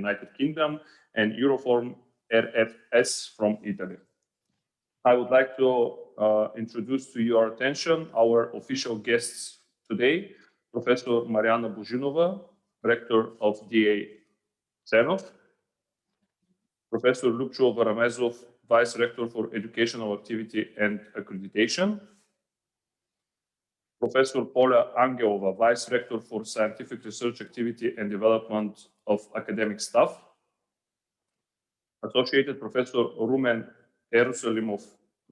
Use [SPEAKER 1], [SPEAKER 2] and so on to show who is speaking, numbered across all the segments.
[SPEAKER 1] United Kingdom, and Euroform RFS from Italy. I would like to introduce to your attention our official guests today, Professor Mariana Buzhinova, Rector of DA Cenov, Professor Lupcho Varamezov, Vice Rector for Educational Activity and Accreditation, Professor Pola Angelova, Vice Rector for Scientific Research Activity and Development of Academic Staff, Associated Professor Rumen Erusalimov,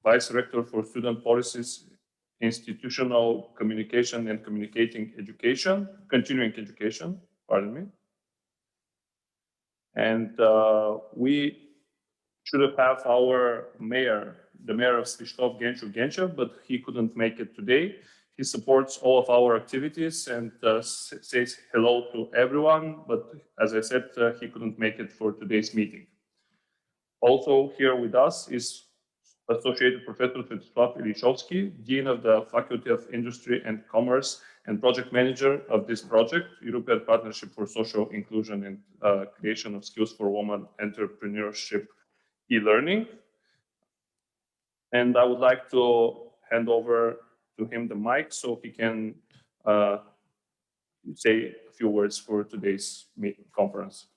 [SPEAKER 1] Vice Rector for Student Policies, Institutional Communication and Communicating Education, Continuing Education, pardon me. And we should have our mayor, the mayor of Svishtov, Gencho Genchev, but he couldn't make it today. He supports all of our activities and says hello to everyone, but as I said, he couldn't make it for today's meeting. Also here with us is Associated Professor Sviatoslav Ilichovsky, Dean of the Faculty of Industry and Commerce and Project Manager of this project, European Partnership for Social Inclusion and Creation of Skills for Women, EntrepreneurshipE-learning. And I would like to hand over to him the mic so he can say a few words for today's conference.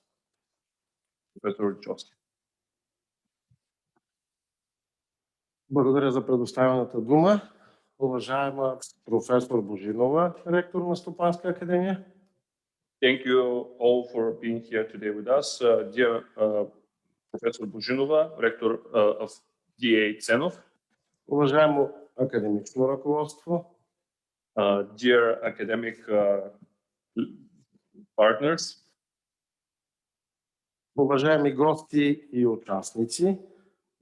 [SPEAKER 1] Professor Ilichovsky.
[SPEAKER 2] Благодаря за предоставената дума. Уважаема професор Божинова, ректор на Стопанска академия.
[SPEAKER 1] Thank you all for being here today with us. Dear Professor Buzhinova, Rector of DA Cenov.
[SPEAKER 2] Уважаемо академично ръководство.
[SPEAKER 1] Dear academic partners.
[SPEAKER 2] Уважаеми гости и участници.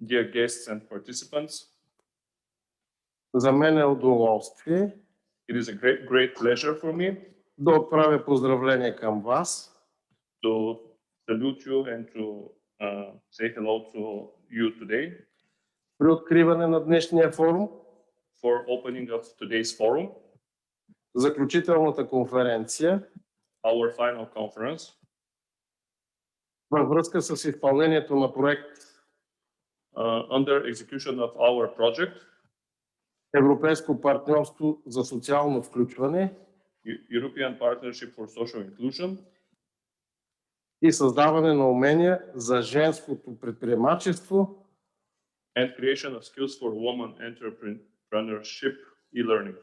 [SPEAKER 1] Dear guests and participants.
[SPEAKER 2] За мен е удоволствие.
[SPEAKER 1] It is a great pleasure for me.
[SPEAKER 2] Да отправя поздравления към вас.
[SPEAKER 1] To salute you and to say hello to you today.
[SPEAKER 2] При откриване на днешния форум.
[SPEAKER 1] For opening of today's forum.
[SPEAKER 2] Заключителната конференция.
[SPEAKER 1] Our final conference.
[SPEAKER 2] Във връзка с изпълнението на проект.
[SPEAKER 1] Under execution of our project.
[SPEAKER 2] Европейско партньорство за социално включване.
[SPEAKER 1] European Partnership for Social Inclusion.
[SPEAKER 2] И създаване на умения за женското предприемачество.
[SPEAKER 1] And creation of skills for women EntrepreneurshipE-learning.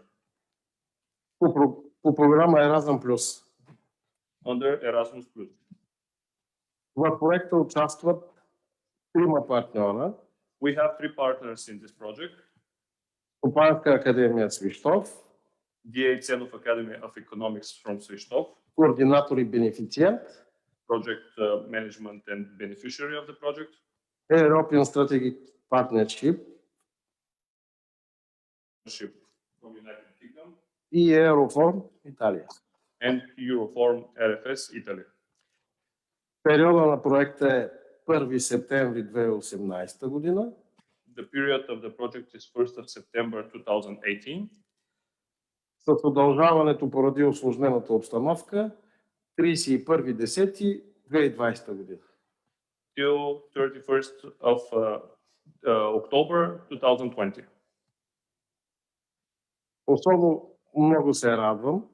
[SPEAKER 2] По програма Erasmus Plus.
[SPEAKER 1] Under Erasmus Plus.
[SPEAKER 2] В проекта участват 3 партньора.
[SPEAKER 1] We have 3 partners in this project.
[SPEAKER 2] Стопанска академия Свищов.
[SPEAKER 1] DA Cenov Academy of Economics from Svishtov.
[SPEAKER 2] Координатор и бенефициент.
[SPEAKER 1] Project management and beneficiary of the project.
[SPEAKER 2] European Strategic Partnership.
[SPEAKER 1] From United Kingdom.
[SPEAKER 2] И Euroform Italia.
[SPEAKER 1] And Euroform RFS Italy.
[SPEAKER 2] Периода на проекта е 1 септември 2018 година.
[SPEAKER 1] The period of the project is 1st of September 2018.
[SPEAKER 2] С удължаването поради усложнената обстановка 31.10.2020 година.
[SPEAKER 1] Till 31st of October 2020.
[SPEAKER 2] Особено много се радвам.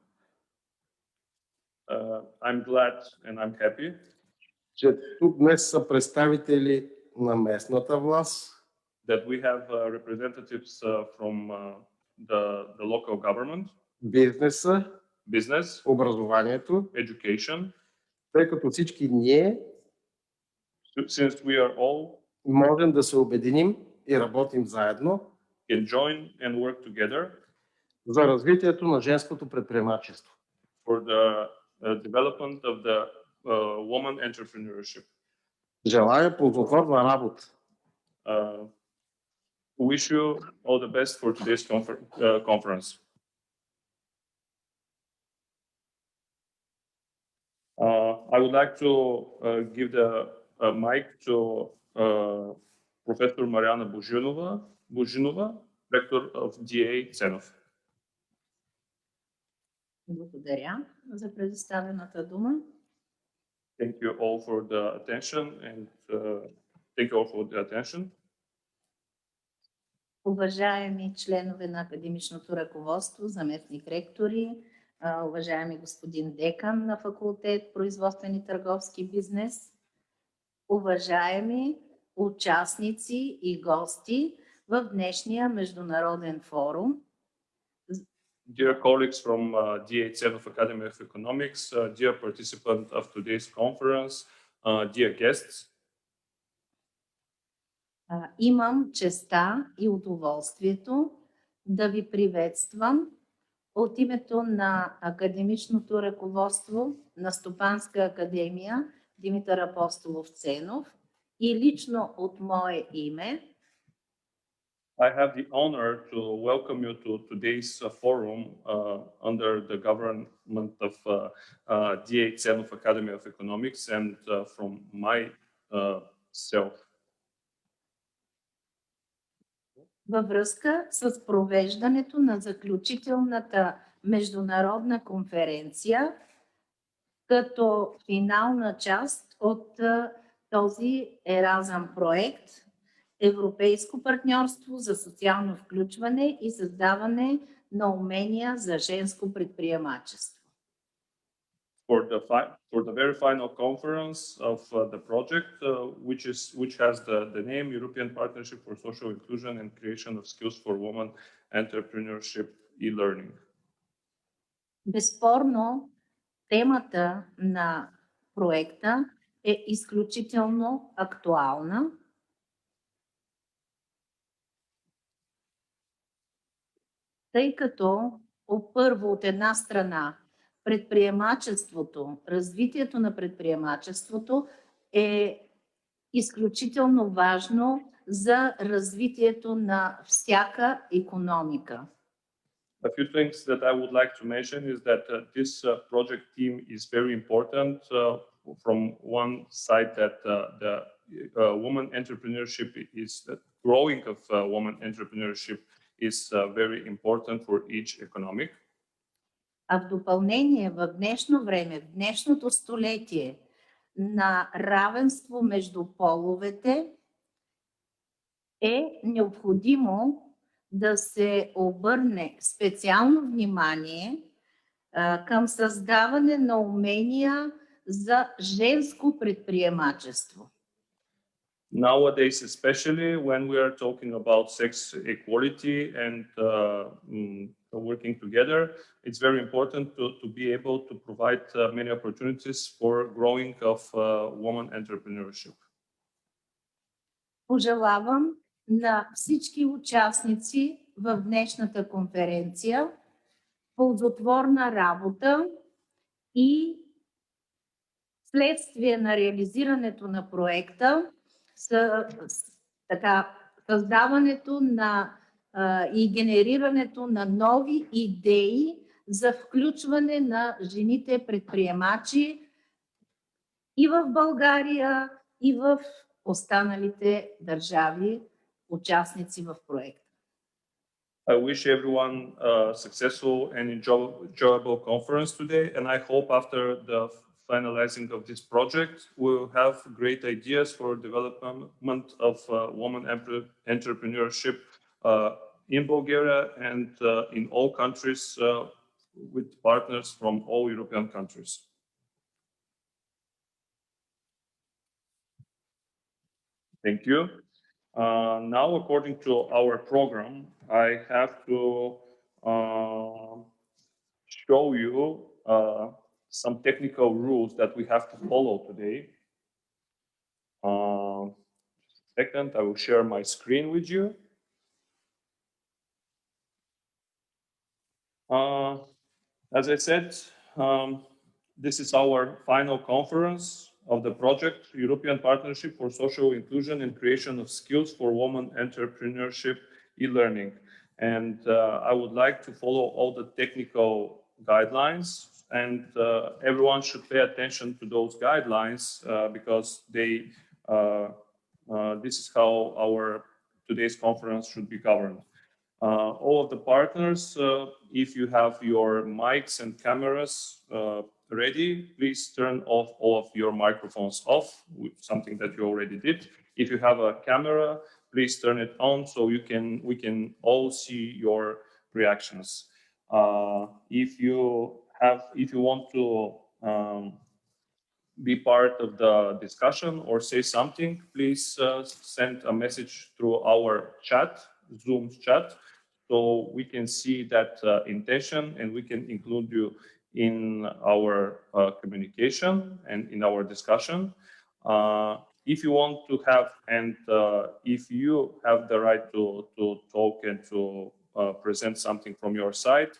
[SPEAKER 1] I'm glad and I'm happy.
[SPEAKER 2] Че тук днес са представители на местната власт.
[SPEAKER 1] That we have representatives from the local government.
[SPEAKER 2] Бизнеса.
[SPEAKER 1] Business.
[SPEAKER 2] Образованието.
[SPEAKER 1] Education.
[SPEAKER 2] Тъй като всички ние
[SPEAKER 1] since we are all
[SPEAKER 2] можем да се обединим и работим заедно.
[SPEAKER 1] Can join and work together.
[SPEAKER 2] За развитието на женското предприемачество.
[SPEAKER 1] For the development of the woman entrepreneurship.
[SPEAKER 2] Желая ползотворна работа.
[SPEAKER 1] Wish you all the best for today's conference. I would like to give the mic to Professor Mariana Buzhinova, Rector of DA Cenov.
[SPEAKER 3] Благодаря за предоставената дума.
[SPEAKER 1] Thank you all for the attention and thank you all for the attention.
[SPEAKER 3] Уважаеми членове на академичното ръководство, заместник ректори, уважаеми господин декан на факултет Производствен и търговски бизнес, уважаеми участници и гости в днешния международен форум.
[SPEAKER 1] Dear colleagues from DA10 of Academy of Economics, dear participant of today's conference, dear guests.
[SPEAKER 3] Имам честа и удоволствието да ви приветствам от името на академичното ръководство на Стопанска академия Димитър Апостолов Ценов и лично от мое име.
[SPEAKER 1] I have the honor to welcome you to today's forum under the government of DA10 of Academy of Economics and from myself.
[SPEAKER 3] Във връзка с провеждането на заключителната международна конференция като финална част от този Еразъм проект Европейско партньорство за социално включване и създаване на умения за женско предприемачество.
[SPEAKER 1] For the very final conference of the project, which has the name European Partnership for Social Inclusion and Creation of Skills for Women, EntrepreneurshipE-learning.
[SPEAKER 3] Безспорно, темата на проекта е изключително актуална. Тъй като първо от една страна предприемачеството, развитието на предприемачеството е изключително важно за развитието на всяка икономика.
[SPEAKER 1] A few things that I would like to mention is that this project team is very important from one side that the woman entrepreneurship is the growing of woman entrepreneurship is very important for each economic.
[SPEAKER 3] А в допълнение, в днешно време, в днешното столетие на равенство между половете е необходимо да се обърне специално внимание към създаване на умения за женско предприемачество.
[SPEAKER 1] Nowadays, especially when we are talking about sex equality and working together, it's very important to be able to provide many opportunities for growing of women entrepreneurship.
[SPEAKER 3] Пожелавам на всички участници в днешната конференция ползотворна работа и следствие на реализирането на проекта създаването и генерирането на нови идеи за включване на жените предприемачи и в България, и в останалите държави, участници в проекта.
[SPEAKER 1] I wish everyone a successful and enjoyable conference today, and I hope after the finalizing of this project, we'll have great ideas for development of women entrepreneurship in Bulgaria and in all countries with partners from all European countries. Thank you. Now, according to our program, I have to show you some technical rules that we have to follow today. Just a second, I will share my screen with you. As I said, this is our final conference of the project, European Partnership for Social Inclusion and Creation of Skills for Women Entrepreneurship E-learning. And I would like to follow all the technical guidelines, and everyone should pay attention to those guidelines because this is how our today's conference should be governed. All of the partners, if you have your mics and cameras ready, please turn off all of your microphones off, something that you already did. If you have a camera, please turn it on so we can all see your reactions. If you want to be part of the discussion or say something, please send a message through our chat, Zoom's chat, so we can see that intention and we can include you in our communication and in our discussion. If you want to have, and if you have the right to talk and to present something from your side,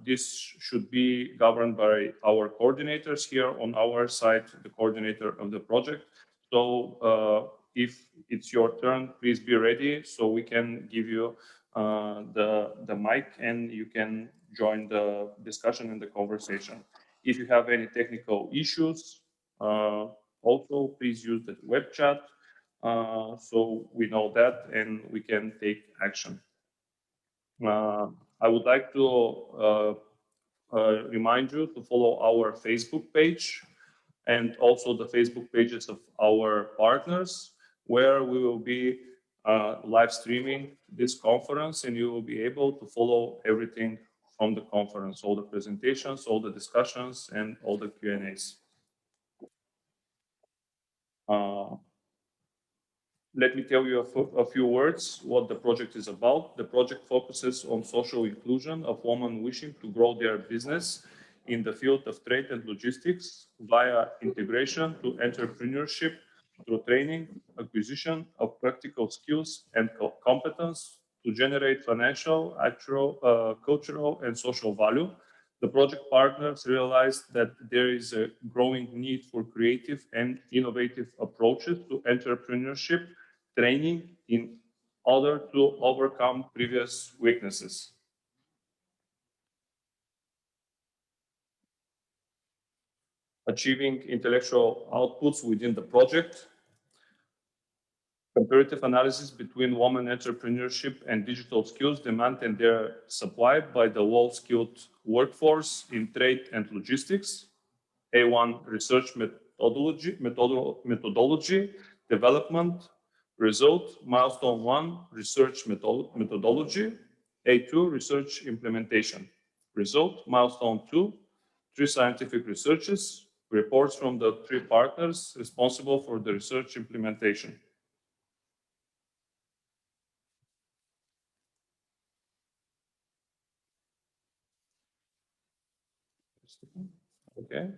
[SPEAKER 1] this should be governed by our coordinators here on our side, the coordinator of the project. So if it's your turn, please be ready so we can give you the mic and you can join the discussion and the conversation. If you have any technical issues, also please use the web chat so we know that and we can take action. I would like to remind you to follow our Facebook page and also the Facebook pages of our partners, where we will be live streaming this conference and you will be able to follow everything from the conference, all the presentations, all the discussions, and all the Q&As. Let me tell you a few words what the project is about. The project focuses on social inclusion of women wishing to grow their business in the field of trade and logistics via integration to entrepreneurship through training, acquisition of practical skills and competence to generate financial, cultural, and social value. The project partners realized that there is a growing need for creative and innovative approaches to entrepreneurship training in order to overcome previous weaknesses. Achieving intellectual outputs within the project. Comparative analysis between women entrepreneurship and digital skills, demand and their supply by the well-skilled workforce in trade and logistics. A1 research methodology development. Result, milestone 1, research methodology. A2, research implementation. Result, milestone 2, 3 scientific researches, reports from the 3 partners responsible for the research implementation. Okay.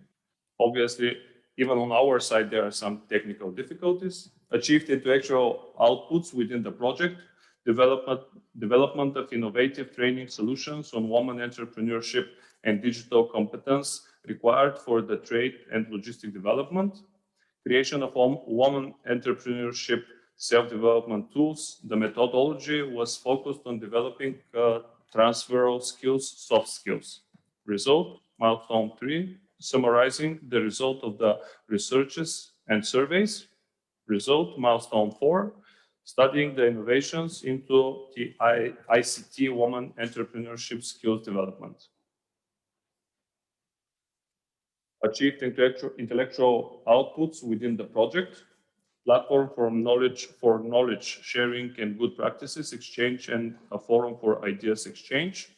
[SPEAKER 1] Obviously, even on our side, there are some technical difficulties. Achieved intellectual outputs within the project, development of innovative training solutions on women entrepreneurship and digital competence required for the trade and logistic development, creation of women entrepreneurship self-development tools. The methodology was focused on developing transferable skills, soft skills. Result, milestone 3, summarizing the result of the researches and surveys. Result, milestone 4, studying the innovations into the ICT woman entrepreneurship skills development. Achieved intellectual outputs within the project, platform for knowledge sharing and good practices exchange and a forum for ideas exchange,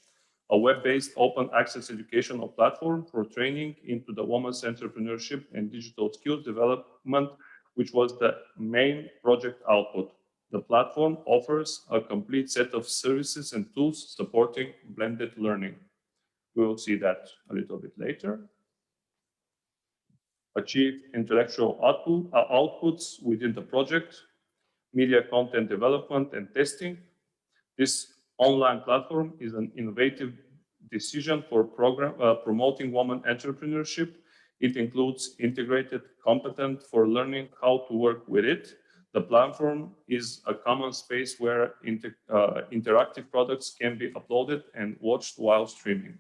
[SPEAKER 1] a web-based open access educational platform for training into the women's entrepreneurship and digital skills development, which was the main project output. The platform offers a complete set of services and tools supporting blended learning. We will see that a little bit later. Achieve intellectual outputs within the project, media content development and testing. This online platform is an innovative decision for promoting women entrepreneurship. It includes integrated content for learning how to work with it. The platform is a common space where interactive products can be uploaded and watched while streaming.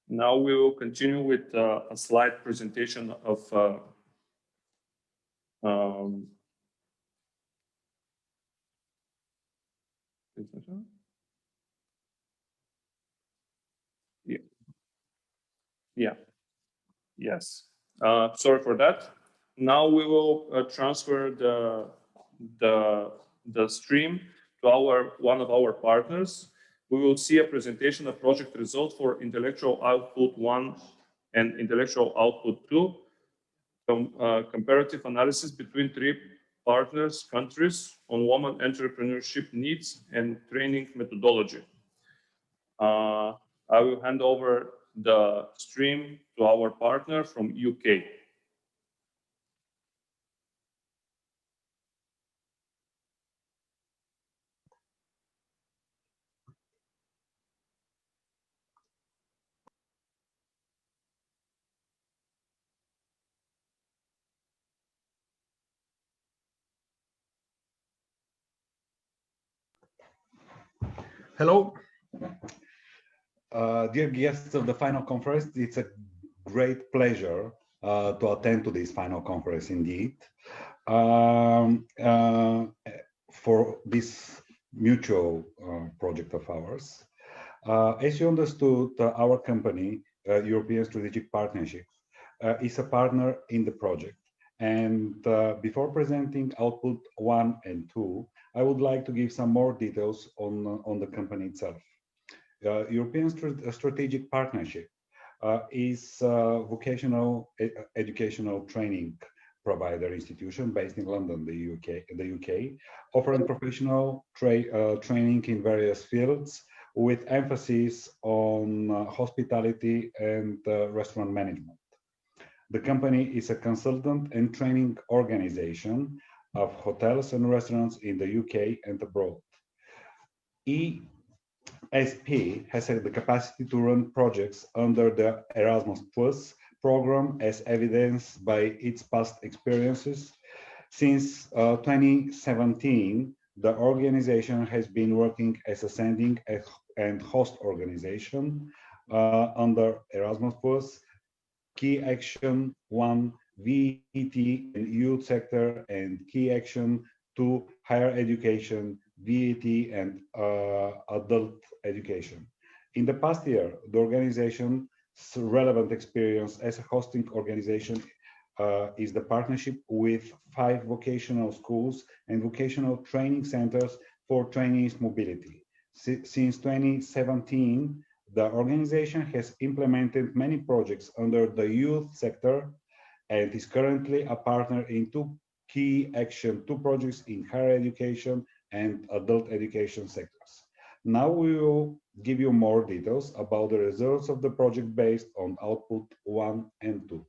[SPEAKER 1] Now we will continue with a slide presentation of Yeah. Yes. Sorry for that. Now we will transfer the stream to one of our partners. We will see a presentation of project result for intellectual output 1 and intellectual output 2, comparative analysis between 3 partners countries on women entrepreneurship needs and training methodology. I will hand over the stream to our partner from UK.
[SPEAKER 4] Hello, dear guests of the final conference. It's a great pleasure to attend to this final conference indeed. For this mutual project of ours. As you understood, our company, European Strategic Partnership, is a partner in the project. And before presenting output 1 and 2, I would like to give some more details on the company itself. European Strategic Partnership is a vocational educational training provider institution based in London, the UK, offering professional training in various fields with emphasis on hospitality and restaurant management. The company is a consultant and training organization of hotels and restaurants in the UK and abroad. ESP has the capacity to run projects under the Erasmus Plus program as evidenced by its past experiences. Since 2017, the organization has been working as a sending and host organization under Erasmus Plus, Key Action 1, VET and youth sector, and Key Action 2, higher education, VET and adult education. In the past year, the organization's relevant experience as a hosting organization is the partnership with 5 vocational schools and vocational training centers for trainees mobility. Since 2017, the organization has implemented many projects under the youth sector and is currently a partner in 2 Key Action 2 projects in higher education and adult education sectors. Now we will give you more details about the results of the project based on output 1 and 2.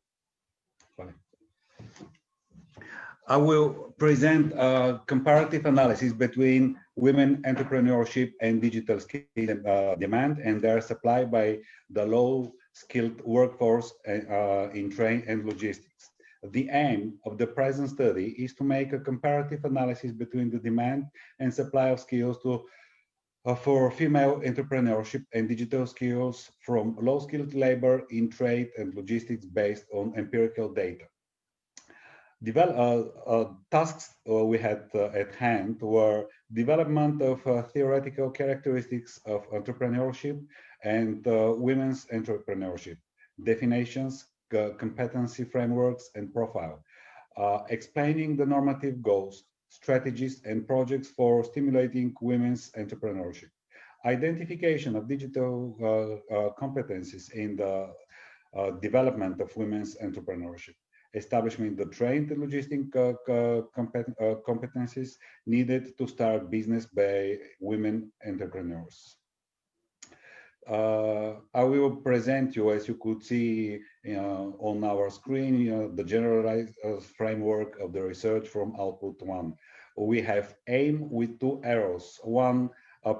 [SPEAKER 4] Fine. I will present a comparative analysis between women entrepreneurship and digital skill demand and their supply by the low-skilled workforce in trade and logistics. The aim of the present study is to make a comparative analysis between the demand and supply of skills for female entrepreneurship and digital skills from low-skilled labor in trade and logistics based on empirical data. Tasks we had at hand were development of theoretical characteristics of entrepreneurship and women's entrepreneurship, definitions, competency frameworks, and profile, explaining the normative goals, strategies, and projects for stimulating women's entrepreneurship, identification of digital competencies in the development of women's entrepreneurship, establishing the trained and logistic competencies needed to start business by women entrepreneurs. I will present you, as you could see on our screen, the generalized framework of the research from output 1. We have aim with 2 arrows. One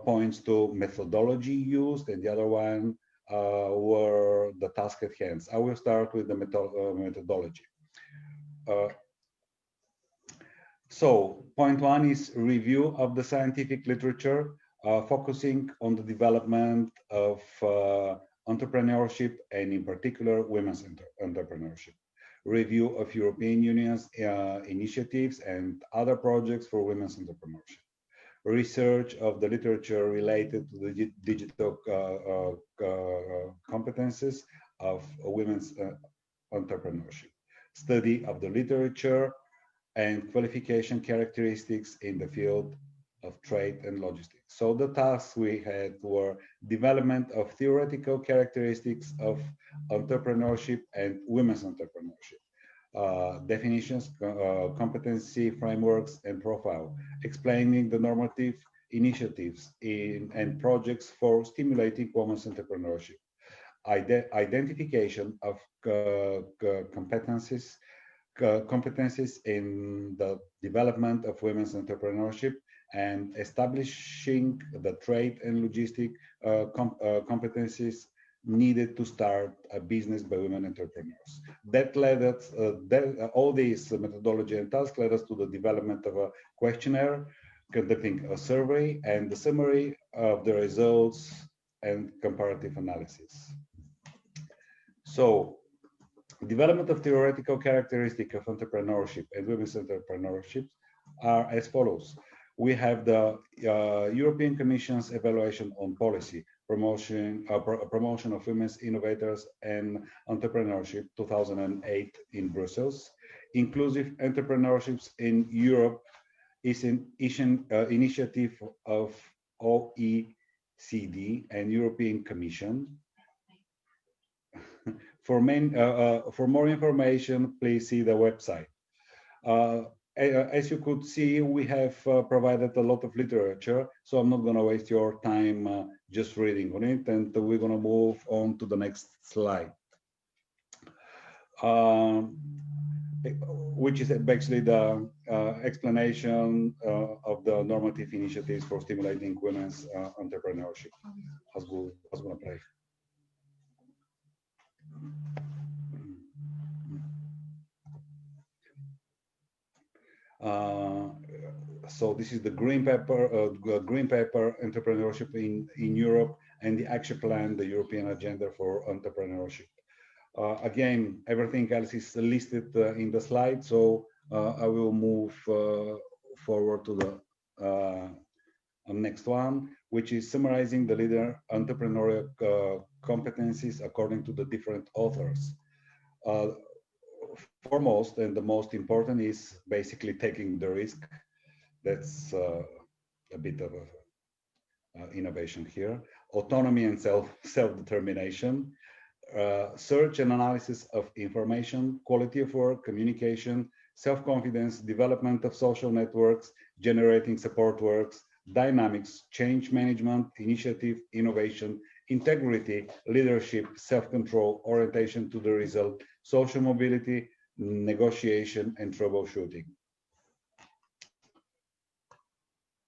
[SPEAKER 4] points to methodology used, and the other one were the task at hand. I will start with the methodology. So point 1 is review of the scientific literature, focusing on the development of entrepreneurship and in particular women's entrepreneurship. Review of European Union's initiatives and other projects for women's entrepreneurship. Research of the literature related to the digital competences of women's entrepreneurship, study of the literature and qualification characteristics in the field of trade and logistics. So the tasks we had were development of theoretical characteristics of entrepreneurship and women's entrepreneurship, definitions, competency frameworks, and profile, explaining the normative initiatives and projects for stimulating women's entrepreneurship, identification of competencies in the development of women's entrepreneurship, and establishing the trade and logistic competencies needed to start a business by women entrepreneurs. That led us, all these methodology and tasks led us to the development of a questionnaire, conducting a survey, and the summary of the results and comparative analysis. So, development of theoretical characteristics of entrepreneurship and women's entrepreneurship are as follows. We have the European Commission's evaluation on policy, promotion of women's innovators and entrepreneurship 2008 in Brussels. Inclusive entrepreneurships in Europe is an initiative of OECD and European Commission. For more information, please see the website. As you could see, we have provided a lot of literature, so I'm not going to waste your time just reading on it, and we're going to move on to the next slide, which is basically the explanation of the normative initiatives for stimulating women's entrepreneurship. I was going to play. So this is the green paper entrepreneurship in Europe, and the action plan, the European agenda for entrepreneurship. Again, everything else is listed in the slide, so I will move forward to the next one, which is summarizing the leader entrepreneurial competencies according to the different authors. Foremost and the most important is basically taking the risk. That's a bit of a innovation here. Autonomy and self-determination, search and analysis of information, quality of work, communication, self-confidence, development of social networks, generating support works, dynamics, change management, initiative, innovation, integrity, leadership, self-control, orientation to the result, social mobility, negotiation, and troubleshooting.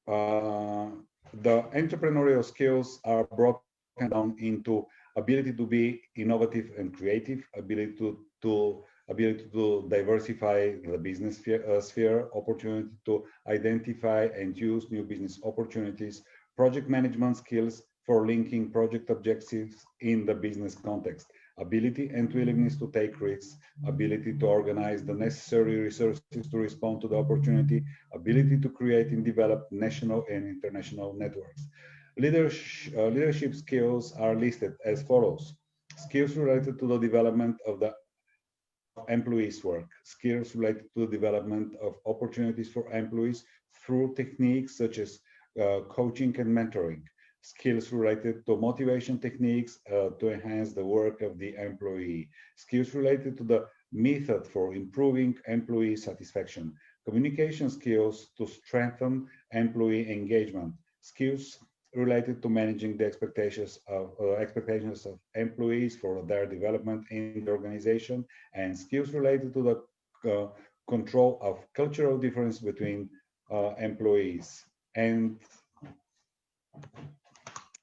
[SPEAKER 4] The entrepreneurial skills are broken down into ability to be innovative and creative, ability to diversify the business sphere, opportunity to identify and use new business opportunities, project management skills for linking project objectives in the business context, ability and willingness to take risks, ability to organize the necessary resources to respond to the opportunity, ability to create and develop national and international networks. Leadership skills are listed as follows: skills related to the development of the employees' work, skills related to the development of opportunities for employees through techniques such as coaching and mentoring, skills related to motivation techniques to enhance the work of the employee, skills related to the method for improving employee satisfaction, communication skills to strengthen employee engagement, skills related to managing the expectations of employees for their development in the organization, and skills related to the control of cultural difference between employees. And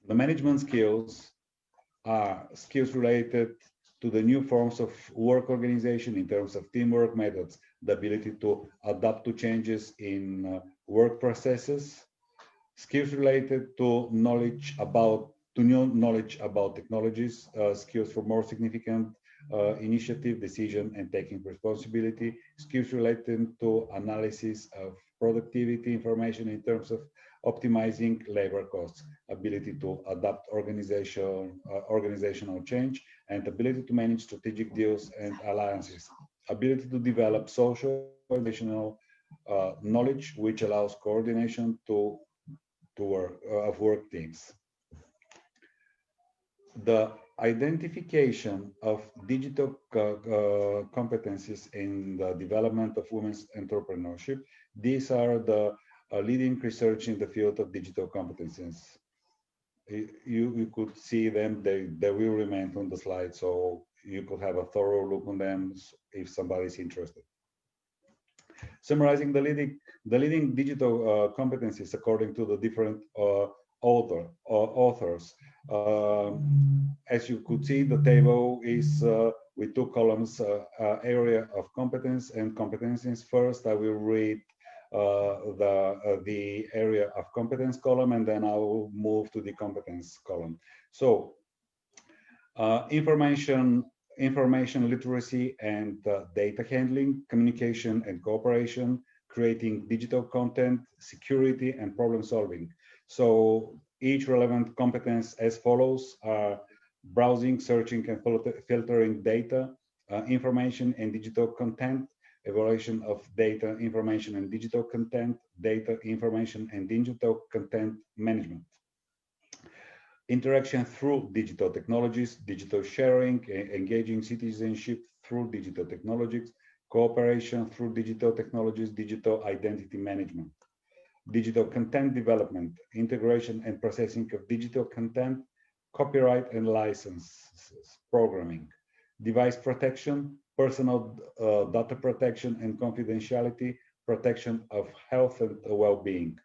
[SPEAKER 4] the management skills are skills related to the new forms of work organization in terms of teamwork methods, the ability to adapt to changes in work processes, skills related to new knowledge about technologies, skills for more significant initiative, decision, and taking responsibility, skills related to analysis of productivity information in terms of optimizing labor costs, ability to adapt organizational change, and ability to manage strategic deals and alliances, ability to develop social organizational knowledge, which allows coordination of work teams. The identification of digital competencies in the development of women's entrepreneurship. These are the leading research in the field of digital competencies. You could see them, they will remain on the slide, so you could have a thorough look on them if somebody is interested. Summarizing the leading digital competencies according to the different authors. As you could see, the table is with two columns, area of competence and competencies. First, I will read the area of competence column, and then I will move to the competence column. So, information literacy and data handling, communication and cooperation, creating digital content, security, and problem solving. So each relevant competence as follows are browsing, searching, and filtering data, information and digital content, evaluation of data, information and digital content, data, information and digital content management. Interaction through digital technologies, digital sharing, engaging citizenship through digital technologies, cooperation through digital technologies, digital identity management. Digital content development, integration and processing of digital content, copyright and licenses, programming, device protection, personal data protection and confidentiality, protection of health and well-being,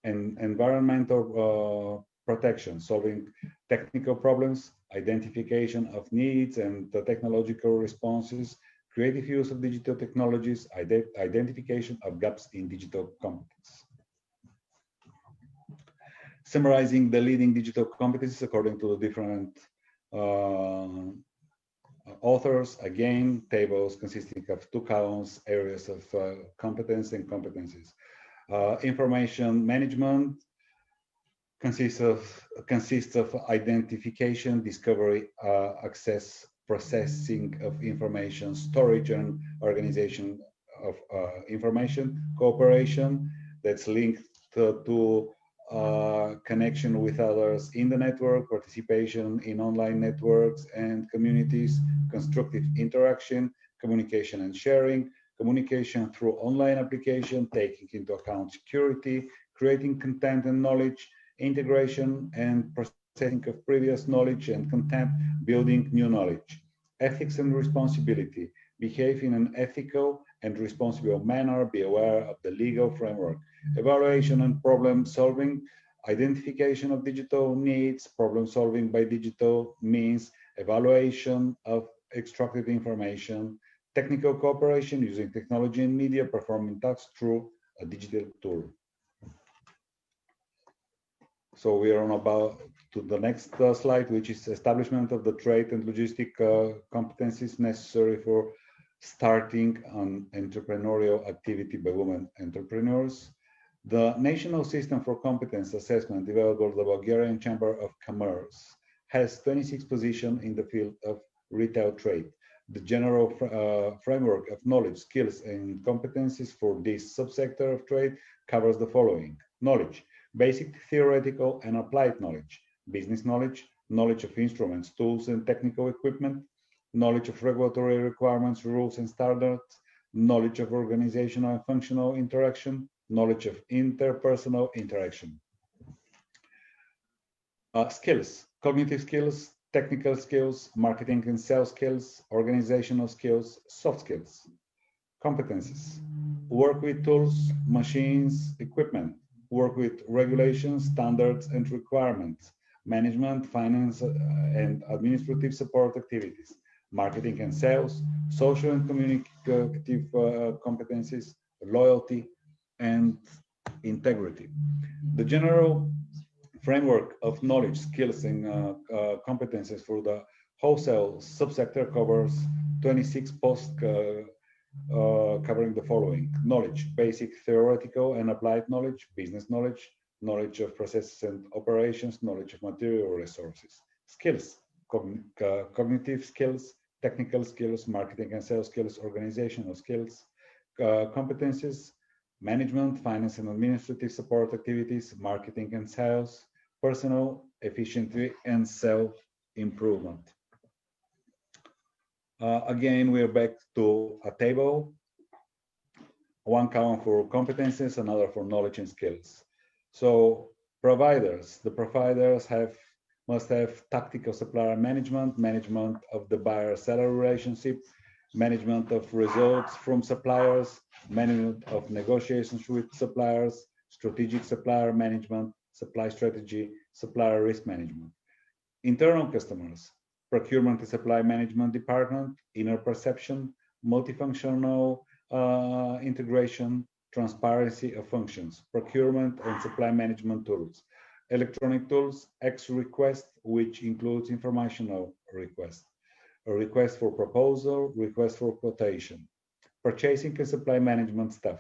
[SPEAKER 4] and environmental protection, solving technical problems, identification of needs and the technological responses, creative use of digital technologies, identification of gaps in digital competence. Summarizing the leading digital competencies according to the different authors, again, tables consisting of two columns, areas of competence and competencies. Information management consists of identification, discovery, access, processing of information, storage and organization of information, cooperation that's linked to connection with others in the network, participation in online networks and communities, constructive interaction, communication and sharing, communication through online application, taking into account security, creating content and knowledge, integration and processing of previous knowledge and content, building new knowledge, ethics and responsibility, behave in an ethical and responsible manner, be aware of the legal framework, evaluation and problem solving, identification of digital needs, problem solving by digital means, evaluation of extracted information, technical cooperation using technology and media, performing tasks through a digital tool. So we are on about to the next slide, which is establishment of the trade and logistic competencies necessary for starting an entrepreneurial activity by women entrepreneurs. The National System for Competence Assessment developed by the Bulgarian Chamber of Commerce has 26 positions in the field of retail trade. The general framework of knowledge, skills, and competencies for this subsector of trade covers the following: knowledge, basic theoretical and applied knowledge, business knowledge, knowledge of instruments, tools, and technical equipment, knowledge of regulatory requirements, rules, and standards, knowledge of organizational and functional interaction, knowledge of interpersonal interaction. Skills, cognitive skills, technical skills, marketing and sales skills, organizational skills, soft skills. Competencies, work with tools, machines, equipment, work with regulations, standards, and requirements, management, finance, and administrative support activities, marketing and sales, social and communicative competencies, loyalty, and integrity. The general framework of knowledge, skills, and competencies for the wholesale subsector covers 26 posts covering the following: knowledge, basic theoretical and applied knowledge, business knowledge, knowledge of processes and operations, knowledge of material resources. Skills, cognitive skills, technical skills, marketing and sales skills, organizational skills, competencies, management, finance and administrative support activities, marketing and sales, personal efficiency and self-improvement. Again, we are back to a table, one column for competencies, another for knowledge and skills. So the providers must have tactical supplier management, management of the buyer-seller relationship, management of results from suppliers, management of negotiations with suppliers, strategic supplier management, supply strategy, supplier risk management. Internal customers, procurement and supply management department, inner perception, multifunctional integration, transparency of functions, procurement and supply management tools, electronic tools, X request, which includes informational request, a request for proposal, request for quotation, purchasing and supply management stuff,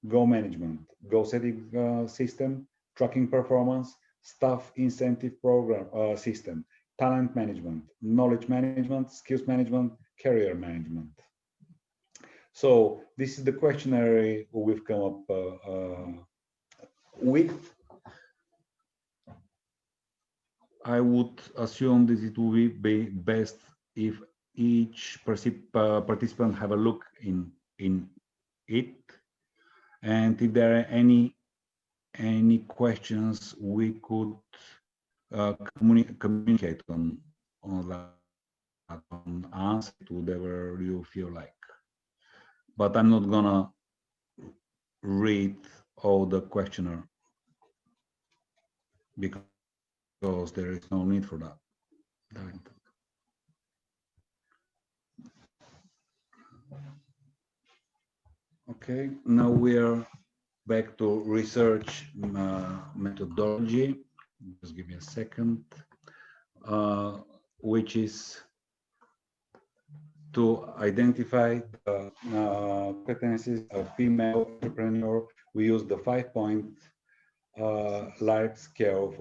[SPEAKER 4] Go management, Go setting system, tracking performance, staff incentive program system, talent management, knowledge management, skills management, career management. So this is the questionnaire we've come up with. I would assume that it would be best if each participant have a look in it, and if there are any questions we could communicate on that, on answer to whatever you feel like. But I'm not gonna read all the questionnaire because there is no need for that. Okay, now we are back to research methodology. Just give me a second, which is to identify the competencies of female entrepreneur. We use the 5-point Likert scale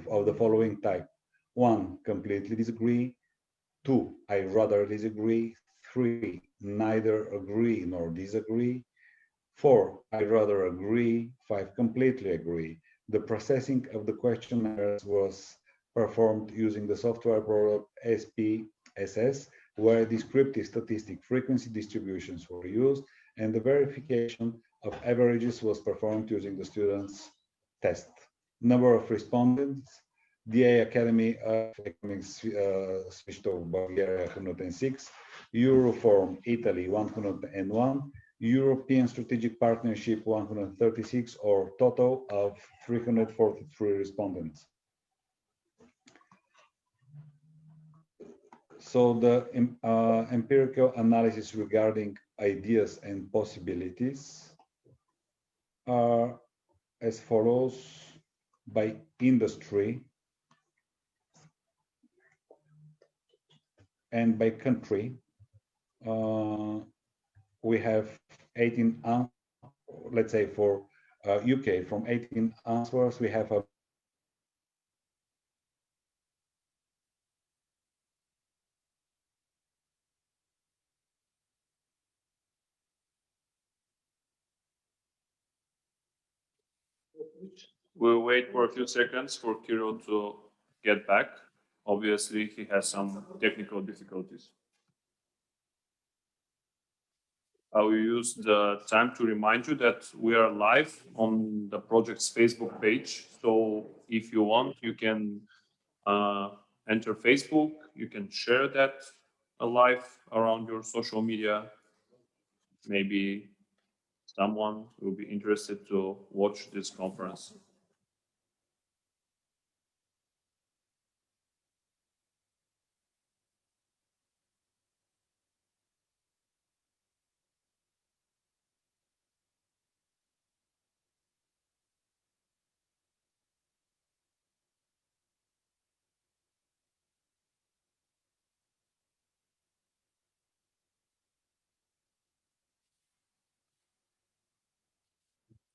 [SPEAKER 4] of the following type: 1, completely disagree; 2, I rather disagree; 3, neither agree nor disagree; 4, I rather agree; 5, completely agree. The processing of the questionnaires was performed using the software product SPSS, where descriptive statistic frequency distributions were used, and the verification of averages was performed using the students' test. Number of respondents: DA Academy of Economics Svištov, Bulgaria 106, Euroform Italy 101, European Strategic Partnership 136, or total of 343 respondents. So the empirical analysis regarding ideas and possibilities are as follows: by industry and by country. We have 18, let's say for UK, from 18 answers, we have a
[SPEAKER 1] We'll wait for a few seconds for Kirill to get back. Obviously, he has some technical difficulties. I will use the time to remind you that we are live on the project's Facebook page. So if you want, you can enter Facebook. You can share that live around your social media. Maybe someone will be interested to watch this conference.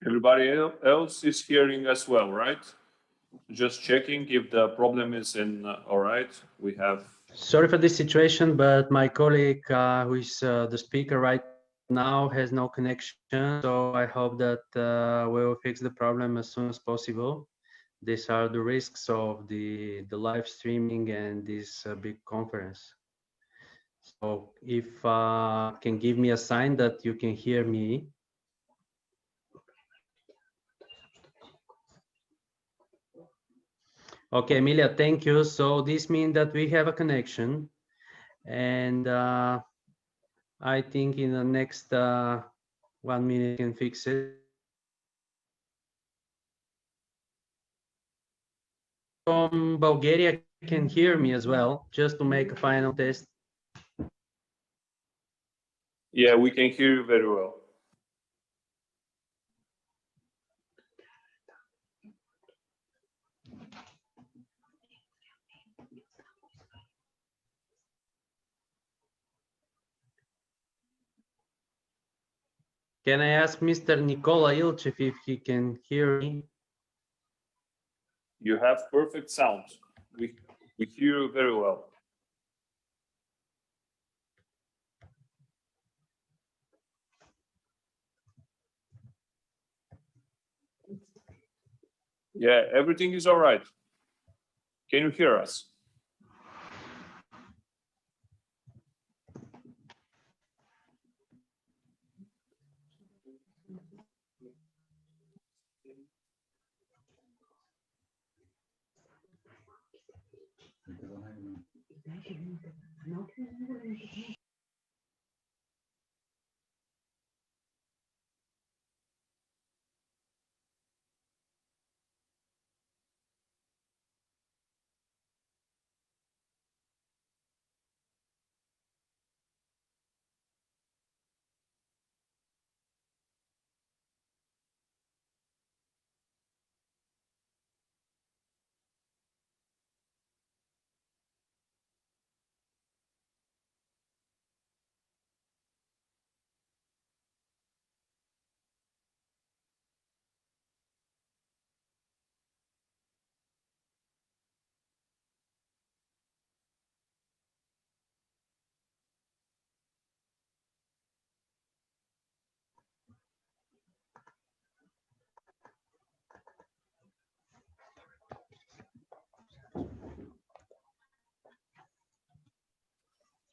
[SPEAKER 1] Everybody else is hearing as well, right? Just checking if the problem is in, all right, we have.
[SPEAKER 5] Sorry for this situation, but my colleague who is the speaker right now has no connection. So I hope that we will fix the problem as soon as possible. These are the risks of the live streaming and this big conference. So if can give me a sign that you can hear me. Okay, Emilia, thank you. So this means that we have a connection, and I think in the next 1 minute you can fix it. From Bulgaria can hear me as well, just to make a final test.
[SPEAKER 1] Yeah, we can hear you very well.
[SPEAKER 5] Can I ask Mr. Nikola Ilchev if he can hear me?
[SPEAKER 1] You have perfect sound. We hear you very well. Yeah, everything is all right. Can you hear us?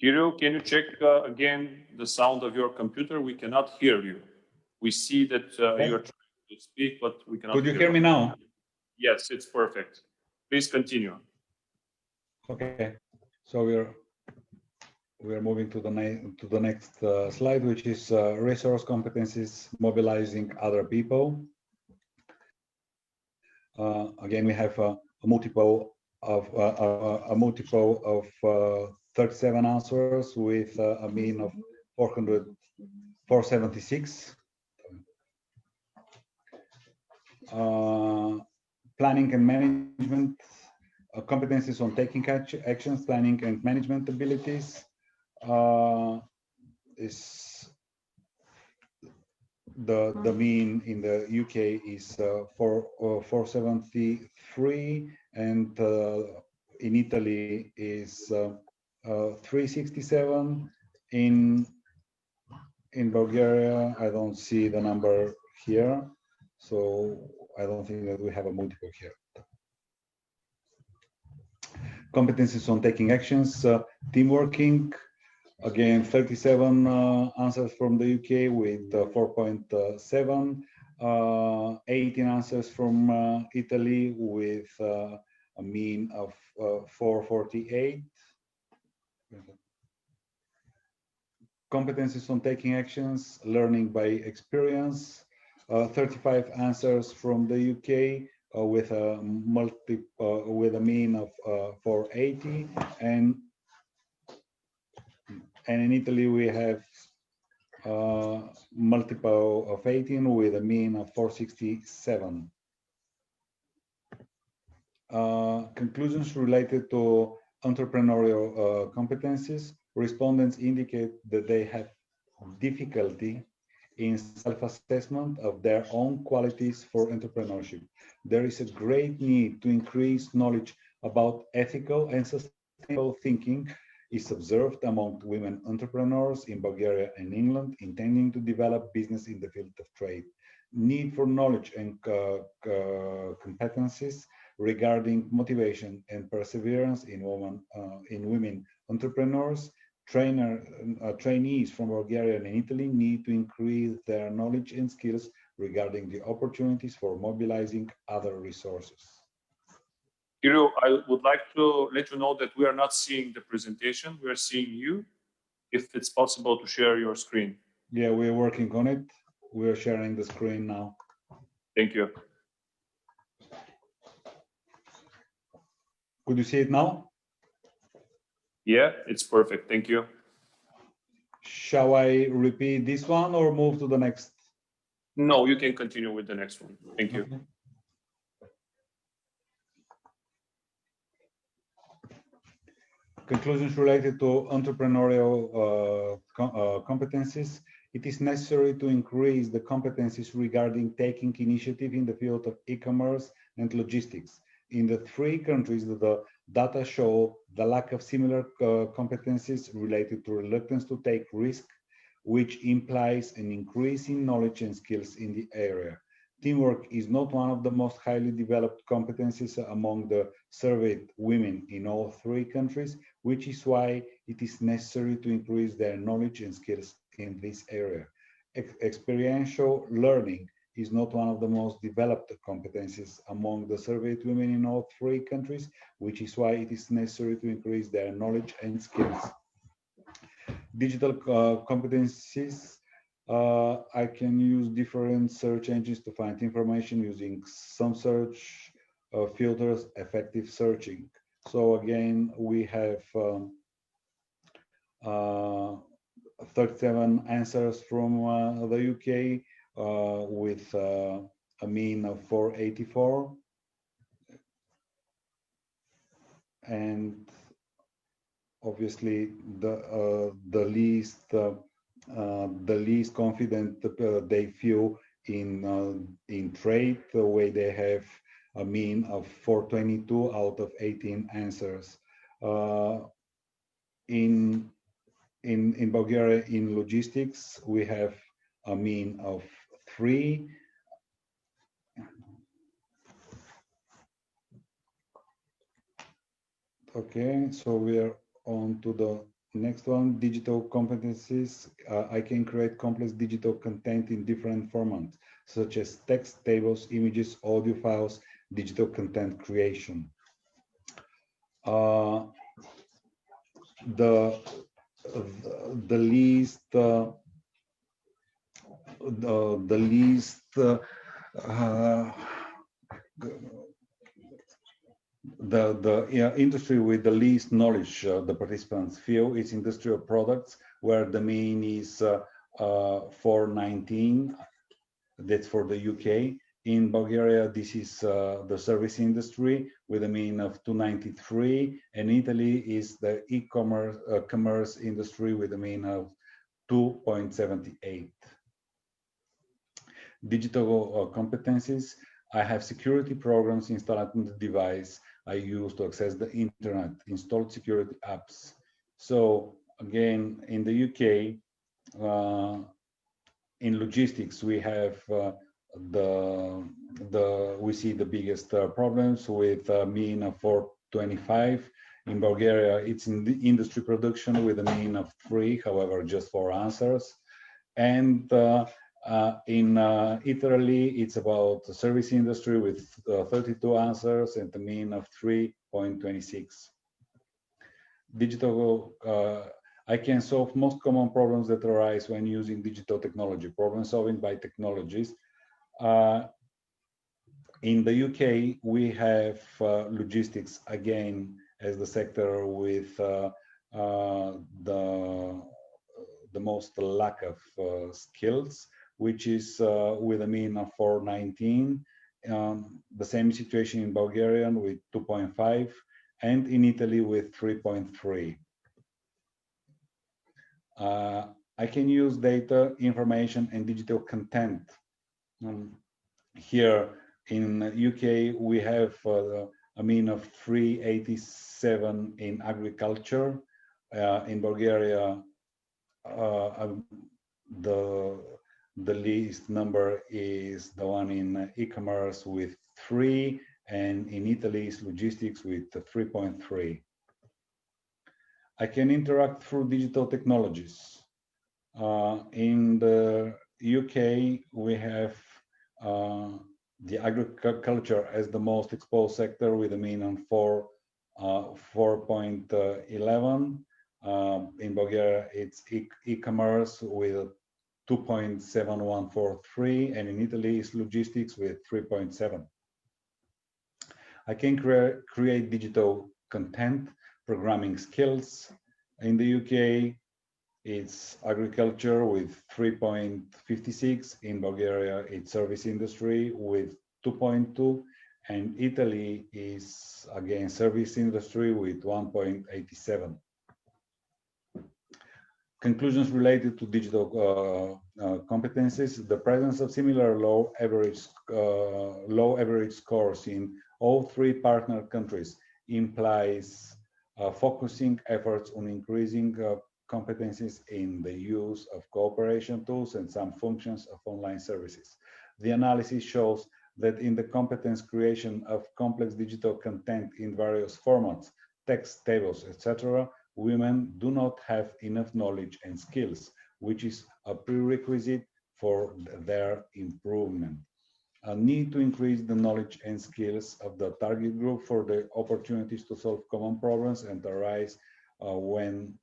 [SPEAKER 1] Kirill, can you check again the sound of your computer? We cannot hear you. We see that you're trying to speak, but we cannot
[SPEAKER 4] Could you hear me now?
[SPEAKER 1] Yes, it's perfect. Please continue.
[SPEAKER 4] Okay, so we're moving to the next slide, which is resource competencies, mobilizing other people. Again, we have a multiple of 37 answers with a mean of 476. Planning and management, competencies on taking actions, planning and management abilities is the mean in the UK is 473, and in Italy is 367. In Bulgaria, I don't see the number here, so I don't think that we have a multiple here. Competencies on taking actions, team working, again 37 answers from the UK with 4.7, 18 answers from Italy with a mean of 448. Competencies on taking actions, learning by experience, 35 answers from the UK with a mean of 480, and in Italy we have multiple of 18 with a mean of 467. Conclusions related to entrepreneurial competencies. Respondents indicate that they have difficulty in self-assessment of their own qualities for entrepreneurship. There is a great need to increase knowledge about ethical and sustainable thinking is observed among women entrepreneurs in Bulgaria and England intending to develop business in the field of trade. Need for knowledge and competencies regarding motivation and perseverance in women entrepreneurs. Trainees from Bulgaria and Italy need to increase their knowledge and skills regarding the opportunities for mobilizing other resources.
[SPEAKER 1] Kirill, I would like to let you know that we are not seeing the presentation. We are seeing you. If it's possible to share your screen.
[SPEAKER 4] Yeah, we're working on it. We are sharing the screen now.
[SPEAKER 1] Thank you.
[SPEAKER 4] Could you see it now?
[SPEAKER 1] Yeah, it's perfect. Thank you.
[SPEAKER 4] Shall I repeat this one or move to the next?
[SPEAKER 1] No, you can continue with the next one. Thank you.
[SPEAKER 4] Okay. Conclusions related to entrepreneurial competencies. It is necessary to increase the competencies regarding taking initiative in the field of e-commerce and logistics. In the three countries, the data show the lack of similar competencies related to reluctance to take risk, which implies an increase in knowledge and skills in the area. Teamwork is not one of the most highly developed competencies among the surveyed women in all three countries, which is why it is necessary to increase their knowledge and skills in this area. Experiential learning is not one of the most developed competencies among the surveyed women in all three countries, which is why it is necessary to increase their knowledge and skills. Digital competencies. I can use different search engines to find information using some search filters, effective searching. So again, we have 37 answers from the UK with a mean of 484. And obviously the least confident they feel in trade, the way they have a mean of 422 out of 18 answers. In Bulgaria, in logistics, we have a mean of 3. Okay, so we are on to the next one, digital competencies. I can create complex digital content in different formats, such as text, tables, images, audio files, digital content creation. The industry with the least knowledge the participants feel is industrial products, where the mean is 419. That's for the UK. In Bulgaria, this is the service industry with a mean of 293, and Italy is the e-commerce commerce industry with a mean of 2.78. Digital competencies. I have security programs installed on the device I use to access the internet, installed security apps. So again, in the UK, in logistics, we have we see the biggest problems with a mean of 425. In Bulgaria, it's in the industry production with a mean of 3, however, just 4 answers. And in Italy, it's about the service industry with 32 answers and a mean of 3.26. Digital, I can solve most common problems that arise when using digital technology, problem solving by technologies. In the UK, we have logistics again as the sector with the most lack of skills, which is with a mean of 419. The same situation in Bulgaria with 2.5, and in Italy with 3.3. I can use data, information, and digital content. Here in UK, we have a mean of 387 in agriculture. In Bulgaria, the least number is the one in e-commerce with 3, and in Italy is logistics with 3.3. I can interact through digital technologies. In the UK, we have the agriculture as the most exposed sector with a mean on 4.11. In Bulgaria, it's e-commerce with 2.7143, and in Italy, it's logistics with 3.7. I can create digital content, programming skills. In the UK, it's agriculture with 3.56. In Bulgaria, it's service industry with 2.2. And Italy is, again, service industry with 1.87. Conclusions related to digital competencies: the presence of similar low average scores in all 3 partner countries implies focusing efforts on increasing competencies in the use of cooperation tools and some functions of online services. The analysis shows that in the competence creation of complex digital content in various formats, text, tables, etc., women do not have enough knowledge and skills, which is a prerequisite for their improvement. A need to increase the knowledge and skills of the target group for the opportunities to solve common problems and arise when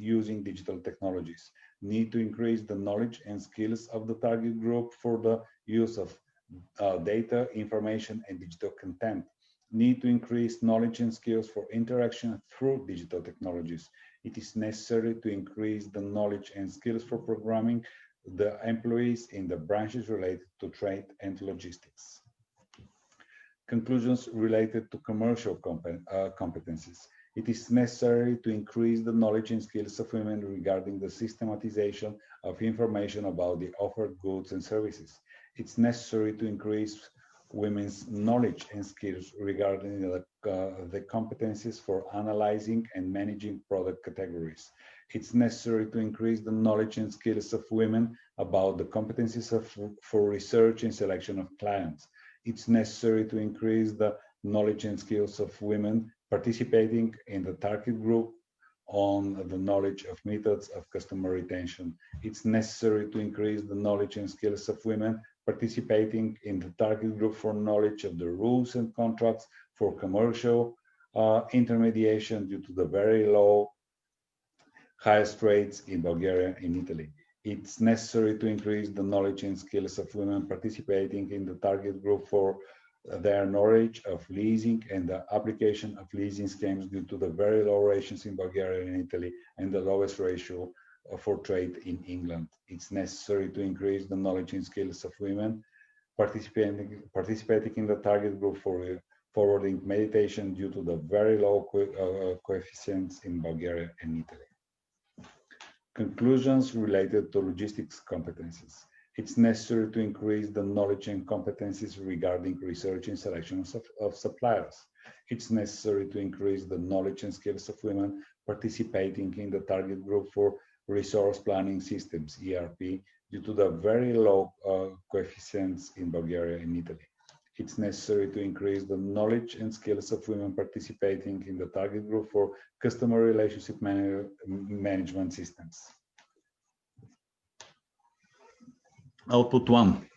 [SPEAKER 4] using digital technologies. Need to increase the knowledge and skills of the target group for the use of data, information, and digital content. Need to increase knowledge and skills for interaction through digital technologies. It is necessary to increase the knowledge and skills for programming the employees in the branches related to trade and logistics. Conclusions related to commercial competencies. It is necessary to increase the knowledge and skills of women regarding the systematization of information about the offered goods and services. It's necessary to increase women's knowledge and skills regarding the competencies for analyzing and managing product categories. It's necessary to increase the knowledge and skills of women about the competencies for research and selection of clients. It's necessary to increase the knowledge and skills of women participating in the target group on the knowledge of methods of customer retention. It's necessary to increase the knowledge and skills of women participating in the target group for knowledge of the rules and contracts for commercial intermediation due to the very low highest rates in Bulgaria and Italy. It's necessary to increase the knowledge and skills of women participating in the target group for their knowledge of leasing and the application of leasing schemes due to the very low ratios in Bulgaria and Italy and the lowest ratio for trade in England. It's necessary to increase the knowledge and skills of women participating in the target group for forwarding mediation due to the very low coefficients in Bulgaria and Italy. Conclusions related to logistics competencies. It's necessary to increase the knowledge and competencies regarding research and selection of suppliers. It's necessary to increase the knowledge and skills of women participating in the target group for resource planning systems, ERP, due to the very low coefficients in Bulgaria and Italy. It's necessary to increase the knowledge and skills of women participating in the target group for customer relationship management systems. Output 1.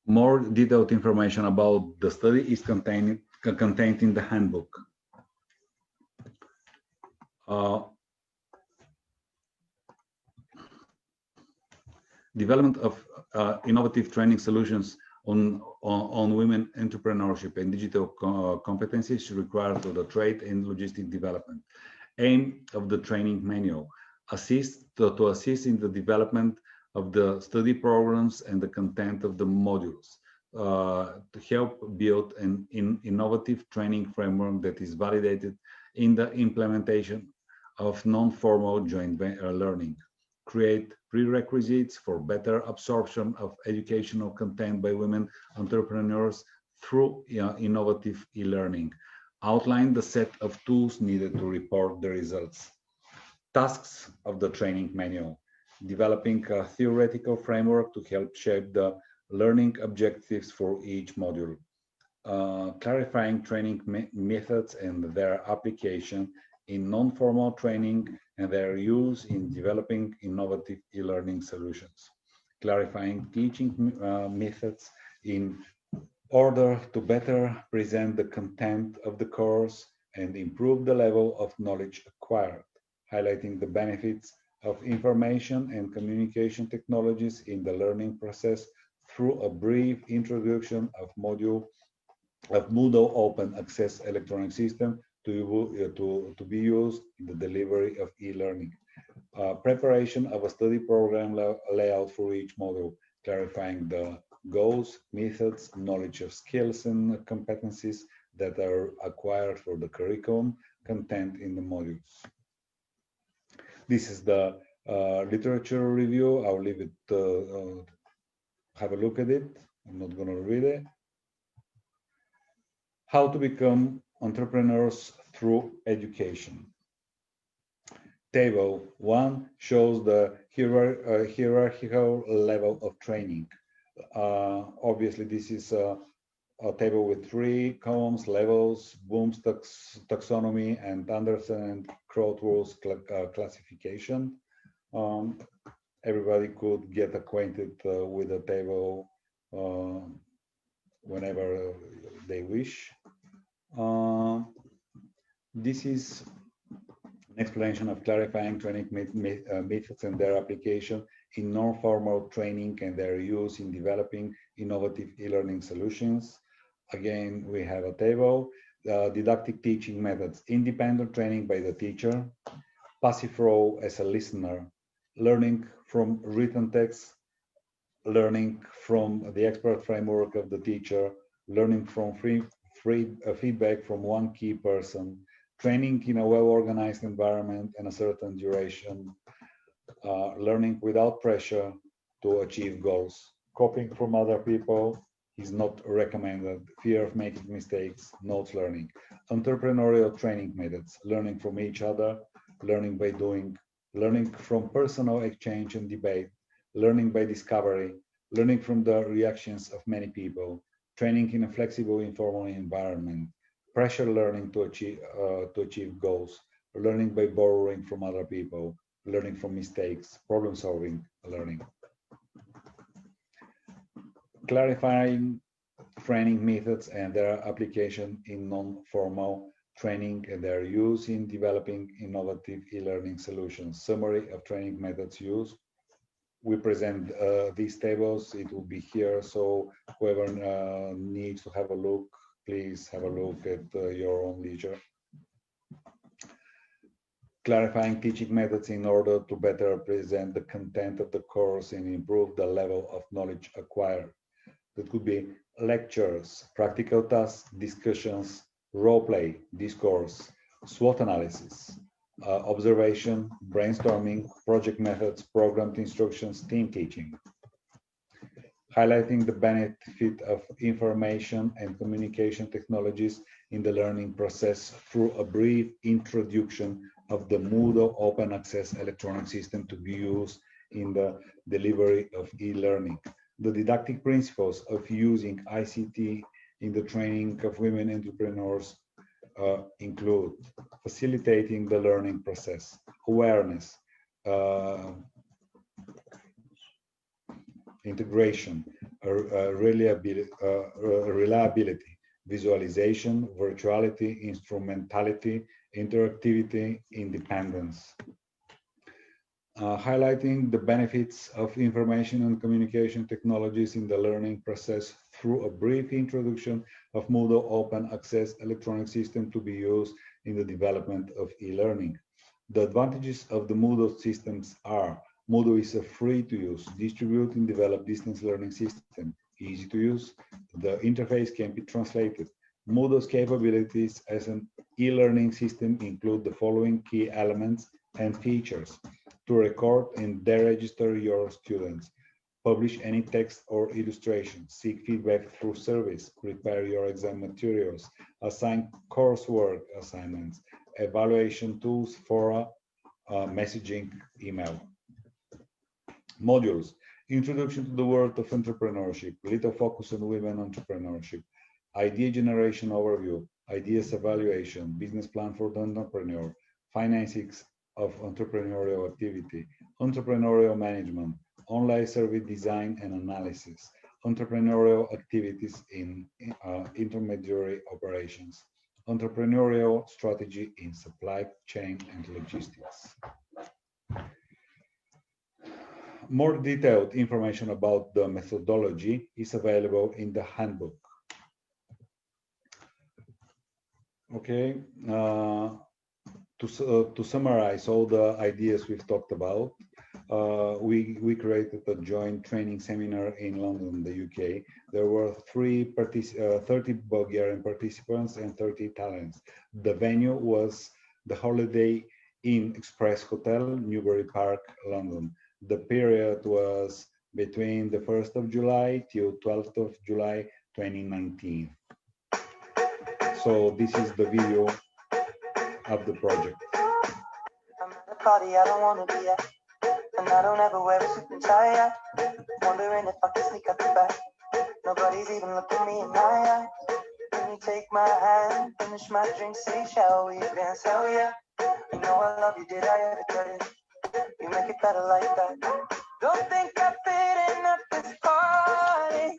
[SPEAKER 4] More detailed information about the study is contained in the handbook. Development of innovative training solutions on women entrepreneurship and digital competencies required for the trade and logistic development. Aim of the training manual: to assist in the development of the study programs and the content of the modules, to help build an innovative training framework that is validated in the implementation of non-formal joint learning, create prerequisites for better absorption of educational content by women entrepreneurs through innovative e-learning, outline the set of tools needed to report the results, tasks of the training manual, developing a theoretical framework to help shape the learning objectives for each module, clarifying training methods and their application in non-formal training and their use in developing innovative e-learning solutions, clarifying teaching methods in order to better present the content of the course and improve the level of knowledge acquired, highlighting the benefits of information and communication technologies in the learning process through a brief introduction of Moodle open access electronic system to be used in the delivery of e-learning. Preparation of a study program layout for each module, clarifying the goals, methods, knowledge of skills and competencies that are acquired for the curriculum content in the modules. This is the literature review. I'll leave it, have a look at it. I'm not going to read it. How to become entrepreneurs through education. Table 1 shows the hierarchical level of training. Obviously, this is a table with 3 columns: levels, Bloom's taxonomy, and Anderson and Krautwurst's classification. Everybody could get acquainted with the table whenever they wish. This is an explanation of clarifying training methods and their application in non-formal training and their use in developing innovative e-learning solutions. Again, we have a table. Didactic teaching methods: independent training by the teacher, passive role as a listener, learning from written text, learning from the expert framework of the teacher, learning from feedback from one key person, training in a well-organized environment and a certain duration, learning without pressure to achieve goals. Copying from other people is not recommended. Fear of making mistakes, notes learning. Entrepreneurial training methods: learning from each other, learning by doing, learning from personal exchange and debate, learning by discovery, learning from the reactions of many people, training in a flexible, informal environment, pressure learning to achieve goals, learning by borrowing from other people, learning from mistakes, problem solving learning. Clarifying training methods and their application in non-formal training and their use in developing innovative e-learning solutions. Summary of training methods used. We present these tables. It will be here, so whoever needs to have a look, please have a look at your own leisure. Clarifying teaching methods in order to better present the content of the course and improve the level of knowledge acquired. That could be lectures, practical tasks, discussions, role play, discourse, SWOT analysis, observation, brainstorming, project methods, programmed instructions, team teaching. Highlighting the benefit of information and communication technologies in the learning process through a brief introduction of the Moodle open access electronic system to be used in the delivery of e-learning. The didactic principles of using ICT in the training of women entrepreneurs include facilitating the learning process, awareness, integration, reliability, visualization, virtuality, instrumentality, interactivity, independence. Highlighting the benefits of information and communication technologies in the learning process through a brief introduction of Moodle open access electronic system to be used in the development of e-learning. The advantages of the Moodle systems are: Moodle is a free to use, distribute and develop distance learning system, easy to use, The interface can be translated. Moodle's capabilities as an e-learning system include the following key elements and features: to record and deregister your students, publish any text or illustration, seek feedback through surveys, prepare your exam materials, assign coursework assignments, evaluation tools for messaging, email. Modules: introduction to the world of entrepreneurship, little focus on women entrepreneurship, idea generation overview, ideas evaluation, business plan for the entrepreneur, finances of entrepreneurial activity, entrepreneurial management, online service design and analysis, entrepreneurial activities in intermediary operations, entrepreneurial strategy in supply chain and logistics. More detailed information about the methodology is available in the handbook. Okay, to summarize all the ideas we've talked about, we created a joint training seminar in London, the UK. There were 30 Bulgarian participants and 30 talents. The venue was the Holiday Inn Express Hotel, Newbury Park, London. The period was between the 1st of July till 12th of July 2019. So this is the video of the project.
[SPEAKER 6] I'm at a party I don't want to be at, and I don't ever wear a suit and tie. Wondering if I can sneak out the back. Nobody's even looking me in my eyes. Can you take my hand, finish my drink, say, shall we dance? Hell yeah. You know I love you, did I ever tell you? You make it better like that. Don't think I fit in at this party.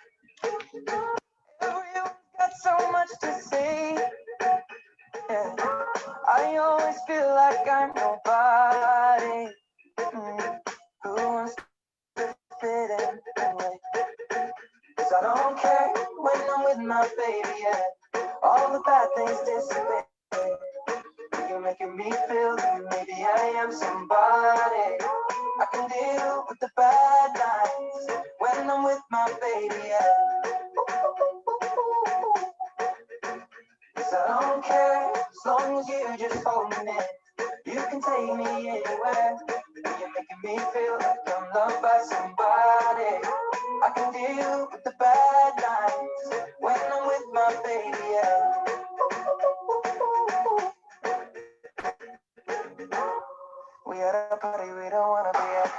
[SPEAKER 6] Everyone's got so much to say. Yeah. I always feel like I'm nobody. Who wants to fit in anyway? 'Cause I don't care when I'm with my baby, yeah. All the bad things disappear. You're making me feel like maybe I am somebody. I can deal with the bad nights when I'm with my baby, yeah. 'Cause I don't care as long as you just hold me near. You can take me anywhere. You're making me feel like I'm loved by somebody. I can deal with the bad nights when I'm with my baby, yeah. We at a party we don't wanna be at.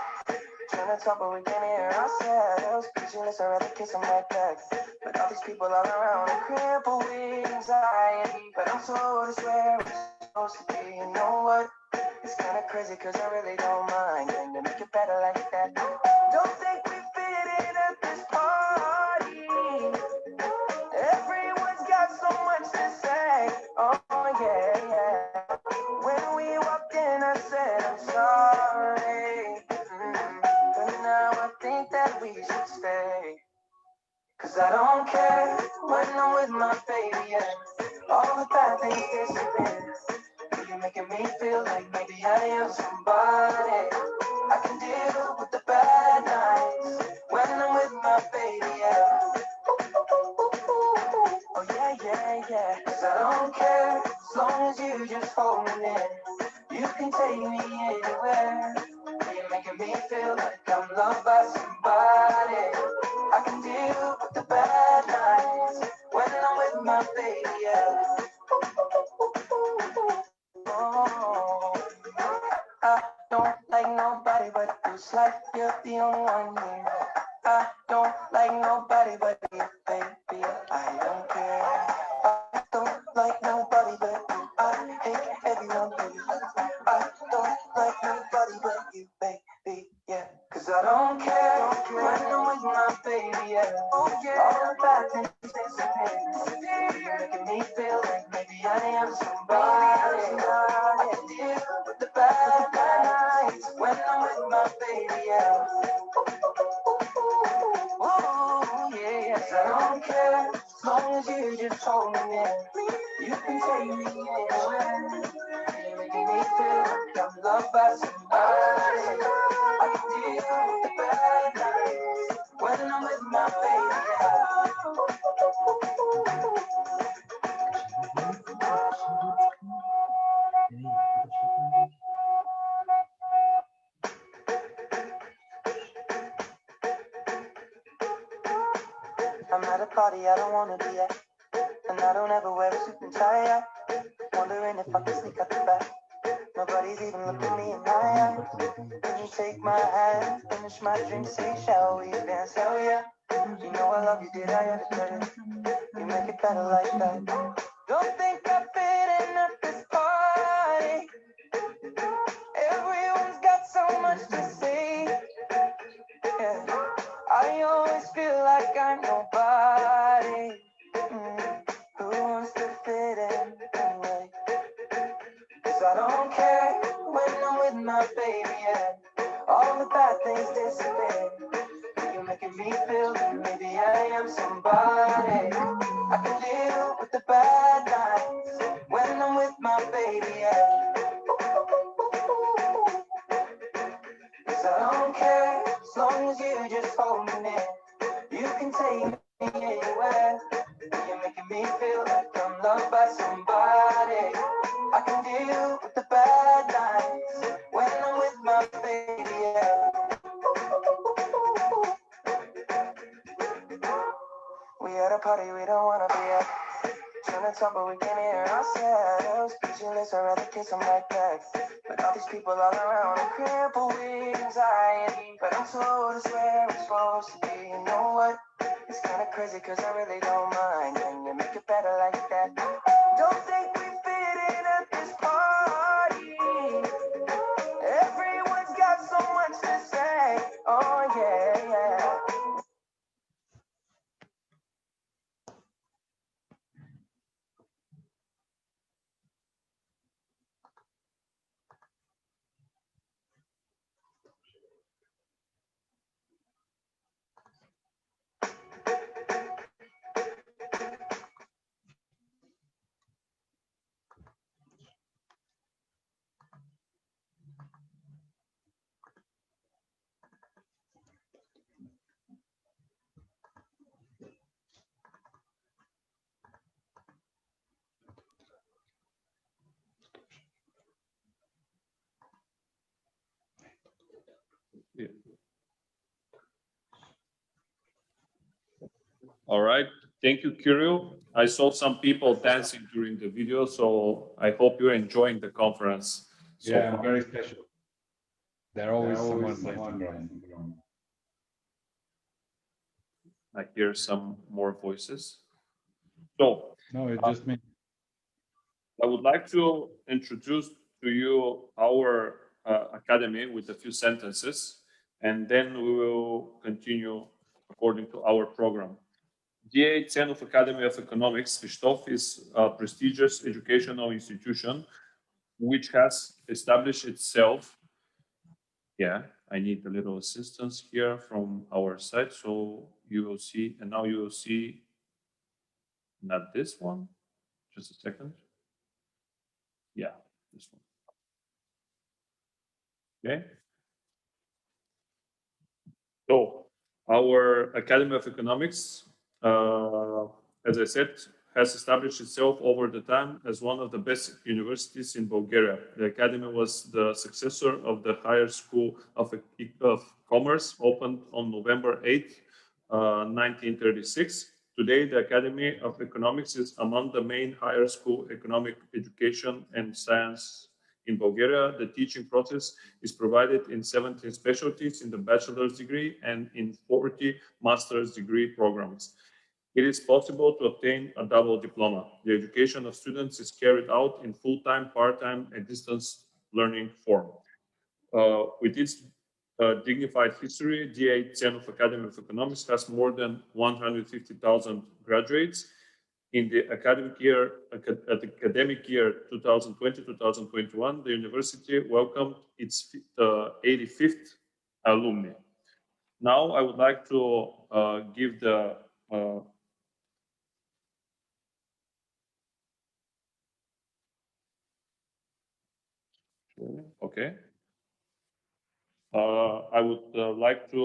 [SPEAKER 6] Trying to talk but we can't hear ourselves. Speechless, I'd rather kiss them right back. But all these people all around are crippled with anxiety. But I'm told it's where we're supposed to be. You know what? It's kinda crazy cause I really don't mind. Can you make it better like that? Don't think we fit in at this party. Everyone's got so much to say. Oh yeah, yeah. When we walked in I said I'm sorry. But now I think that we should stay. 'Cause I don't care when I'm with my baby, yeah. All the bad things disappear. You're making me feel like maybe I am somebody. I can deal with the bad nights when I'm with my baby, yeah. Oh yeah, yeah, yeah. 'Cause I don't care as long as you just hold me near. You can take me anywhere. You're making me feel like I'm loved by somebody. I can deal with the bad nights when I'm with my baby, yeah. Oh, I don't like nobody but you. It's like you're the only one here. I don't like nobody but you, baby. I don't care. I don't like nobody but you. I hate everyone but you. I don't like nobody but you, baby. Yeah. 'Cause I don't care when I'm with my baby. Yeah. Oh yeah. All the bad things disappear. You're making me feel like maybe I am somebody. I can deal with the bad nights when I'm with my baby. Yeah. Oh yeah. 'Cause I don't care as long as you just hold me near. You can take me anywhere. You're making me feel like I'm loved by somebody. I can deal with the bad nights when I'm with my baby. at a party I don't wanna be at, and I don't ever wear a suit and tie. Wondering if I can sneak out the back. Nobody's even looking me in my eyes. Can you take my hand, finish my drink, say, shall we dance? Hell yeah. You know I love you, did I ever tell you? You make it better like that. Don't think I fit in at this party. Everyone's got so much to say. Yeah. I always feel like I'm nobody. Who wants to fit in anyway? 'Cause I don't care when I'm with my baby, yeah. All the bad things disappear. You're making me feel that maybe I am somebody. I can deal with the bad nights when I'm with my baby, yeah. 'Cause I don't care as long as you just hold me near. You can take me anywhere. You're making me feel like I'm loved by somebody. I can deal with the bad nights when I'm with my baby, yeah. We at a party we don't wanna be at. Trying to talk but we can't hear ourselves. Speechless, I'd rather kiss them right back. But all these people all around are crippled with anxiety. But I'm told it's where it's supposed to be. You know what? It's kinda crazy cause I really don't mind. Can you make it better like that? Don't think we fit in at this party. Everyone's got so much to say. Oh yeah, yeah.
[SPEAKER 1] Yeah. All right. Thank you, Kirill. I saw some people dancing during the video, so I hope you're enjoying the conference. So
[SPEAKER 4] Yeah,
[SPEAKER 1] far.
[SPEAKER 4] very special. There's always someone in the background.
[SPEAKER 1] I hear some more voices. So
[SPEAKER 4] No, it's just me.
[SPEAKER 1] I would like to introduce to you our academy with a few sentences, and then we will continue according to our program. DA Tsenov Academy of Economics, Svistov, is a prestigious educational institution which has established itself. Yeah, I need a little assistance here from our side. So you will see, and now you will see, not this one, just a second. Yeah, this one. Okay. So our Academy of Economics, as I said, has established itself over the time as one of the best universities in Bulgaria. The academy was the successor of the Higher School of Commerce, opened on November 8, 1936. Today, the Academy of Economics is among the main higher school economic education and science in Bulgaria. The teaching process is provided in 17 specialties in the bachelor's degree and in 40 master's degree programs. It is possible to obtain a double diploma. The education of students is carried out in full-time, part-time, and distance learning form. With its dignified history, DA Tsenov Academy of Economics has more than 150,000 graduates. In the academic year 2020-2021, the university welcomed its 85th alumni. Now I would like to give the okay. I would like to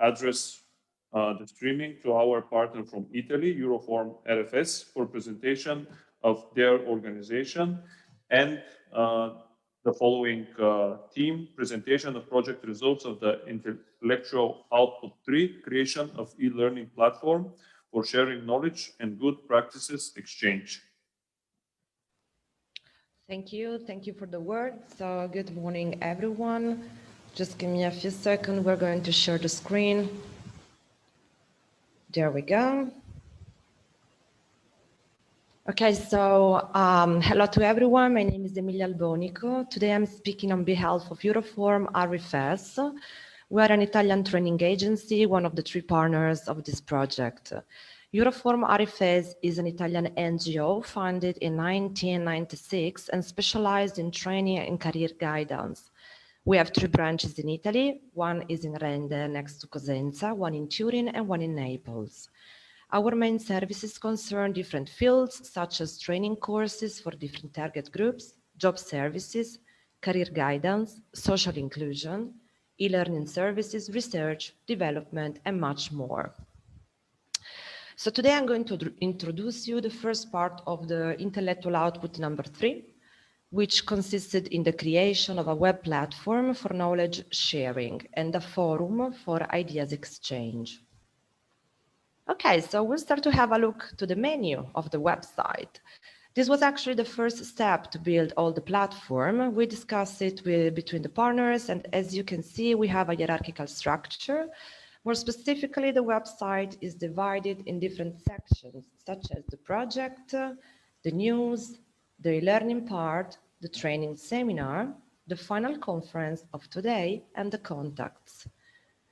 [SPEAKER 1] address the streaming to our partner from Italy, Euroform RFS, for presentation of their organization and the following theme: presentation of project results of the intellectual output 3, creation of e-learning platform. for sharing knowledge and good practices exchange.
[SPEAKER 7] Thank you. Thank you for the word. So good morning, everyone. Just give me a few seconds. We're going to share the screen. There we go. Okay, so hello to everyone. My name is Emilia Albonico. Today I'm speaking on behalf of Euroform RFS. We are an Italian training agency, one of the 3 partners of this project. Euroform RFS is an Italian NGO founded in 1996 and specialized in training and career guidance. We have 3 branches in Italy. One is in Rende, next to Cosenza, one in Turin, and one in Naples. Our main services concern different fields, such as training courses for different target groups, job services, career guidance, social inclusion, e-learning services, research, development, and much more. So today I'm going to introduce you the first part of the intellectual output number 3, which consisted in the creation of a web platform for knowledge sharing and a forum for ideas exchange. Okay, so we'll start to have a look to the menu of the website. This was actually the first step to build all the platform. We discussed it between the partners, and as you can see, we have a hierarchical structure. More specifically, the website is divided in different sections, such as the project, the news, the e-learning part, the training seminar, the final conference of today, and the contacts.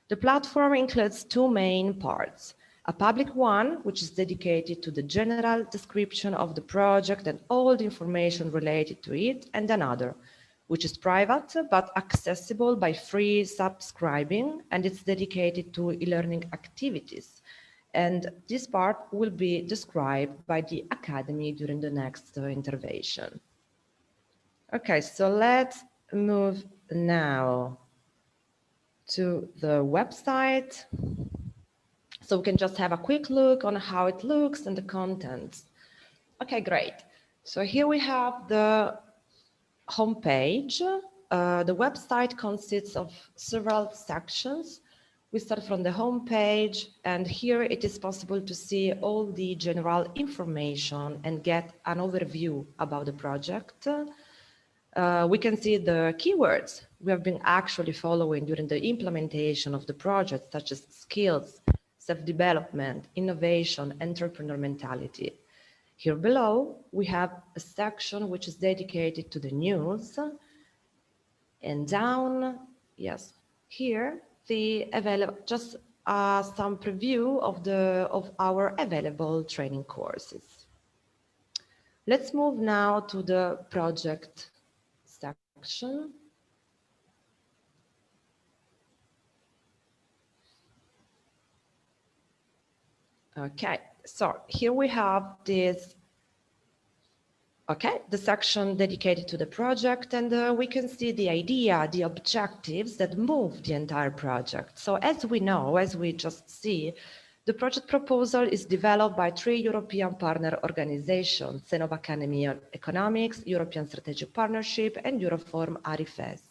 [SPEAKER 7] The platform includes 2 main parts. A public one, which is dedicated to the general description of the project and all the information related to it, and another, which is private but accessible by free subscribing, and it's dedicated to e-learning activities. And this part will be described by the Academy during the next intervention. Okay, so let's move now to the website. So we can just have a quick look on how it looks and the contents. Okay, great. So here we have the homepage. The website consists of several sections. We start from the homepage, and here it is possible to see all the general information and get an overview about the project. We can see the keywords we have been actually following during the implementation of the project, such as skills, self-development, innovation, entrepreneur mentality. Here below, we have a section which is dedicated to the news. And down, yes, here, just some preview of our available training courses. Let's move now to the project section. Okay, so here we have this, the section dedicated to the project, and we can see the idea, the objectives that move the entire project. So as we know, as we just see, the project proposal is developed by 3 European partner organizations, Cenov Academy of Economics, European Strategic Partnership, and Euroform RFS.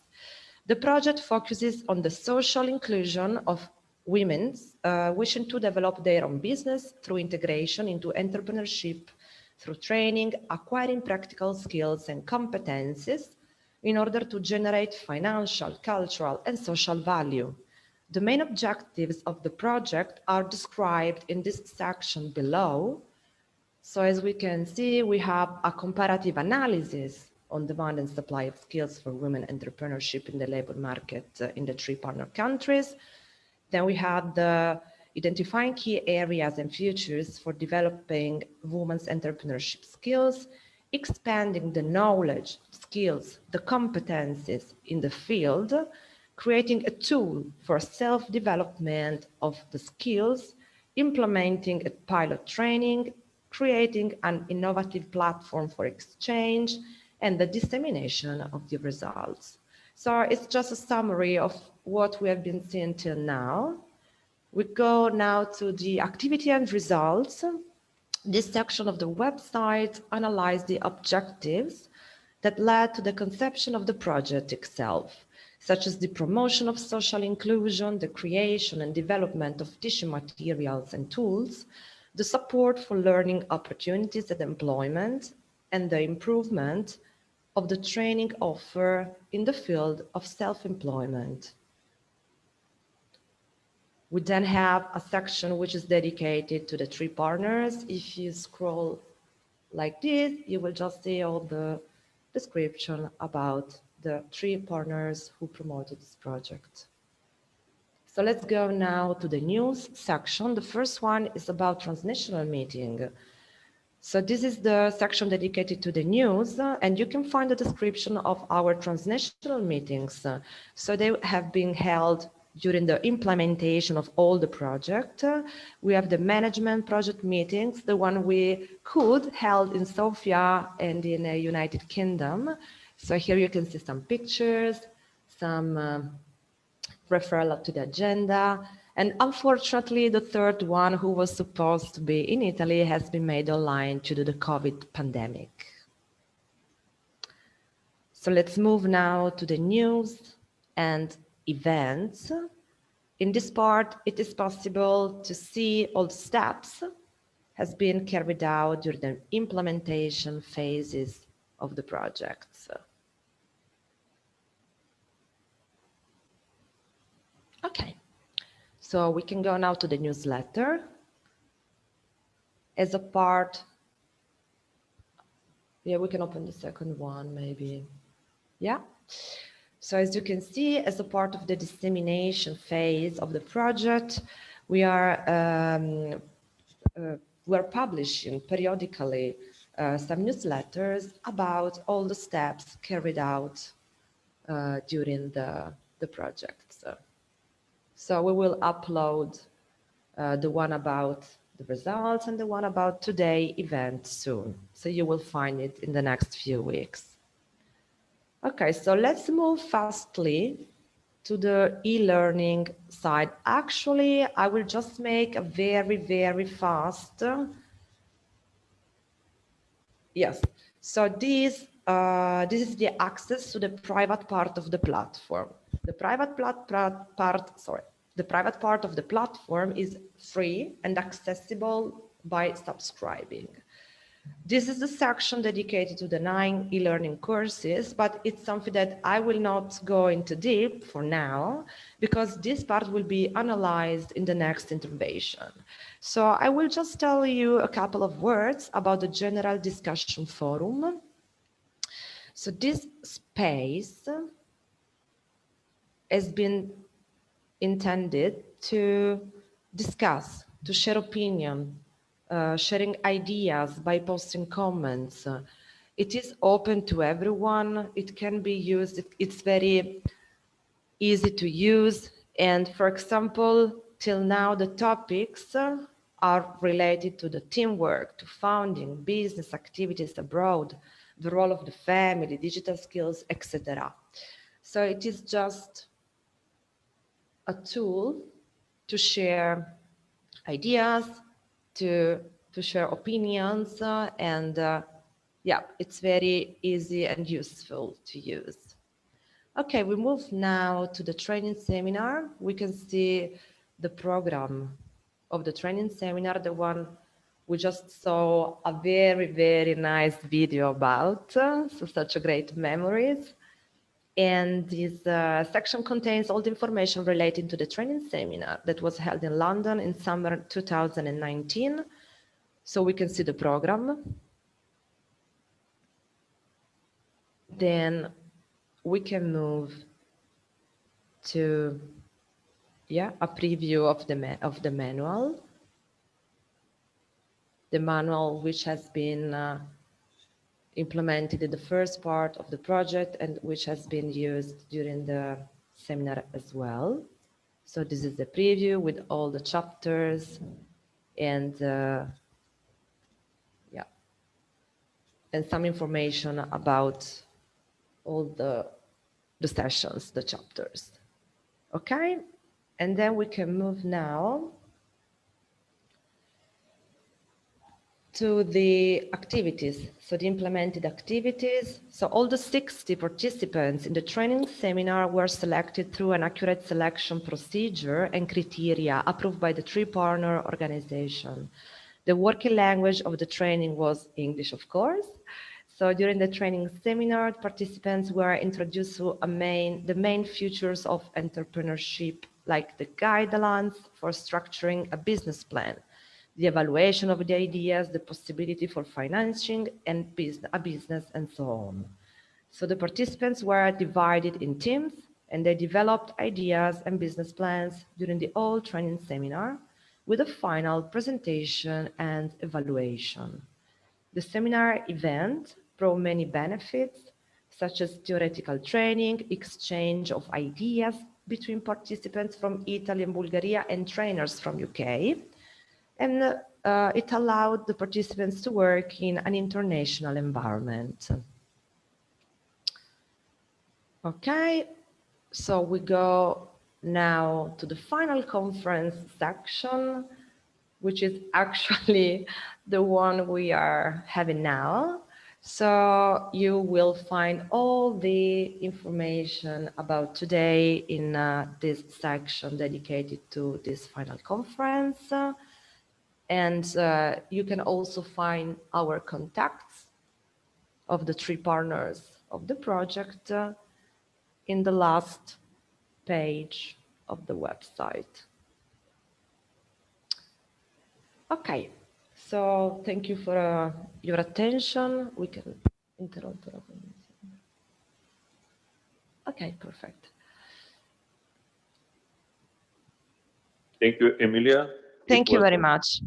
[SPEAKER 7] The project focuses on the social inclusion of women wishing to develop their own business through integration into entrepreneurship, through training, acquiring practical skills and competencies in order to generate financial, cultural, and social value. The main objectives of the project are described in this section below. So as we can see, we have a comparative analysis on demand and supply of skills for women entrepreneurship in the labor market in the 3 partner countries. Then we have the identifying key areas and futures for developing women's entrepreneurship skills, expanding the knowledge, skills, the competencies in the field, creating a tool for self-development of the skills, implementing a pilot training, creating an innovative platform for exchange, and the dissemination of the results. So it's just a summary of what we have been seeing till now. We go now to the activity and results. This section of the website analyzes the objectives that led to the conception of the project itself, such as the promotion of social inclusion, the creation and development of teaching materials and tools, the support for learning opportunities and employment, and the improvement of the training offer in the field of self-employment. We then have a section which is dedicated to the 3 partners. If you scroll like this, you will just see all the description about the 3 partners who promoted this project. So let's go now to the news section. The first one is about transnational meeting. So this is the section dedicated to the news, and you can find the description of our transnational meetings. So they have been held during the implementation of all the project. We have the management project meetings, the one we could held in Sofia and in the United Kingdom. So here you can see some pictures, some referral to the agenda. And unfortunately, the third one, who was supposed to be in Italy, has been made online due to the COVID pandemic. So let's move now to the news and events. In this part, it is possible to see all the steps has been carried out during the implementation phases of the projects. Okay, so we can go now to the newsletter. As a part, yeah, we can open the second one maybe. Yeah. So as you can see, as a part of the dissemination phase of the project, we are publishing periodically some newsletters about all the steps carried out during the project. So we will upload the one about the results and the one about today event soon. So you will find it in the next few weeks. Okay, so let's move fastly to the e-learning side. Actually, I will just make a very, very fast. Yes, so this is the access to the private part of the platform. The private part of the platform is free and accessible by subscribing. This is the section dedicated to the 9 e-learning courses, but it's something that I will not go into deep for now, because this part will be analyzed in the next intervention. So I will just tell you a couple of words about the general discussion forum. So this space has been intended to discuss, to share opinion, sharing ideas by posting comments. It is open to everyone. It can be used. It's very easy to use. And for example, till now, the topics are related to the teamwork, to founding, business activities abroad, the role of the family, digital skills, etc. So it is just a tool to share ideas, to share opinions, and yeah, it's very easy and useful to use. Okay, we move now to the training seminar. We can see the program of the training seminar, the one we just saw a very, very nice video about, so such a great memories. And this section contains all the information relating to the training seminar that was held in London in summer 2019. So we can see the program. Then we can move to a preview of the manual. The manual which has been implemented in the first part of the project and which has been used during the seminar as well. So this is the preview with all the chapters and and some information about all the sessions, the chapters. Okay, and then we can move now to the activities, so the implemented activities. So all the 60 participants in the training seminar were selected through an accurate selection procedure and criteria approved by the 3 partner organization. The working language of the training was English, of course. So during the training seminar, participants were introduced to the main features of entrepreneurship, like the guidelines for structuring a business plan, the evaluation of the ideas, the possibility for financing and a business, and so on. So the participants were divided in teams, and they developed ideas and business plans during the whole training seminar, with a final presentation and evaluation. The seminar event brought many benefits, such as theoretical training, exchange of ideas between participants from Italy and Bulgaria and trainers from UK, and it allowed the participants to work in an international environment. Okay, so we go now to the final conference section, which is actually the one we are having now. So you will find all the information about today in this section dedicated to this final conference. And you can also find our contacts of the 3 partners of the project in the last page of the website. Okay, so thank you for your attention. We can interrupt. Okay, perfect.
[SPEAKER 1] Thank you, Emilia.
[SPEAKER 7] Thank you very much.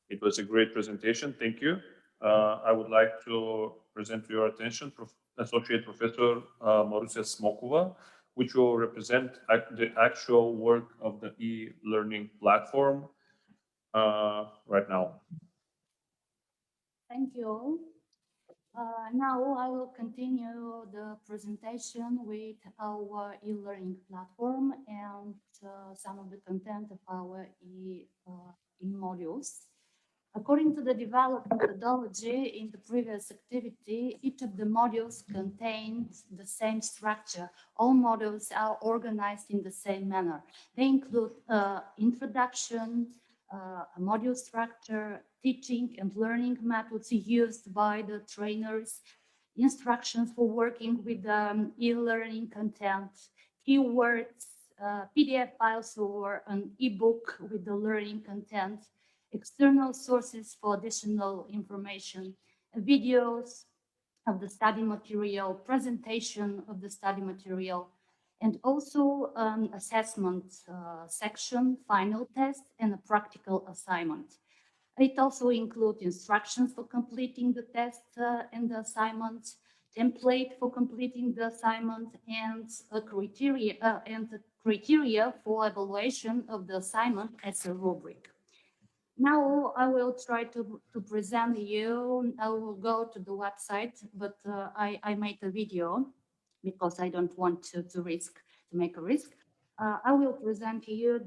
[SPEAKER 1] It was a great presentation. Thank you. I would like to present to your attention Associate Professor Marusia Smokova, which will represent the actual work of the e-learning platform right now.
[SPEAKER 8] Thank you. Now I will continue the presentation with our e-learning platform and some of the content of our e-modules. According to the developed methodology in the previous activity, each of the modules contains the same structure. All modules are organized in the same manner. They include introduction, a module structure, teaching and learning methods used by the trainers, instructions for working with e-learning content, keywords, PDF files or an ebook with the learning content, external sources for additional information, videos of the study material, presentation of the study material, and also assessment section, final test, and a practical assignment. It also includes instructions for completing the test and the assignment, template for completing the assignment, and a criteria for evaluation of the assignment as a rubric. Now I will try to present you. I will go to the website, but I made a video because I don't want to make a risk. I will present to you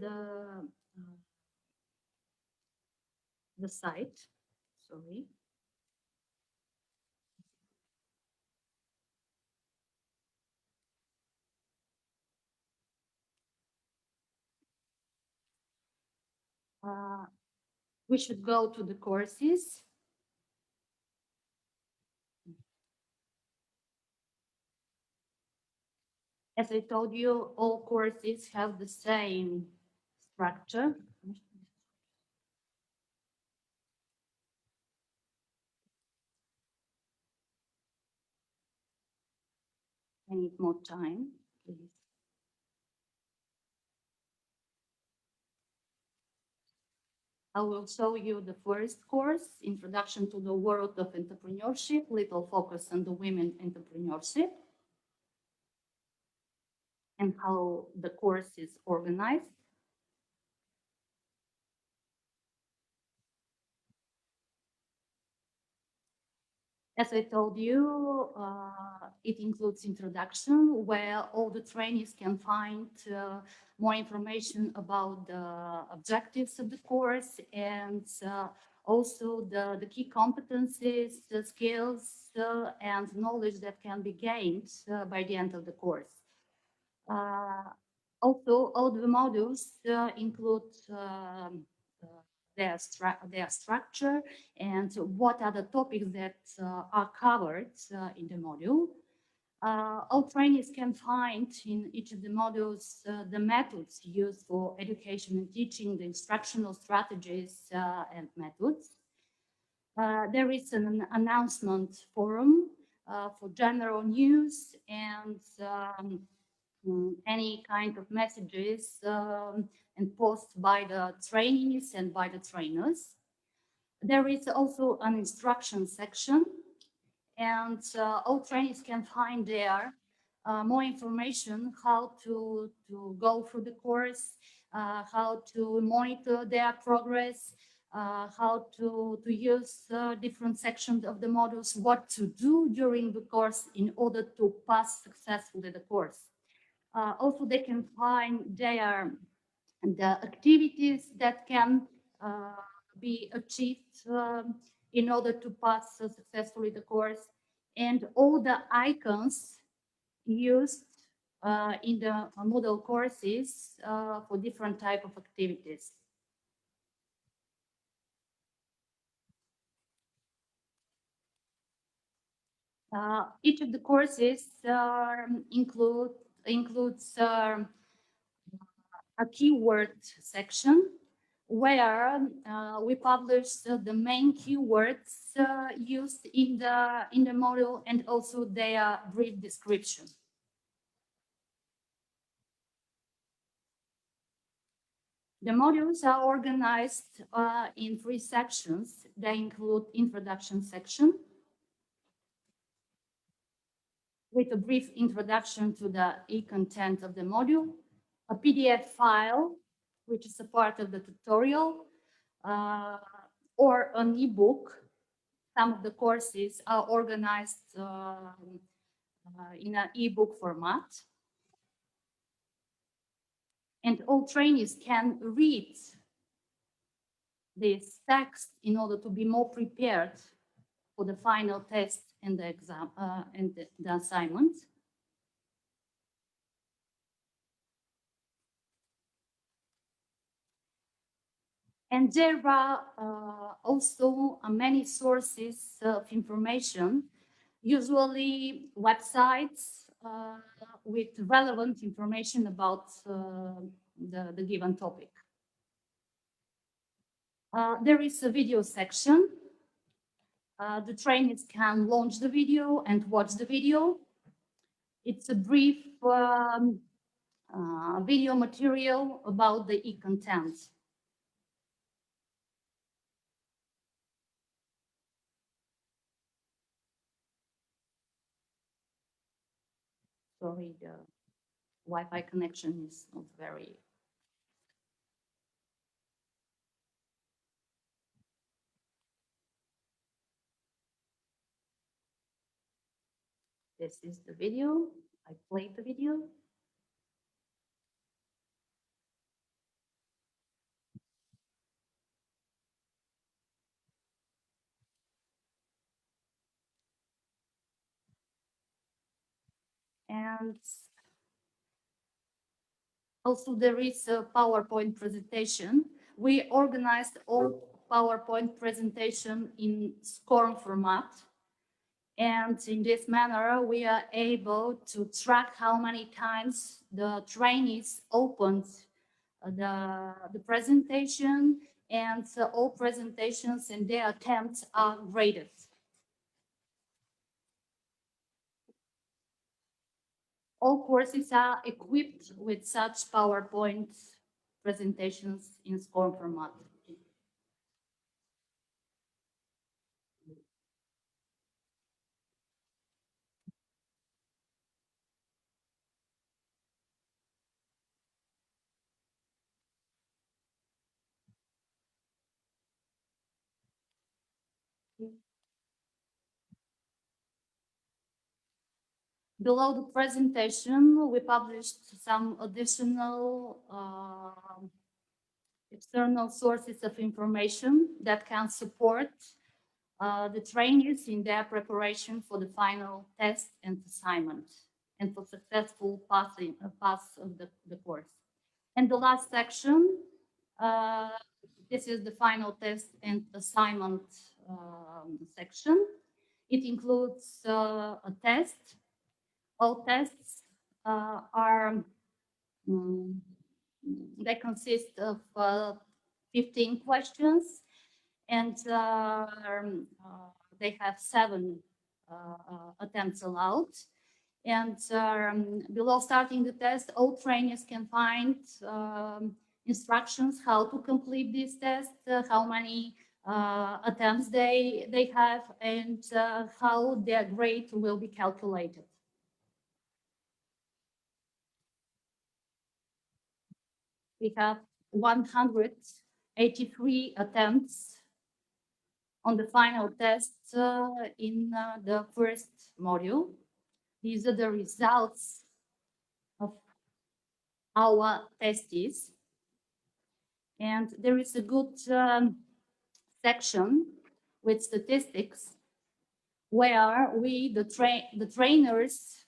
[SPEAKER 8] the site. Sorry. We should go to the courses. As I told you, all courses have the same structure. I need more time, please. I will show you the first course, Introduction to the World of Entrepreneurship, little focus on the women entrepreneurship, and how the course is organized. As I told you, it includes introduction, where all the trainees can find more information about the objectives of the course and also the key competencies, the skills, and knowledge that can be gained by the end of the course. Also, all the modules include their structure and what are the topics that are covered in the module. All trainees can find in each of the modules the methods used for education and teaching, the instructional strategies and methods. There is an announcement forum for general news and any kind of messages and posts by the trainees and by the trainers. There is also an instruction section, and all trainees can find there more information how to go through the course, how to monitor their progress, how to use different sections of the modules, what to do during the course in order to pass successfully the course. Also, they can find there the activities that can be achieved in order to pass successfully the course, and all the icons used in the Moodle courses for different type of activities. Each of the courses includes a keyword section where we publish the main keywords used in the module and also their brief description. The modules are organized in 3 sections. They include introduction section with a brief introduction to the e-content of the module, a PDF file, which is a part of the tutorial, or an ebook. Some of the courses are organized in an ebook format. And all trainees can read this text in order to be more prepared for the final test and the exam and the assignment. And there are also many sources of information, usually websites with relevant information about the given topic. There is a video section. The trainees can launch the video and watch the video. It's a brief video material about the e-content. Sorry, the Wi-Fi connection is not very. This is the video. I played the video. And also there is a PowerPoint presentation. We organized all PowerPoint presentation in SCORM format. And in this manner, we are able to track how many times the trainees opened the presentation, and all presentations and their attempts are graded. All courses are equipped with such PowerPoint presentations in SCORM format. Below the presentation, we published some additional external sources of information that can support the trainees in their preparation for the final test and assignment and for successful pass of the course. And the last section This is the final test and assignment section. It includes a test. All tests are they consist of 15 questions, and they have 7 attempts allowed. And below starting the test, all trainees can find instructions how to complete this test, how many attempts they have, and how their grade will be calculated. We have 183 attempts on the final test in the first module. These are the results of our tests. And there is a good section with statistics where we, the trainers,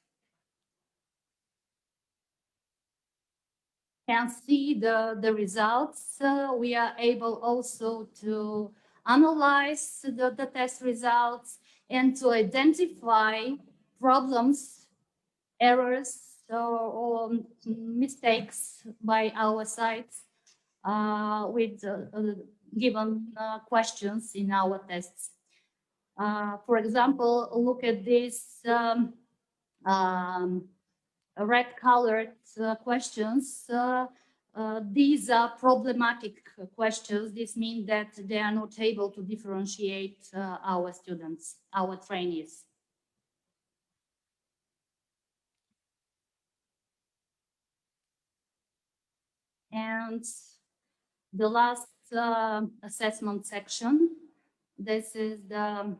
[SPEAKER 8] can see the results. We are able also to analyze the test results and to identify problems, errors, or mistakes by our sites with given questions in our tests. For example, look at this red-colored questions. These are problematic questions. This means that they are not able to differentiate our students, our trainees. And the last assessment section, this is the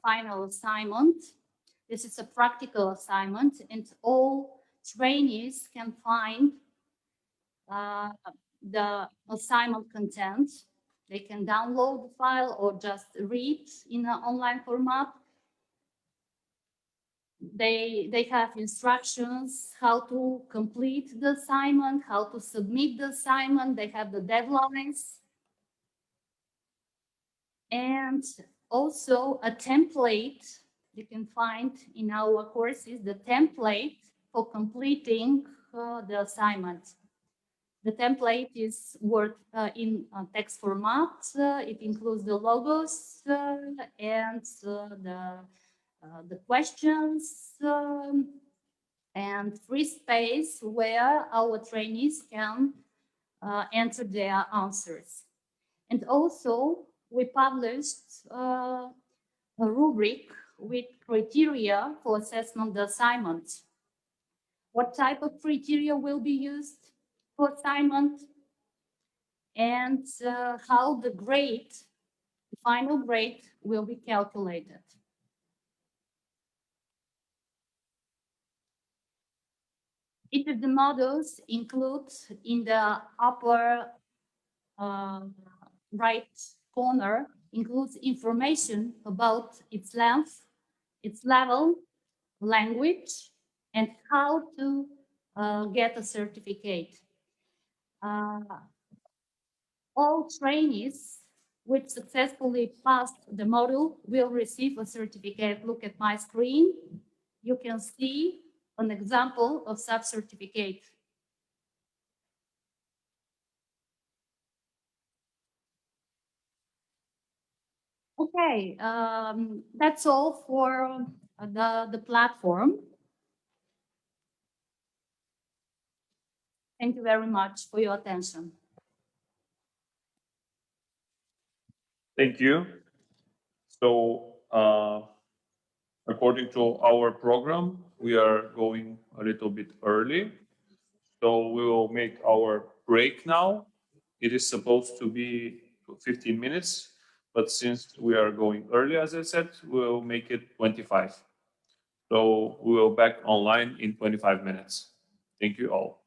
[SPEAKER 8] final assignment. This is a practical assignment, and all trainees can find the assignment content. They can download the file or just read in an online format. They have instructions how to complete the assignment, how to submit the assignment. They have the deadlines. And also a template you can find in our courses, the template for completing the assignment. The template is Word in text format. It includes the logos and the questions and free space where our trainees can enter their answers. And also, we published a rubric with criteria for assessment the assignment. What type of criteria will be used for assignment, and how the grade, the final grade, will be calculated. Each of the models includes in the upper right corner includes information about its length, its level, language, and how to get a certificate. All trainees which successfully passed the module will receive a certificate. Look at my screen. You can see an example of such certificate. Okay, that's all for the platform. Thank you very much for your attention.
[SPEAKER 1] Thank you. So, according to our program, we are going a little bit early. So we will make our break now. It is supposed to be 15 minutes, but since we are going early, as I said, we'll make it 25. So we will back online in 25 minutes. Thank you all.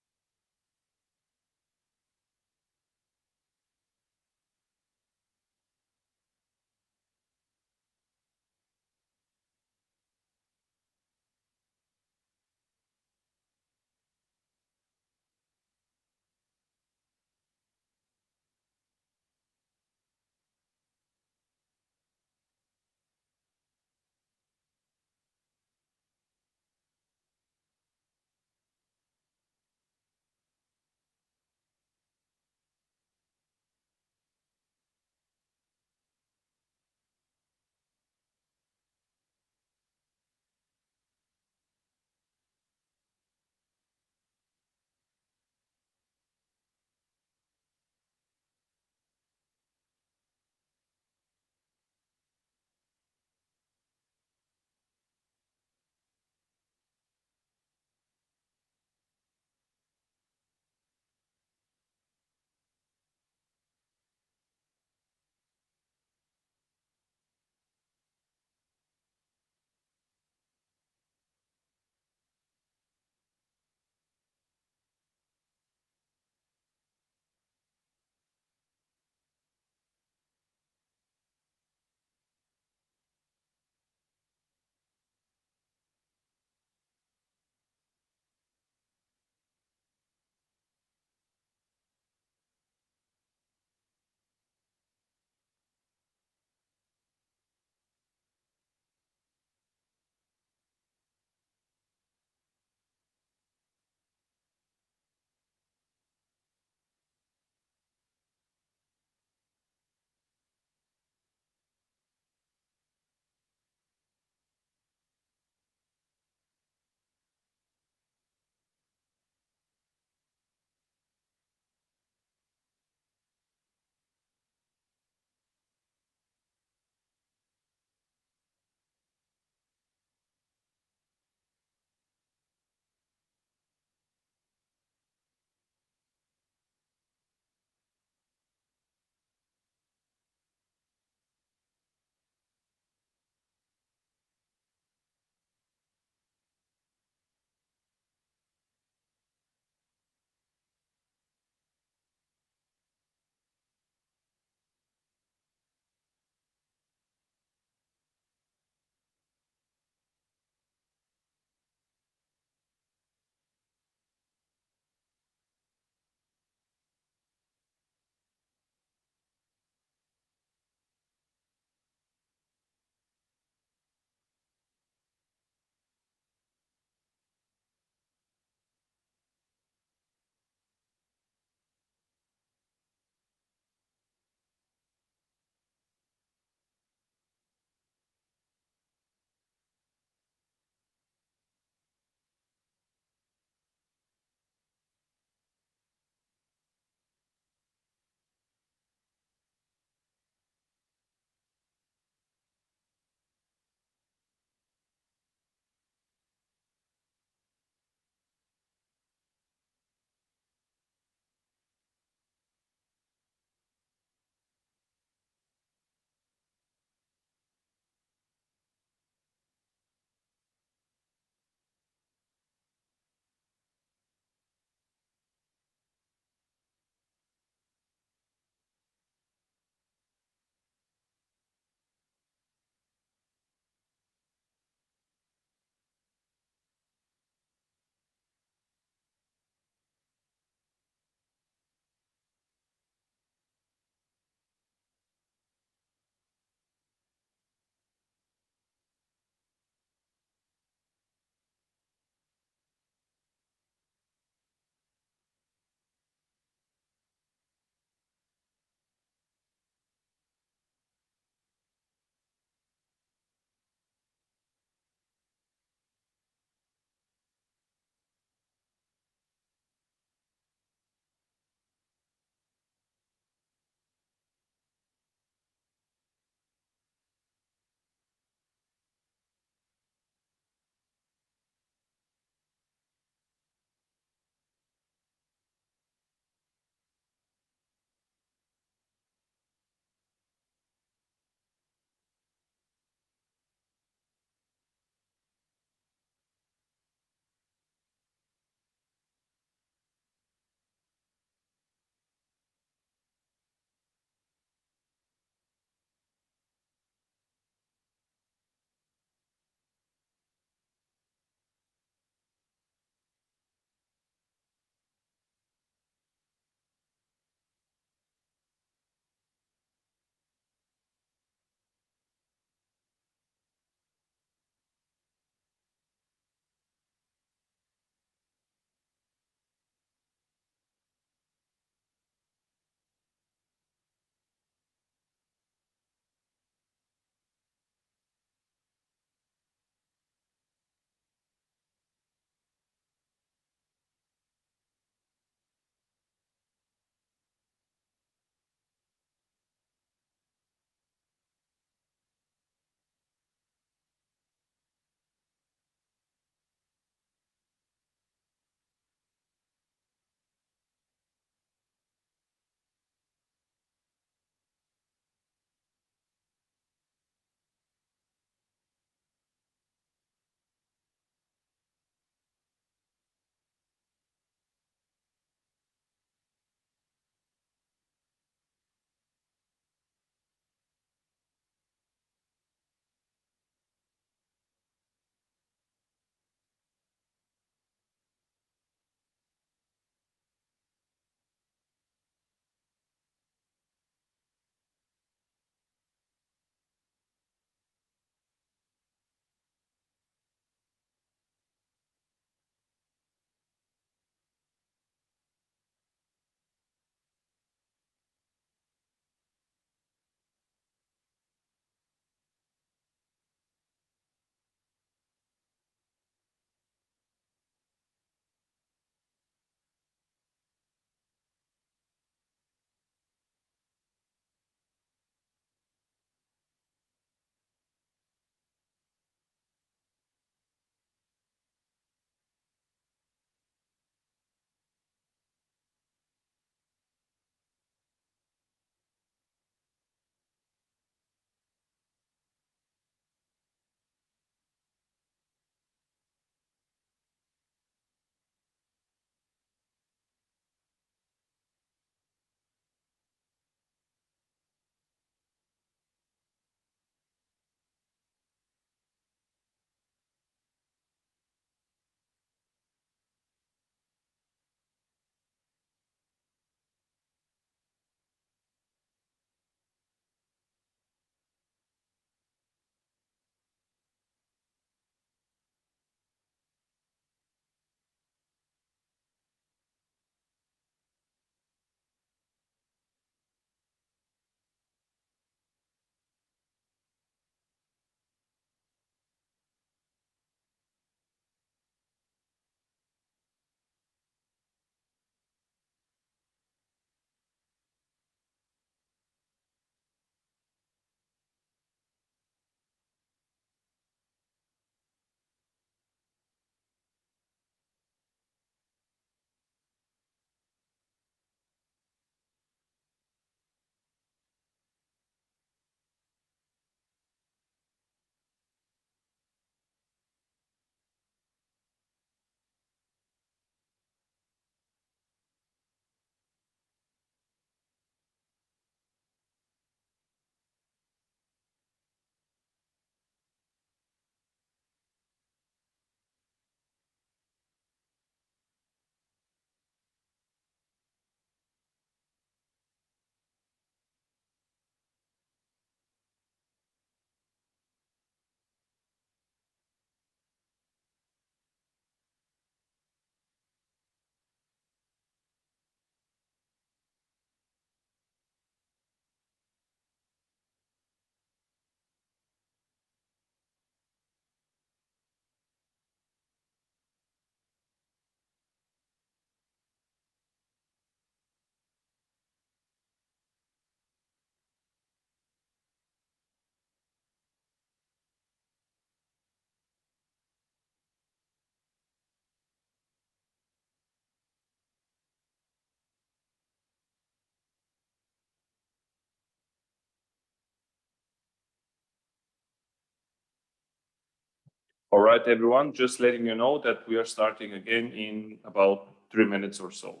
[SPEAKER 1] All right, everyone, just letting you know that we are starting again in about 3 minutes or so.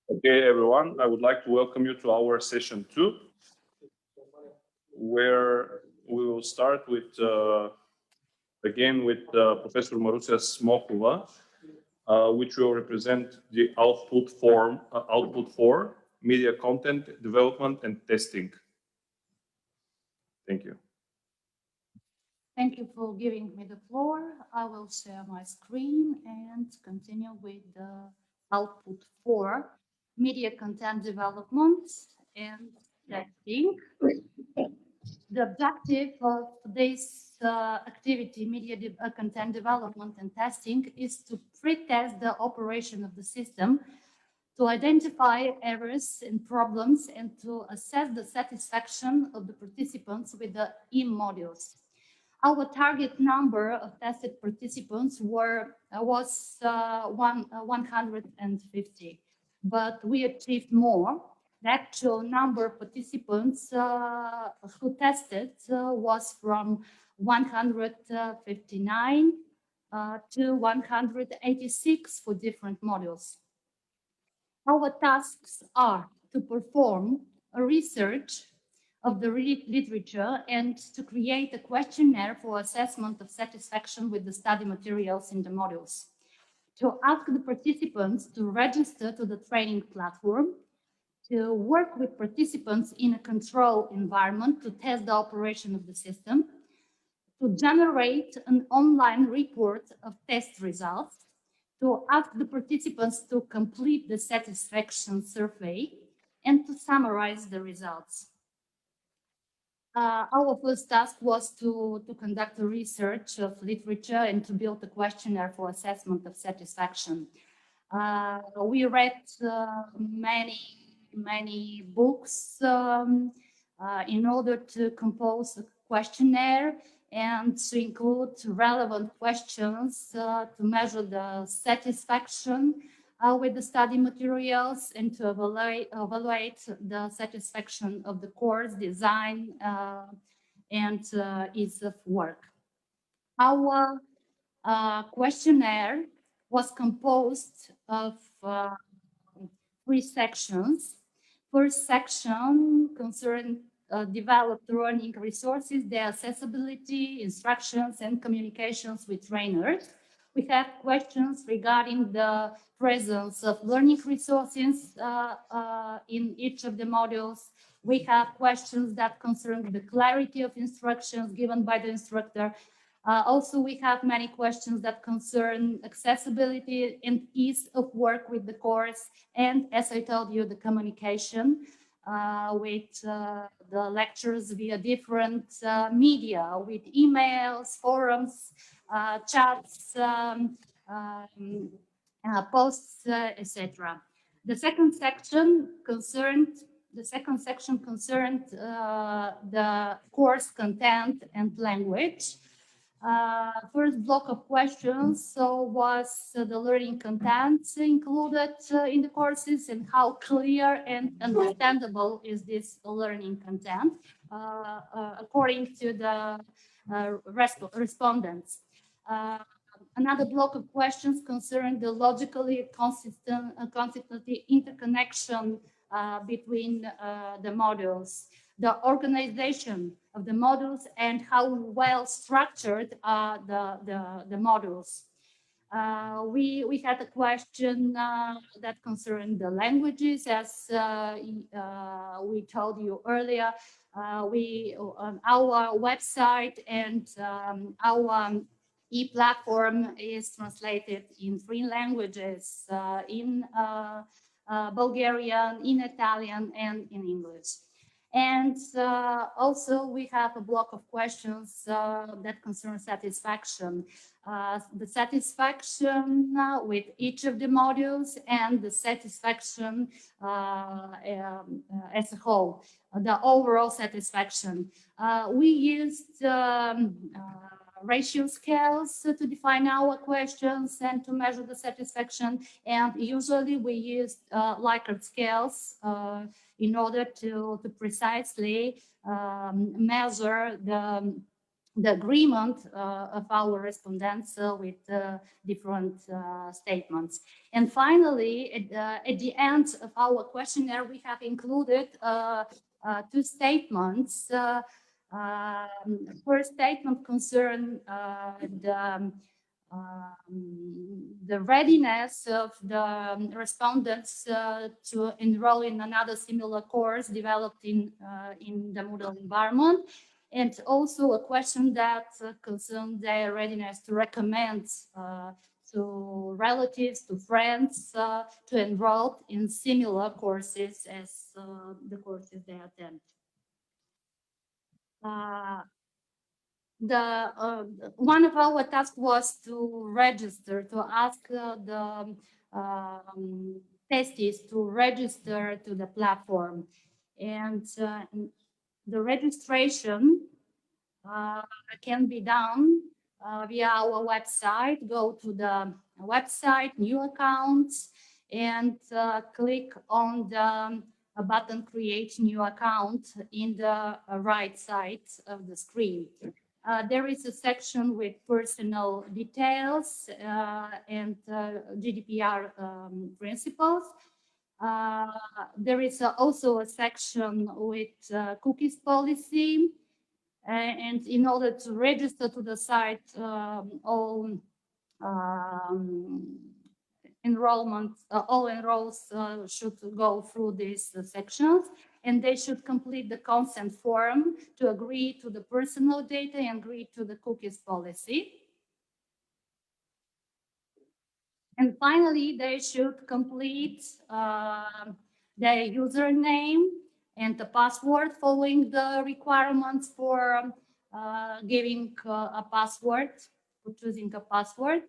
[SPEAKER 1] Okay, everyone, I would like to welcome you to our session 2, where we will start with, again, with Professor Marusia Smokova, which will represent the output for media content development and testing. Thank you.
[SPEAKER 8] Thank you for giving me the floor. I will share my screen and continue with the output for media content development and testing. The objective of this activity, content development and testing, is to pre-test the operation of the system, to identify errors and problems, and to assess the satisfaction of the participants with the e-modules. Our target number of tested participants was 150, but we achieved more. The actual number of participants who tested was from 159 to 186 for different modules. Our tasks are to perform a research of the literature and to create a questionnaire for assessment of satisfaction with the study materials in the modules, to ask the participants to register to the training platform, to work with participants in a control environment to test the operation of the system, to generate an online report of test results, to ask the participants to complete the satisfaction survey, and to summarize the results. Our first task was to conduct a research of literature and to build a questionnaire for assessment of satisfaction. We read many books in order to compose a questionnaire and to include relevant questions to measure the satisfaction with the study materials and to evaluate the satisfaction of the course design and ease of work. Our questionnaire was composed of 3 sections. First section concerned developed learning resources, their accessibility, instructions, and communications with trainers. We have questions regarding the presence of learning resources in each of the modules. We have questions that concern the clarity of instructions given by the instructor. Also, we have many questions that concern accessibility and ease of work with the course. And as I told you, the communication with the lectures via different media, with emails, forums, chats, posts, etc. The second section concerned the course content and language. First block of questions was the learning content included in the courses and how clear and understandable is this learning content according to the respondents. Another block of questions concerned the logically consistently interconnection between the modules, the organization of the modules, and how well structured are the modules. We had a question that concerned the languages, as we told you earlier. We on our website and our e-platform is translated in 3 languages, in Bulgarian, in Italian, and in English. And also we have a block of questions that concern satisfaction. The satisfaction with each of the modules and the satisfaction as a whole, the overall satisfaction. We used ratio scales to define our questions and to measure the satisfaction, and usually we use Likert scales in order to precisely measure the agreement of our respondents with different statements. And finally, at the end of our questionnaire, we have included 2 statements. First statement concerned the readiness of the respondents to enroll in another similar course developed in the Moodle environment, and also a question that concerned their readiness to recommend to relatives, to friends, to enroll in similar courses as the courses they attend. One of our tasks was to register, to ask the testies to register to the platform, and the registration can be done via our website. Go to the website, new accounts, and click on the button create new account in the right side of the screen. There is a section with personal details and GDPR principles. There is also a section with cookies policy. And in order to register to the site, all enrolls should go through these sections, and they should complete the consent form to agree to the personal data and agree to the cookies policy. And finally, they should complete their username and the password following the requirements for giving a password, for choosing a password,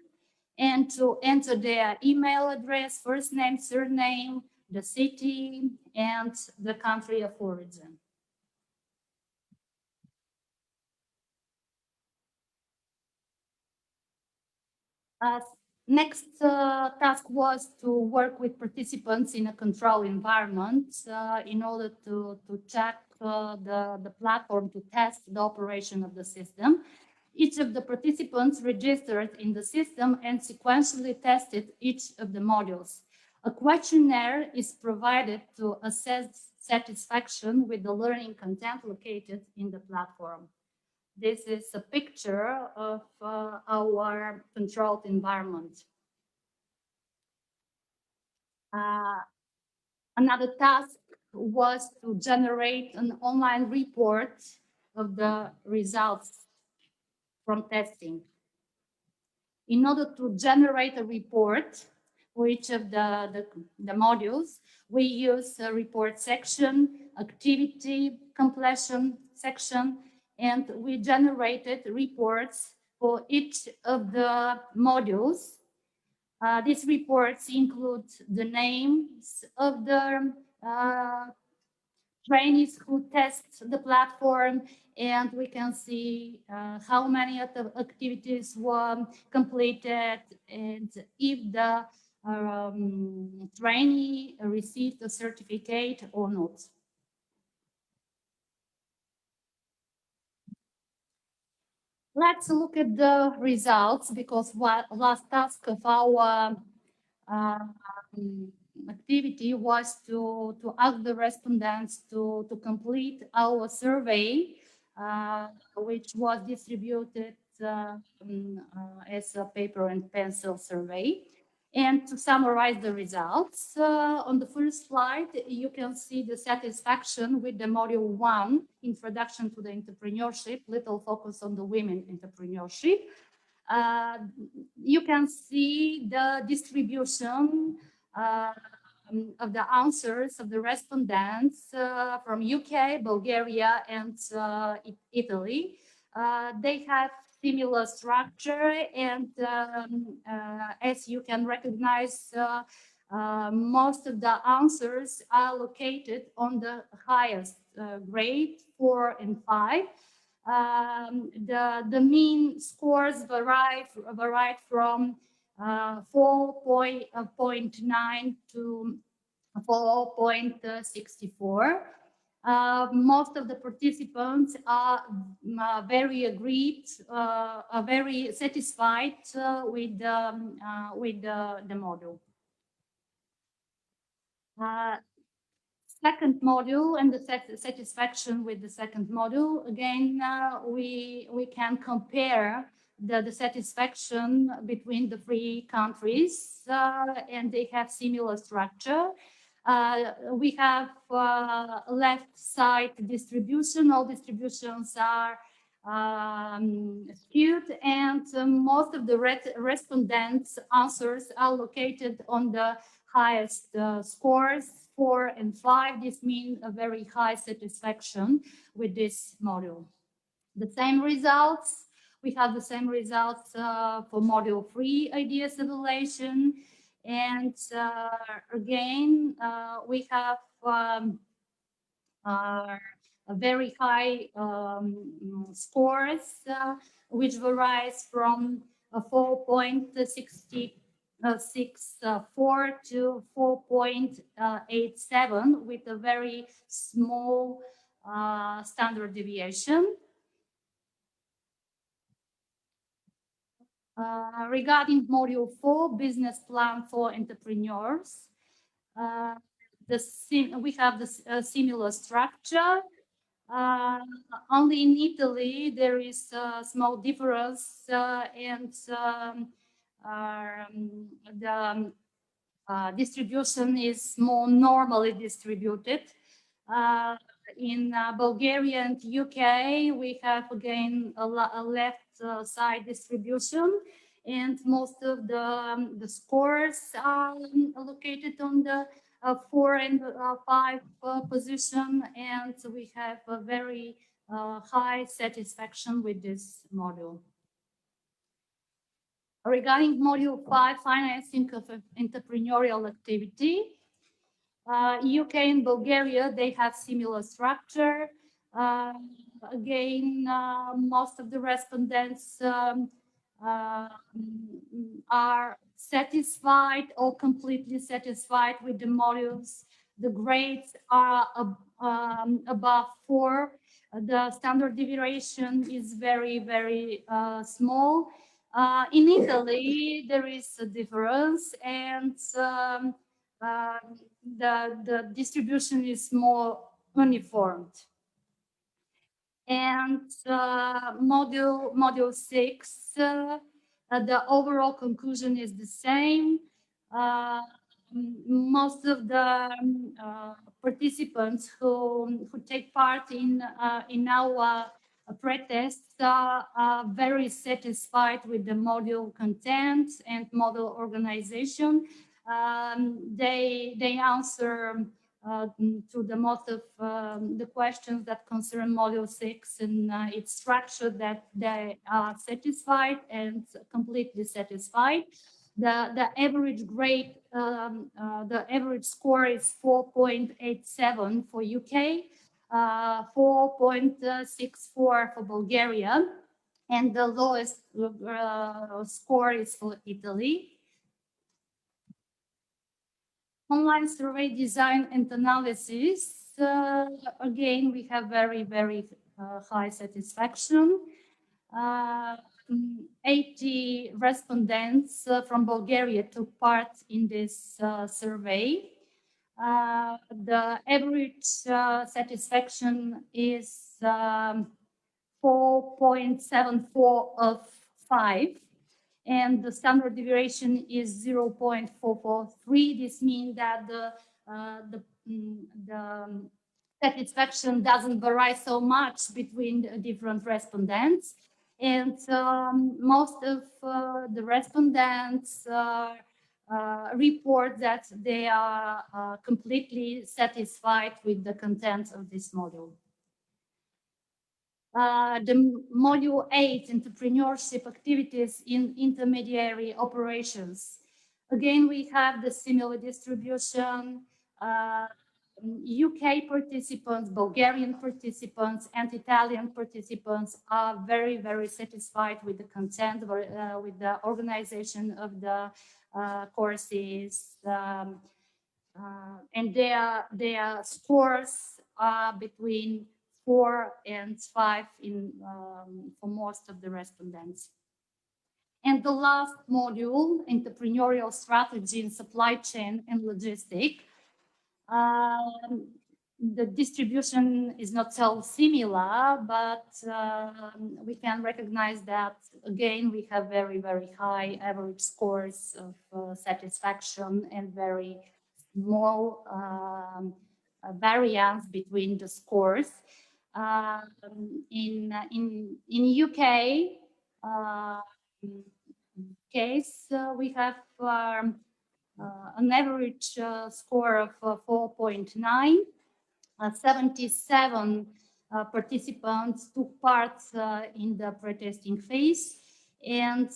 [SPEAKER 8] and to enter their email address, first name, surname, the city, and the country of origin. Next task was to work with participants in a control environment in order to check the platform, to test the operation of the system. Each of the participants registered in the system and sequentially tested each of the modules. A questionnaire is provided to assess satisfaction with the learning content located in the platform. This is a picture of our controlled environment. Another task was to generate an online report of the results from testing. In order to generate a report for each of the modules, we use a report section, activity completion section, and we generated reports for each of the modules. These reports include the names of the trainees who test the platform, and we can see how many of the activities were completed and if the trainee received a certificate or not. Let's look at the results, because last task of our activity was to ask the respondents to complete our survey, which was distributed as a paper and pencil survey. And to summarize the results, on the first slide, you can see the satisfaction with the module 1, Introduction to the Entrepreneurship, little focus on the women entrepreneurship. You can see the distribution of the answers of the respondents from UK, Bulgaria, and Italy. They have similar structure, and as you can recognize, most of the answers are located on the highest grade, 4 and 5. The mean scores varied from 4.9 to 4.64. Most of the participants are very satisfied with the module. Second module and the satisfaction with the second module. Again, we can compare the satisfaction between the 3 countries, and they have similar structure. We have left side distribution. All distributions are skewed, and most of the respondents' answers are located on the highest scores, 4 and 5. This means a very high satisfaction with this module. The same results. We have the same results for module 3, ideas evaluation. And again, we have a very high scores, which varies from 4.64 to 4.87, with a very small standard deviation. Regarding module 4, business plan for entrepreneurs, we have the similar structure. Only in Italy there is a small difference, and the distribution is more normally distributed. In Bulgaria and UK, we have again a left side distribution, and most of the scores are located on the 4 and 5 position, and we have a very high satisfaction with this module. Regarding module 5, financing of entrepreneurial activity, UK and Bulgaria, they have similar structure. Again, most of the respondents are satisfied or completely satisfied with the modules. The grades are above 4. The standard deviation is very, very small. In Italy, there is a difference, and the distribution is more uniformed. And module 6, the overall conclusion is the same. Most of the participants who take part in our pre-tests are very satisfied with the module content and module organization. They answer to the most of the questions that concern module 6 and its structure, that they are satisfied and completely satisfied. The average grade, the average score is 4.87 for UK, 4.64 for Bulgaria, and the lowest score is for Italy. Online survey design and analysis, again, we have very, very high satisfaction. 80 respondents from Bulgaria took part in this survey. The average satisfaction is 4.74 of 5. And the standard deviation is 0.443. This means that the satisfaction doesn't vary so much between the different respondents. And most of the respondents report that they are completely satisfied with the content of this module. The module 8, entrepreneurship activities in intermediary operations. Again, we have the similar distribution. UK participants, Bulgarian participants, and Italian participants are very, very satisfied with the content, with the organization of the courses. And their scores are between 4 and 5 for most of the respondents. And the last module, entrepreneurial strategy in supply chain and logistics. The distribution is not so similar, but we can recognize that, again, we have very, very high average scores of satisfaction and very small variance between the scores. In UK case, we have an average score of 4.9. 77 participants took part in the pre-testing phase, and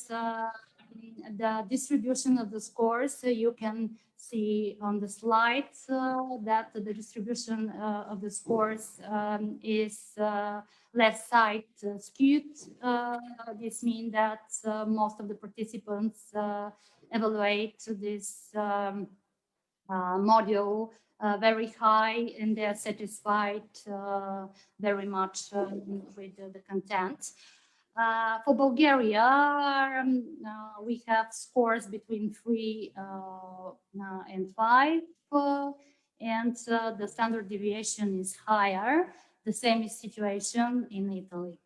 [SPEAKER 8] the distribution of the scores, you can see on the slide that the distribution of the scores is left side skewed. This means that most of the participants evaluate this module very high, and they are satisfied very much with the content. For Bulgaria, we have scores between 3 and 5, and the standard deviation is higher. The same is situation in Italy.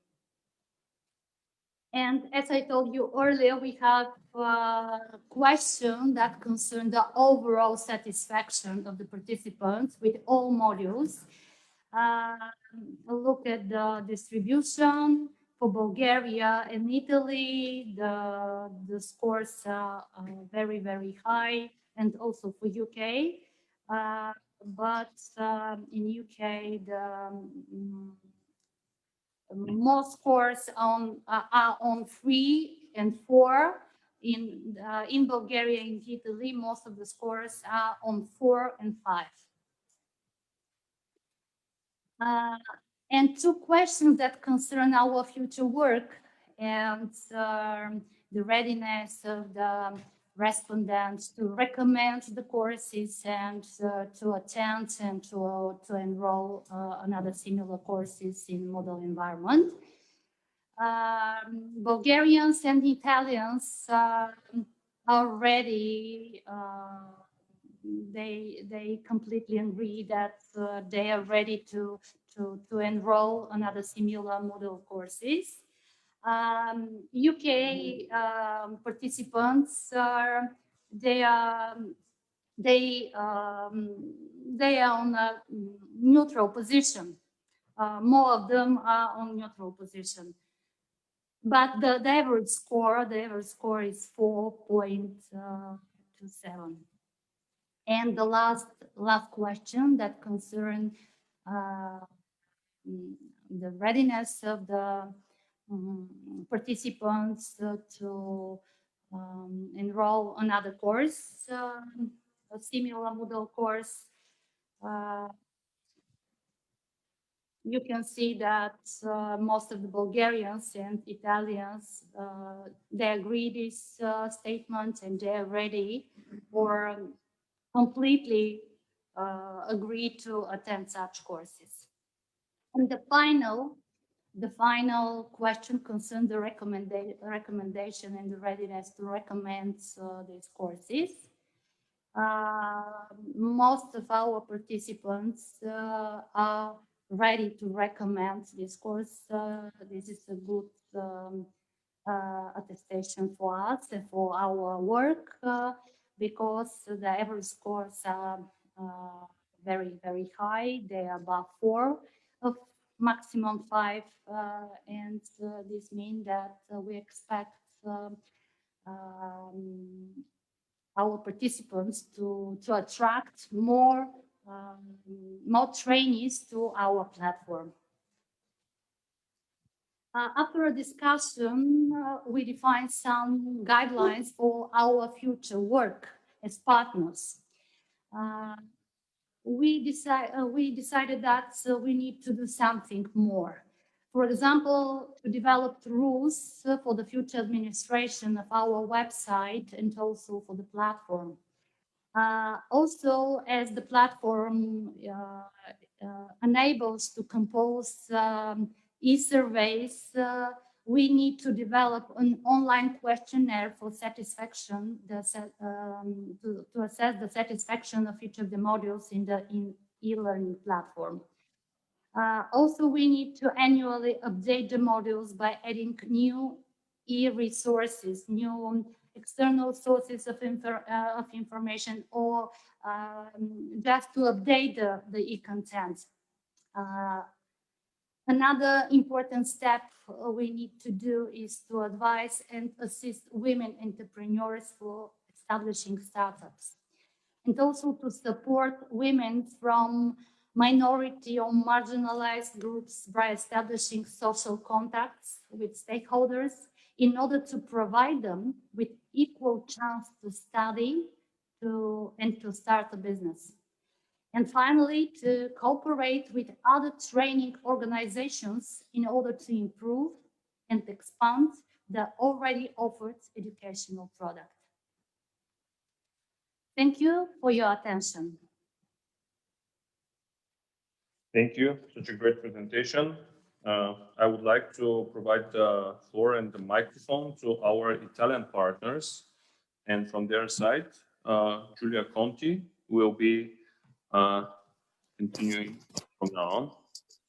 [SPEAKER 8] And as I told you earlier, we have a question that concerns the overall satisfaction of the participants with all modules. Look at the distribution for Bulgaria and Italy. The scores are very, very high, and also for UK. But in UK, most scores are on 3 and 4. In Bulgaria and Italy, most of the scores are on 4 and 5. And 2 questions that concern our future work and the readiness of the respondents to recommend the courses and to attend and to enroll another similar courses in model environment. Bulgarians and Italians are ready. They completely agree that they are ready to enroll another similar model courses. UK participants they are on a neutral position. More of them are on neutral position. But the average score is 4.27. And the last question that concern the readiness of the participants to enroll another course, a similar Moodle course. You can see that most of the Bulgarians and Italians, they agree this statement and they're ready or completely agree to attend such courses. And the final question concerns the recommendation and the readiness to recommend these courses. Most of our participants are ready to recommend this course. This is a good attestation for us and for our work because the average scores are very, very high. They are above 4 of maximum 5, and this means that we expect our participants to attract more trainees to our platform. After a discussion, we defined some guidelines for our future work as partners. We decided that we need to do something more. For example, to develop rules for the future administration of our website and also for the platform. Also, as the platform enables to compose e-surveys, we need to develop an online questionnaire for satisfaction, to assess the satisfaction of each of the modules in the e-learning platform. Also, we need to annually update the modules by adding new e-resources, new external sources of information, or just to update the e-content. Another important step we need to do is to advise and assist women entrepreneurs for establishing startups, and also to support women from minority or marginalized groups by establishing social contacts with stakeholders in order to provide them with equal chance to study and to start a business. And finally, to cooperate with other training organizations in order to improve and expand the already offered educational product. Thank you for your attention.
[SPEAKER 1] Thank you. Such a great presentation. I would like to provide the floor and the microphone to our Italian partners. And from their side, Giulia Conti will be continuing from now on.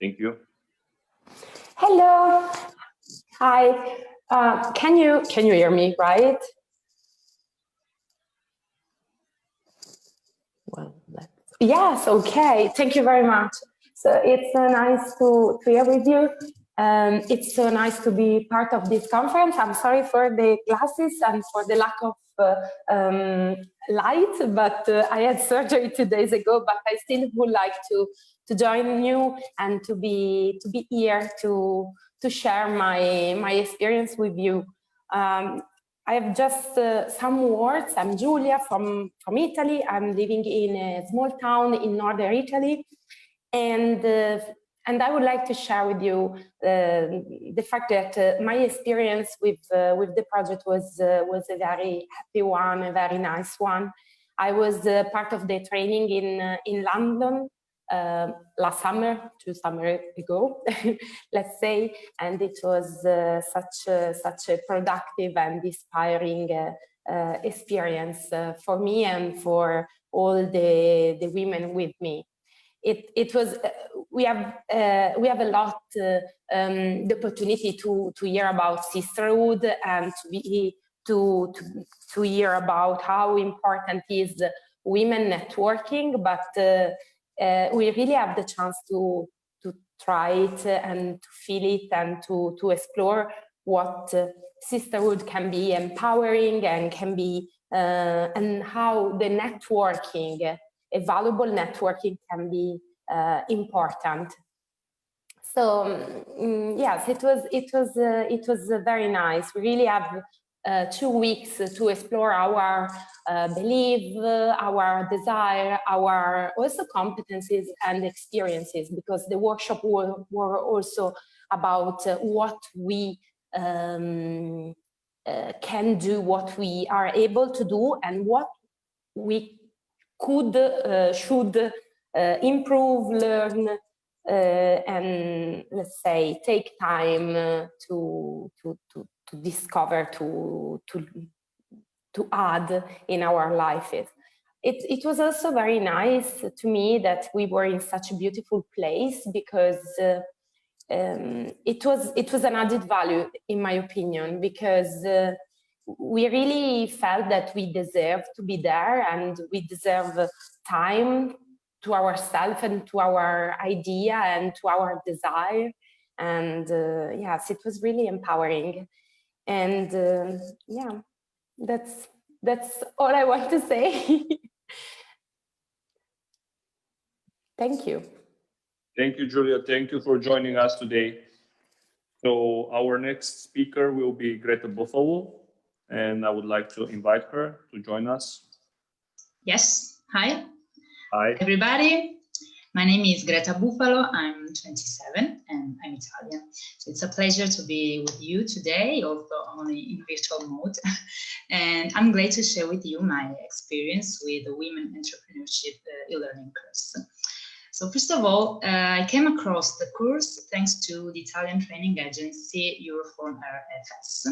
[SPEAKER 1] Thank you.
[SPEAKER 9] Hello. Hi. Can you hear me, right? Well, yes. Okay. Thank you very much. So it's nice to hear with you. It's so nice to be part of this conference. I'm sorry for the glasses and for the lack of light, but I had surgery 2 days ago. But I still would like to join you and to be here to share my experience with you. I have just some words. I'm Giulia from Italy. I'm living in a small town in northern Italy, and I would like to share with you the fact that my experience with the project was a very happy one, a very nice one. I was part of the training in London last summer, 2 summers ago, let's say, and it was such a productive and inspiring experience for me and for all the women with me. It was we have a lot the opportunity to hear about sisterhood and to hear about how important is women networking, but we really have the chance to try it and to feel it and to explore what sisterhood can be empowering and can be and how the networking, a valuable networking, can be important. So yes, it was very nice. We really have 2 weeks to explore our belief, our desire, our also competencies and experiences, because the workshop were also about what we can do, what we are able to do, and what we could, should improve, learn, and let's say take time to discover, to add in our lives. It was also very nice to me that we were in such a beautiful place, because it was an added value, in my opinion, because we really felt that we deserve to be there, and we deserve time to ourselves and to our idea and to our desire. And yes, it was really empowering. And yeah, that's all I want to say. Thank you.
[SPEAKER 1] Thank you, Giulia. Thank you for joining us today. So our next speaker will be Greta Buffalo, and I would like to invite her to join us.
[SPEAKER 10] Yes. Hi.
[SPEAKER 1] Hi.
[SPEAKER 10] Everybody. My name is Greta Buffalo. I'm 27 and I'm Italian. So it's a pleasure to be with you today, although only in virtual mode. And I'm glad to share with you my experience with the Women Entrepreneurship e-learning course. So first of all, I came across the course thanks to the Italian training agency Euroform RFS,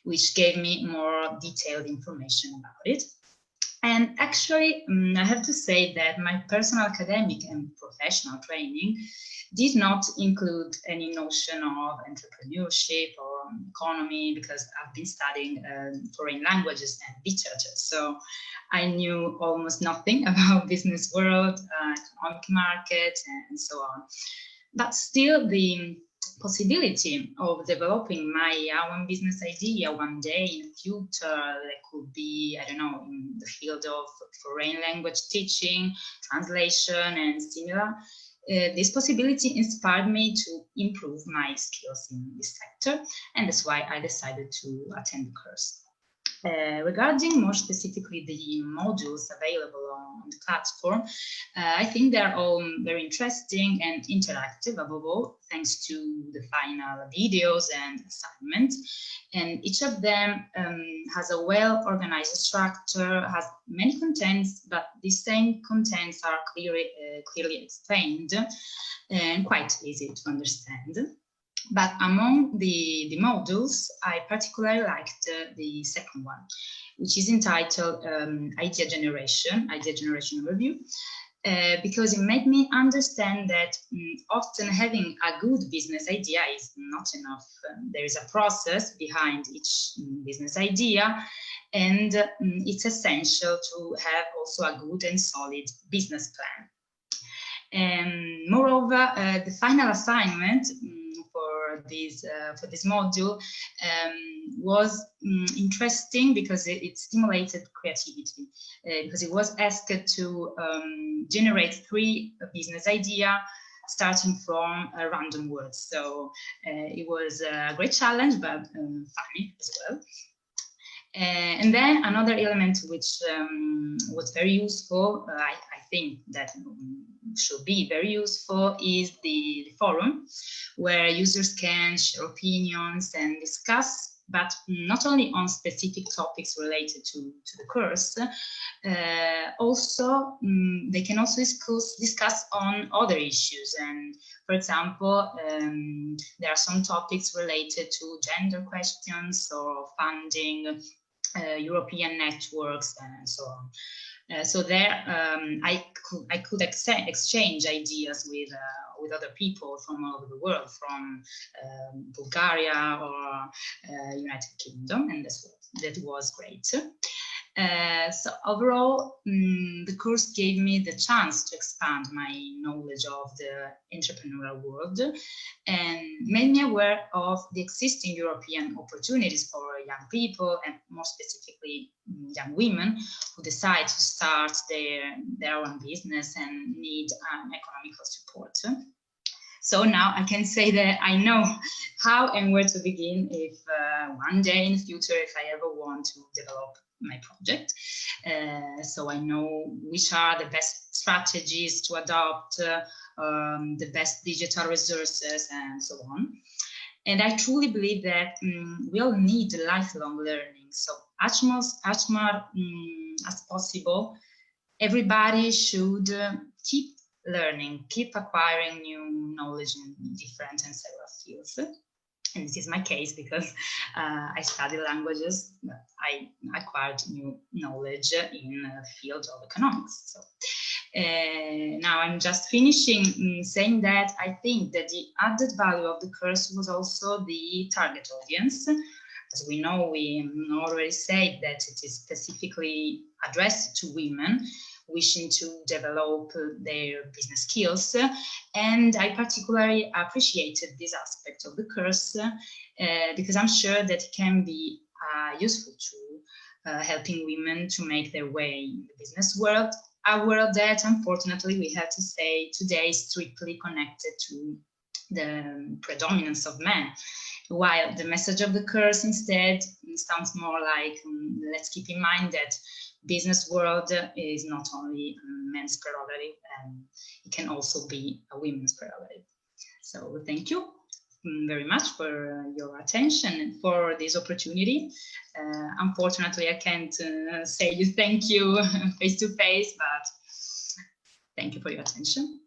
[SPEAKER 10] which gave me more detailed information about it. And actually, I have to say that my personal academic and professional training did not include any notion of entrepreneurship or economy, because I've been studying foreign languages and literature. So I knew almost nothing about business world, economic market, and so on. But still, the possibility of developing my own business idea one day in the future, that could be, I don't know, in the field of foreign language teaching, translation, and similar. This possibility inspired me to improve my skills in this sector, and that's why I decided to attend the course. Regarding more specifically the modules available on the platform, I think they're all very interesting and interactive, above all, thanks to the final videos and assignments. And each of them has a well-organized structure, has many contents, but these same contents are clearly explained and quite easy to understand. But among the modules, I particularly liked the second one, which is entitled Idea Generation Overview, because it made me understand that often having a good business idea is not enough. There is a process behind each business idea, and it's essential to have also a good and solid business plan. And moreover, the final assignment for this module was interesting because it stimulated creativity, because it was asked to generate 3 business ideas starting from random words. So it was a great challenge, but funny as well. And then another element which was very useful, I think that should be very useful, is the forum, where users can share opinions and discuss, but not only on specific topics related to the course. Also, they can also discuss on other issues. And for example, there are some topics related to gender questions or funding, European networks, and so on. So there, I could exchange ideas with other people from all over the world, from Bulgaria or United Kingdom, and that was great. So overall, the course gave me the chance to expand my knowledge of the entrepreneurial world and made me aware of the existing European opportunities for young people, and more specifically young women who decide to start their own business and need economical support. So now I can say that I know how and where to begin if one day in the future, if I ever want to develop my project. So I know which are the best strategies to adopt, the best digital resources, and so on. And I truly believe that we all need lifelong learning. So as much as possible, everybody should keep learning, keep acquiring new knowledge in different and several fields. And this is my case because I study languages, but I acquired new knowledge in the field of economics. So now I'm just finishing saying that I think that the added value of the course was also the target audience. As we know, we already said that it is specifically addressed to women wishing to develop their business skills. And I particularly appreciated this aspect of the course because I'm sure that it can be a useful tool helping women to make their way in the business world, a world that unfortunately we have to say today is strictly connected to the predominance of men, while the message of the course instead sounds more like let's keep in mind that business world is not only a men's prerogative, and it can also be a women's prerogative. So thank you very much for your attention and for this opportunity. Unfortunately, I can't say you thank you face to face, but thank you for your attention.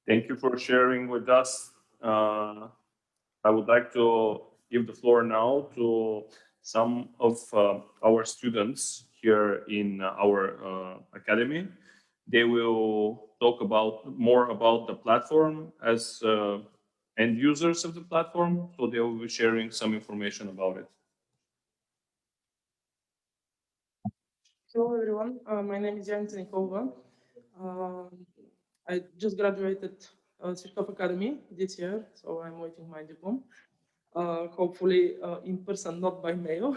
[SPEAKER 1] Thank you for sharing with us. I would like to give the floor now to some of our students here in our academy. They will talk more about the platform as end users of the platform, so they will be sharing some information about it.
[SPEAKER 11] Hello everyone, my name is Janica Nikova. I just graduated Svištov Academy this year, so I'm waiting my diploma. Hopefully in person, not by mail,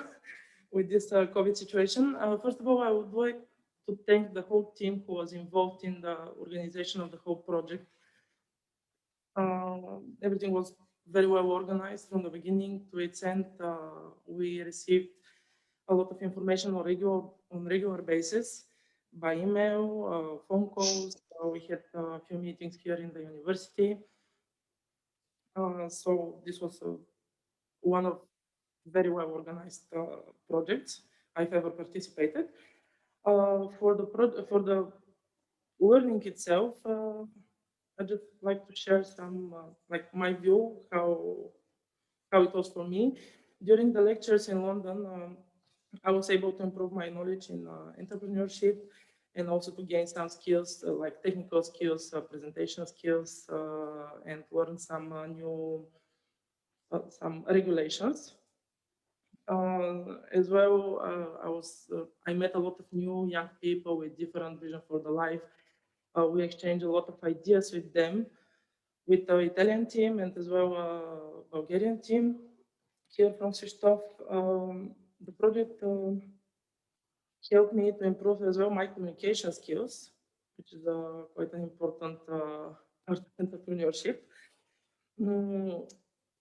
[SPEAKER 11] with this COVID situation. First of all, I would like to thank the whole team who was involved in the organization of the whole project. Everything was very well organized from the beginning to its end. We received a lot of information on regular basis by email, phone calls. We had a few meetings here in the university. So this was one of very well organized projects I've ever participated. For the learning itself, I'd just like to share some, like my view, how it was for me. During the lectures in London, I was able to improve my knowledge in entrepreneurship and also to gain some skills, like technical skills, presentation skills, and learn some new some regulations. As well, I met a lot of new young people with different vision for the life. We exchanged a lot of ideas with them, with the Italian team and as well Bulgarian team here from Krzysztof. The project helped me to improve as well my communication skills, which is quite an important part of entrepreneurship.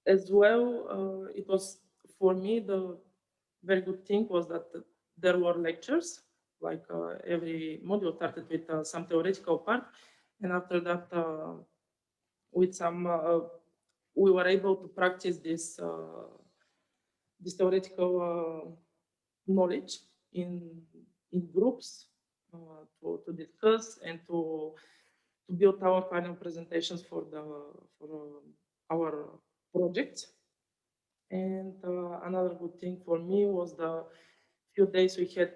[SPEAKER 11] As well, it was for me the very good thing was that there were lectures, like every module started with some theoretical part, and after that, with some, we were able to practice this theoretical knowledge in groups to discuss and to build our final presentations for our projects. And another good thing for me was the few days we had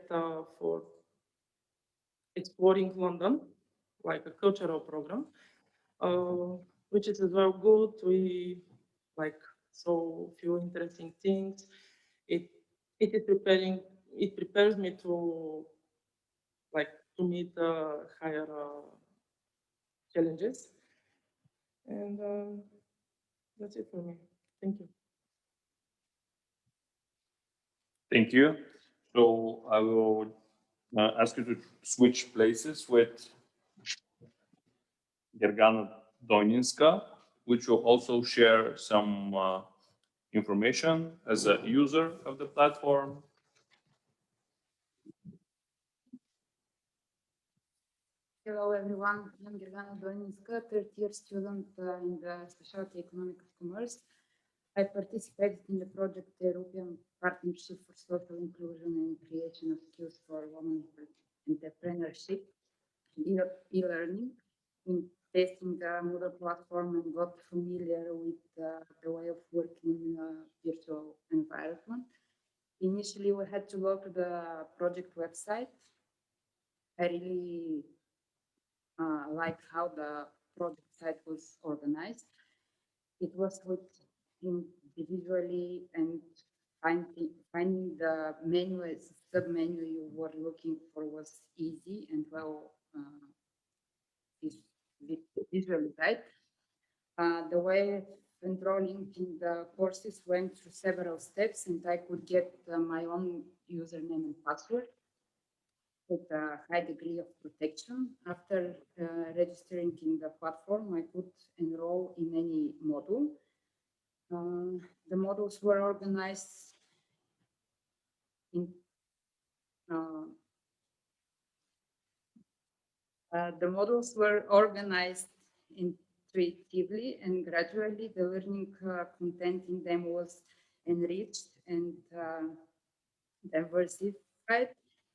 [SPEAKER 11] for exploring London, like a cultural program, which is as well good. We like saw few interesting things. It prepares me to meet higher challenges, and that's it for me. Thank you.
[SPEAKER 1] Thank you. So I will ask you to switch places with Gergana Doninska, which will also share some information as a user of the platform.
[SPEAKER 12] Hello everyone, I'm Gergana Doninska, third-year student in the Specialty Economic of Commerce. I participated in the project European Partnership for Social Inclusion and Creation of Skills for Women Entrepreneurship, e-learning, in testing the Moodle platform and got familiar with the way of working in a virtual environment. Initially, we had to go to the project website. I really liked how the project site was organized. It was with individually and finding the menu as sub-menu you were looking for was easy and well visually right. The way of enrolling in the courses went through several steps, and I could get my own username and password with a high degree of protection. After registering in the platform, I could enroll in any module. The modules were organized in intuitively, and gradually the learning content in them was enriched and diversified.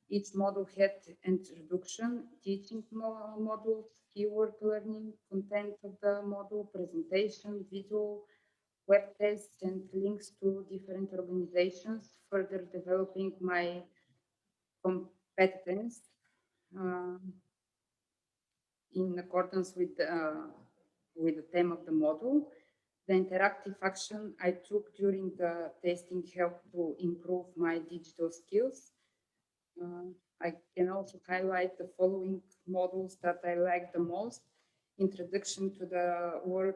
[SPEAKER 12] Each module had introduction, teaching modules, keyword learning, content of the module, presentation, video, web tests, and links to different organizations, further developing my competence in accordance with the theme of the module. The interactive action I took during the testing helped to improve my digital skills. I can also highlight the following modules that I like the most. Introduction to the world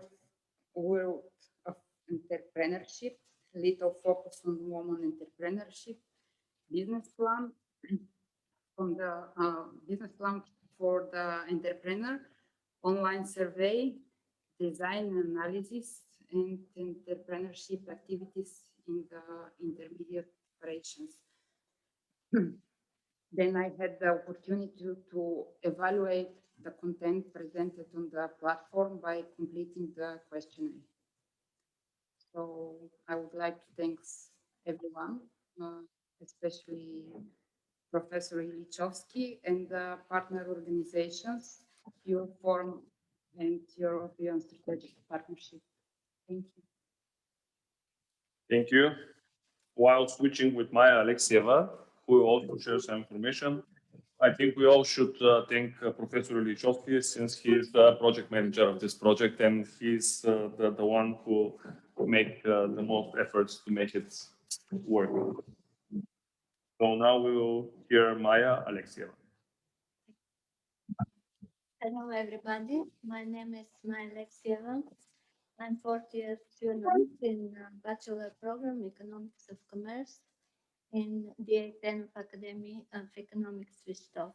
[SPEAKER 12] of entrepreneurship, little focus on women entrepreneurship, business plan, from the business plan for the entrepreneur, online survey, design analysis, and entrepreneurship activities in the intermediate operations. Then I had the opportunity to evaluate the content presented on the platform by completing the questionnaire. So I would like to thank everyone, especially Professor Ilichowski and the partner organizations. Your forum and European strategic partnership. Thank you.
[SPEAKER 1] Thank you. While switching with Maya Alexieva, who will also share some information, I think we all should thank Professor Ilyichovsky, since he is the project manager of this project, and he's the one who make the most efforts to make it work. So now we will hear Maya Alexieva.
[SPEAKER 13] Hello, everybody. My name is Maya Alexieva. I'm 40-year student in Bachelor Program Economics of Commerce in the A10 of Academy of Economics Switched-Off.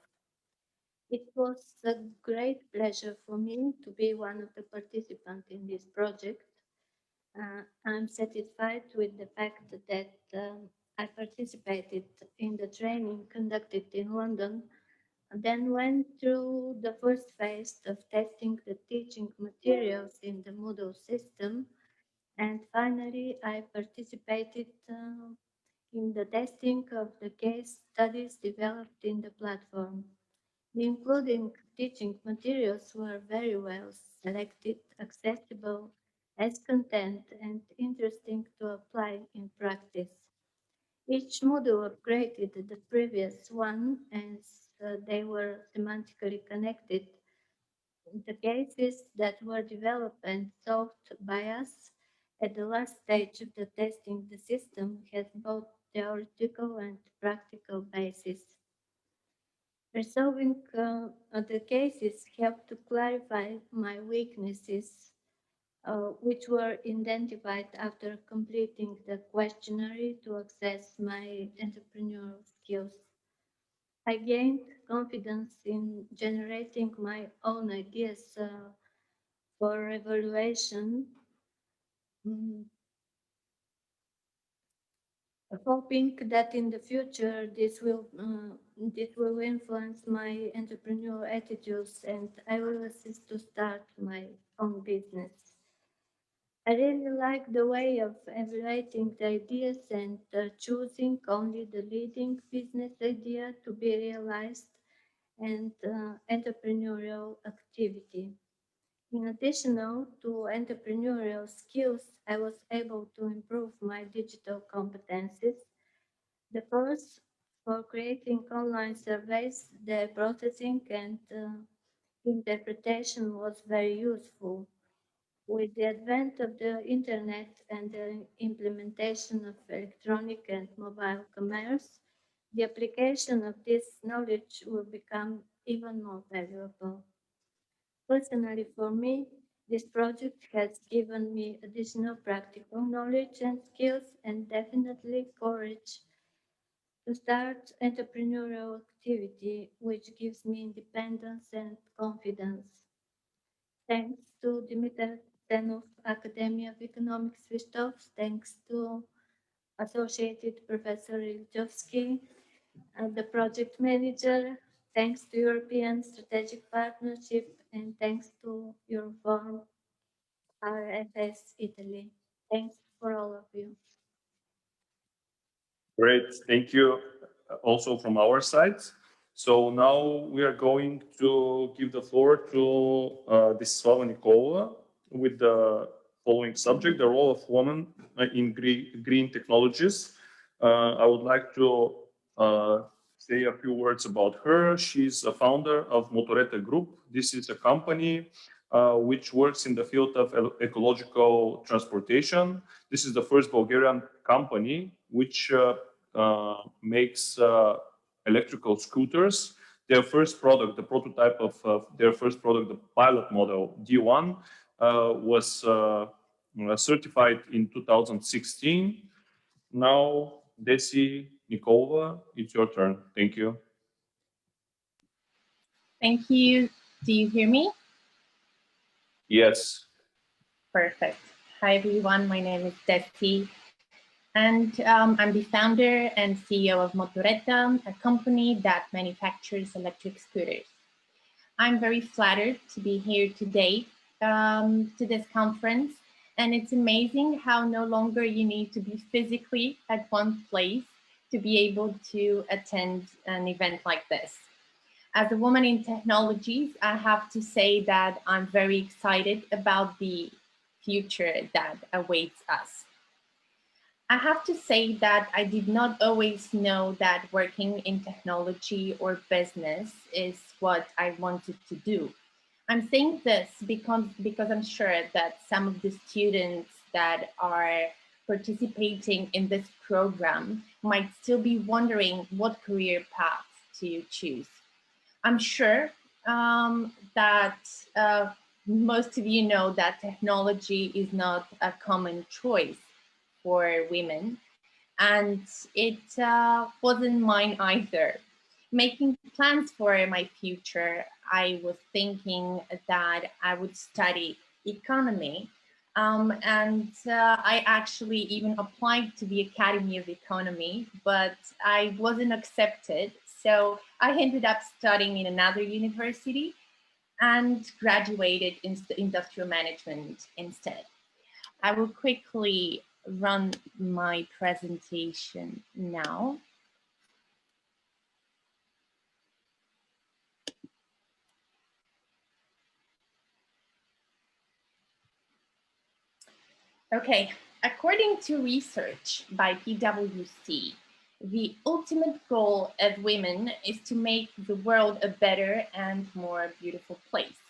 [SPEAKER 13] It was a great pleasure for me to be one of the participants in this project. I'm satisfied with the fact that I participated in the training conducted in London, and then went through the first phase of testing the teaching materials in the Moodle system. And finally, I participated in the testing of the case studies developed in the platform. Including teaching materials were very well selected, accessible as content, and interesting to apply in practice. Each module upgraded the previous one as they were semantically connected. The cases that were developed and solved by us at the last stage of the testing the system has both theoretical and practical basis. Resolving the cases helped to clarify my weaknesses, which were identified after completing the questionnaire to assess my entrepreneurial skills. I gained confidence in generating my own ideas for evaluation, hoping that in the future this will influence my entrepreneurial attitudes and I will assist to start my own business. I really like the way of evaluating the ideas and choosing only the leading business idea to be realized and entrepreneurial activity. In addition to entrepreneurial skills, I was able to improve my digital competencies. The first, for creating online surveys, the processing and interpretation was very useful. With the advent of the internet and the implementation of electronic and mobile commerce, the application of this knowledge will become even more valuable. Personally, for me, this project has given me additional practical knowledge and skills and definitely courage to start entrepreneurial activity, which gives me independence and confidence. Thanks to Dimitar of Academy of Economics Switched-Off, thanks to Associated Professor Ilyichovsky, the project manager, thanks to European Strategic Partnership, and thanks to Euroform RFS Italy. Thanks for all of you.
[SPEAKER 1] Great, thank you also from our side. So now we are going to give the floor to Desislava Nikolova with the following subject, the role of women in green technologies. I would like to say a few words about her. She's a founder of Motoreta Group. This is a company which works in the field of ecological transportation. This is the first Bulgarian company which makes electrical scooters. Their first product, the prototype of their first product, the pilot model D1, was certified in 2016. Now, Desi Nikolova, it's your turn. Thank you.
[SPEAKER 14] Thank you. Do you hear me?
[SPEAKER 1] Yes.
[SPEAKER 14] Perfect. Hi, everyone. My name is Desi, and I'm the founder and CEO of Motoreta, a company that manufactures electric scooters. I'm very flattered to be here today to this conference, and it's amazing how no longer you need to be physically at one place to be able to attend an event like this. As a woman in technologies, I have to say that I'm very excited about the future that awaits us. I have to say that I did not always know that working in technology or business is what I wanted to do. I'm saying this because I'm sure that some of the students that are participating in this program might still be wondering what career path to choose. I'm sure that most of you know that technology is not a common choice for women, and it wasn't mine either. Making plans for my future, I was thinking that I would study economy, and I actually even applied to the Academy of Economy, but I wasn't accepted. So I ended up studying in another university and graduated in industrial management instead. I will quickly run my presentation now. Okay, according to research by PwC, the ultimate goal of women is to make the world a better and more beautiful place.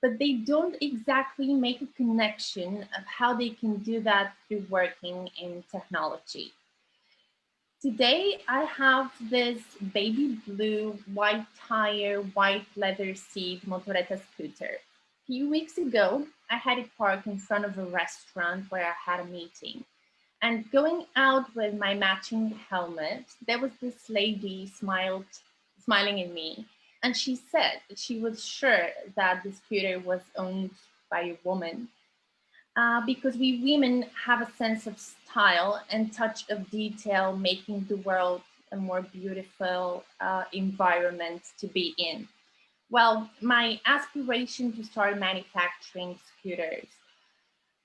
[SPEAKER 14] But they don't exactly make a connection of how they can do that through working in technology. Today, I have this baby blue, white tire, white leather seat Motoretta scooter. A few weeks ago, I had it parked in front of a restaurant where I had a meeting. And going out with my matching helmet, there was this lady smiling at me. And she said that she was sure that the scooter was owned by a woman. Because we women have a sense of style and touch of detail, making the world a more beautiful environment to be in. Well, my aspiration to start manufacturing scooters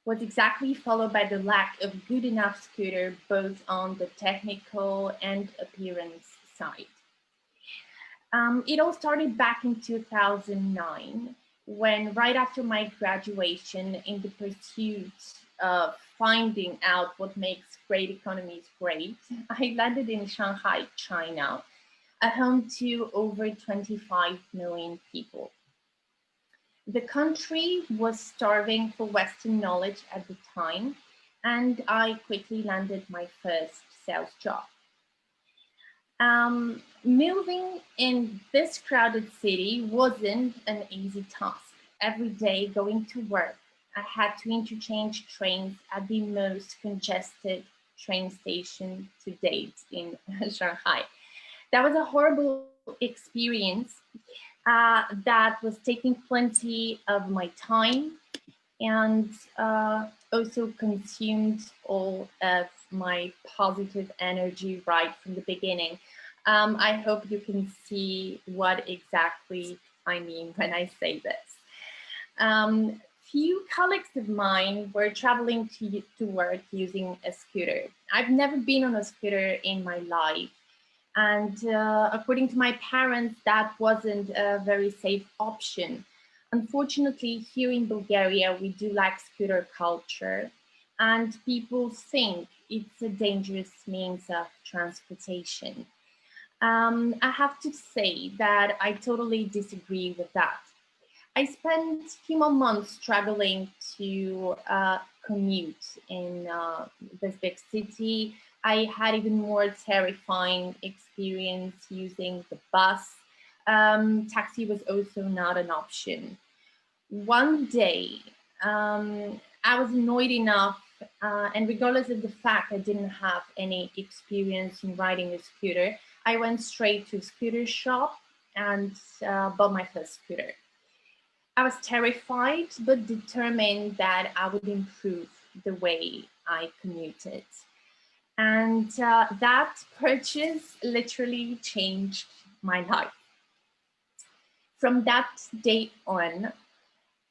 [SPEAKER 14] was exactly followed by the lack of good enough scooter, both on the technical and appearance side. It all started back in 2009, when right after my graduation, in the pursuit of finding out what makes great economies great, I landed in Shanghai, China, a home to over 25 million people. The country was starving for Western knowledge at the time, and I quickly landed my first sales job. Moving in this crowded city wasn't an easy task. Every day going to work, I had to interchange trains at the most congested train station to date in Shanghai. That was a horrible experience that was taking plenty of my time and also consumed all of my positive energy right from the beginning. I hope you can see what exactly I mean when I say this. Few colleagues of mine were traveling to work using a scooter. I've never been on a scooter in my life. And according to my parents, that wasn't a very safe option. Unfortunately, here in Bulgaria, we do lack scooter culture, and people think it's a dangerous means of transportation. I have to say that I totally disagree with that. I spent a few more months struggling to commute in this big city. I had even more terrifying experience using the bus. Taxi was also not an option. One day, I was annoyed enough, and regardless of the fact I didn't have any experience in riding a scooter, I went straight to a scooter shop and bought my first scooter. I was terrified, but determined that I would improve the way I commuted. And that purchase literally changed my life. From that day on,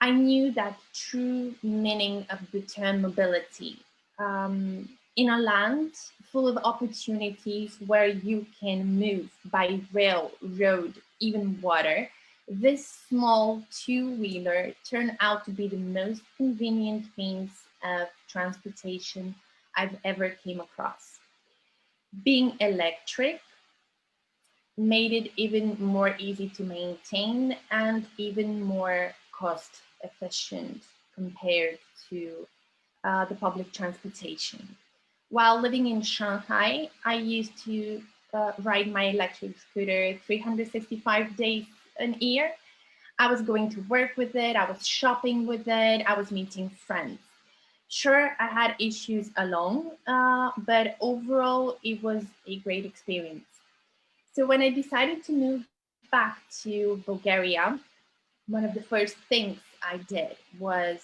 [SPEAKER 14] I knew that true meaning of the term mobility. In a land full of opportunities where you can move by rail, road, even water, this small two-wheeler turned out to be the most convenient means of transportation I've ever came across. Being electric made it even more easy to maintain and even more cost efficient compared to the public transportation. While living in Shanghai, I used to ride my electric scooter 365 days a year. I was going to work with it, I was shopping with it, I was meeting friends. Sure, I had issues alone, but overall it was a great experience. So when I decided to move back to Bulgaria, one of the first things I did was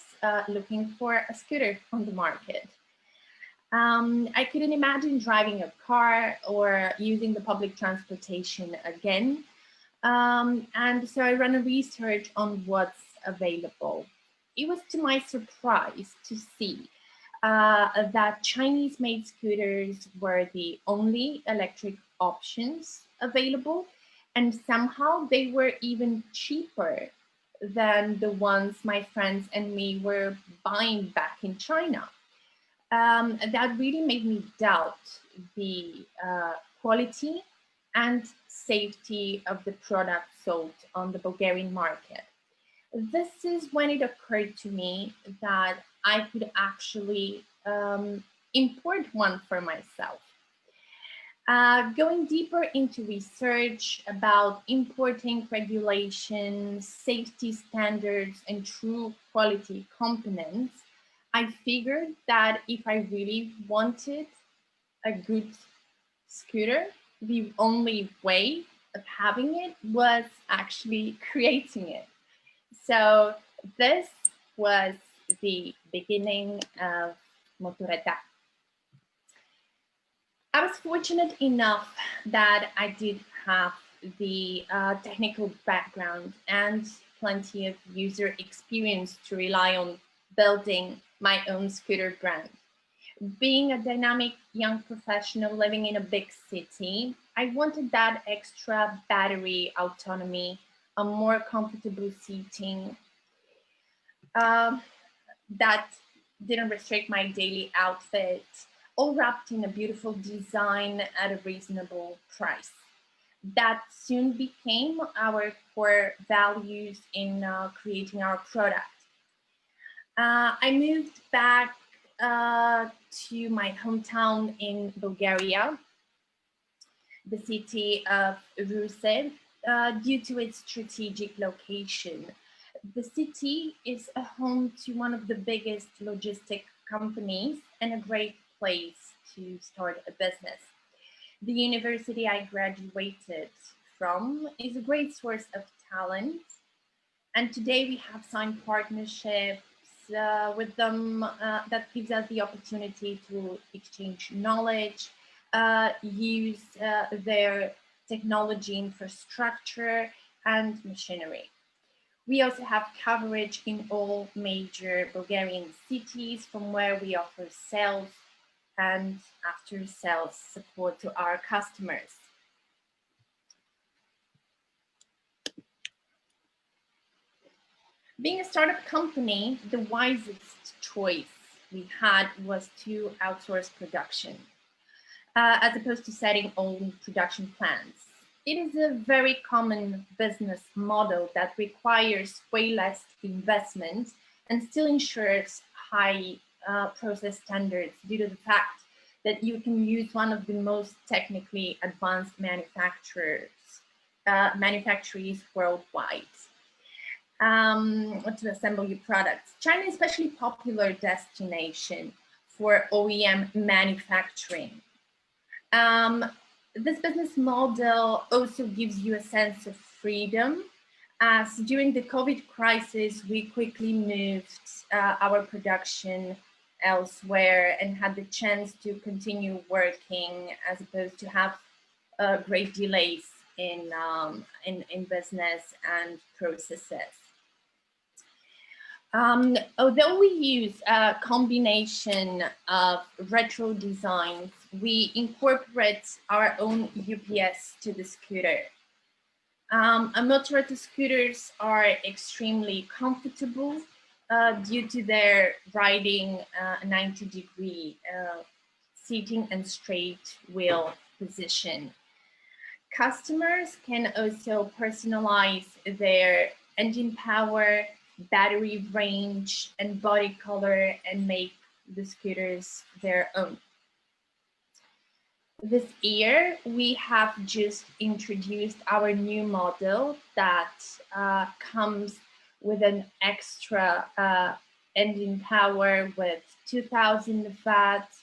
[SPEAKER 14] looking for a scooter on the market. I couldn't imagine driving a car or using the public transportation again. And so I ran a research on what's available. It was to my surprise to see that Chinese-made scooters were the only electric options available, and somehow they were even cheaper than the ones my friends and me were buying back in China. That really made me doubt the quality and safety of the product sold on the Bulgarian market. This is when it occurred to me that I could actually import one for myself. Going deeper into research about importing regulations, safety standards, and true quality components, I figured that if I really wanted a good scooter, the only way of having it was actually creating it. So this was the beginning of Motoreta. I was fortunate enough that I did have the technical background and plenty of user experience to rely on building my own scooter brand. Being a dynamic young professional living in a big city, I wanted that extra battery autonomy, a more comfortable seating that didn't restrict my daily outfit, all wrapped in a beautiful design at a reasonable price. That soon became our core values in creating our product. I moved back to my hometown in Bulgaria, the city of Rusev, due to its strategic location. The city is a home to one of the biggest logistic companies and a great place to start a business. The university I graduated from is a great source of talent, and today we have signed partnerships with them that gives us the opportunity to exchange knowledge, use their technology infrastructure and machinery. We also have coverage in all major Bulgarian cities from where we offer sales and after-sales support to our customers. Being a startup company, the wisest choice we had was to outsource production, as opposed to setting own production plants. It is a very common business model that requires way less investment and still ensures high process standards due to the fact that you can use one of the most technically advanced manufacturers worldwide to assemble your products. China is especially popular destination for OEM manufacturing. This business model also gives you a sense of freedom, as during the COVID crisis, we quickly moved our production elsewhere and had the chance to continue working as opposed to have great delays in business and processes. Although we use a combination of retro designs, we incorporate our own UPS to the scooter. Motoretta scooters are extremely comfortable due to their riding 90-degree seating and straight wheel position. Customers can also personalize their engine power, battery range, and body color and make the scooters their own. This year, we have just introduced our new model that comes with an extra engine power with 2000 watts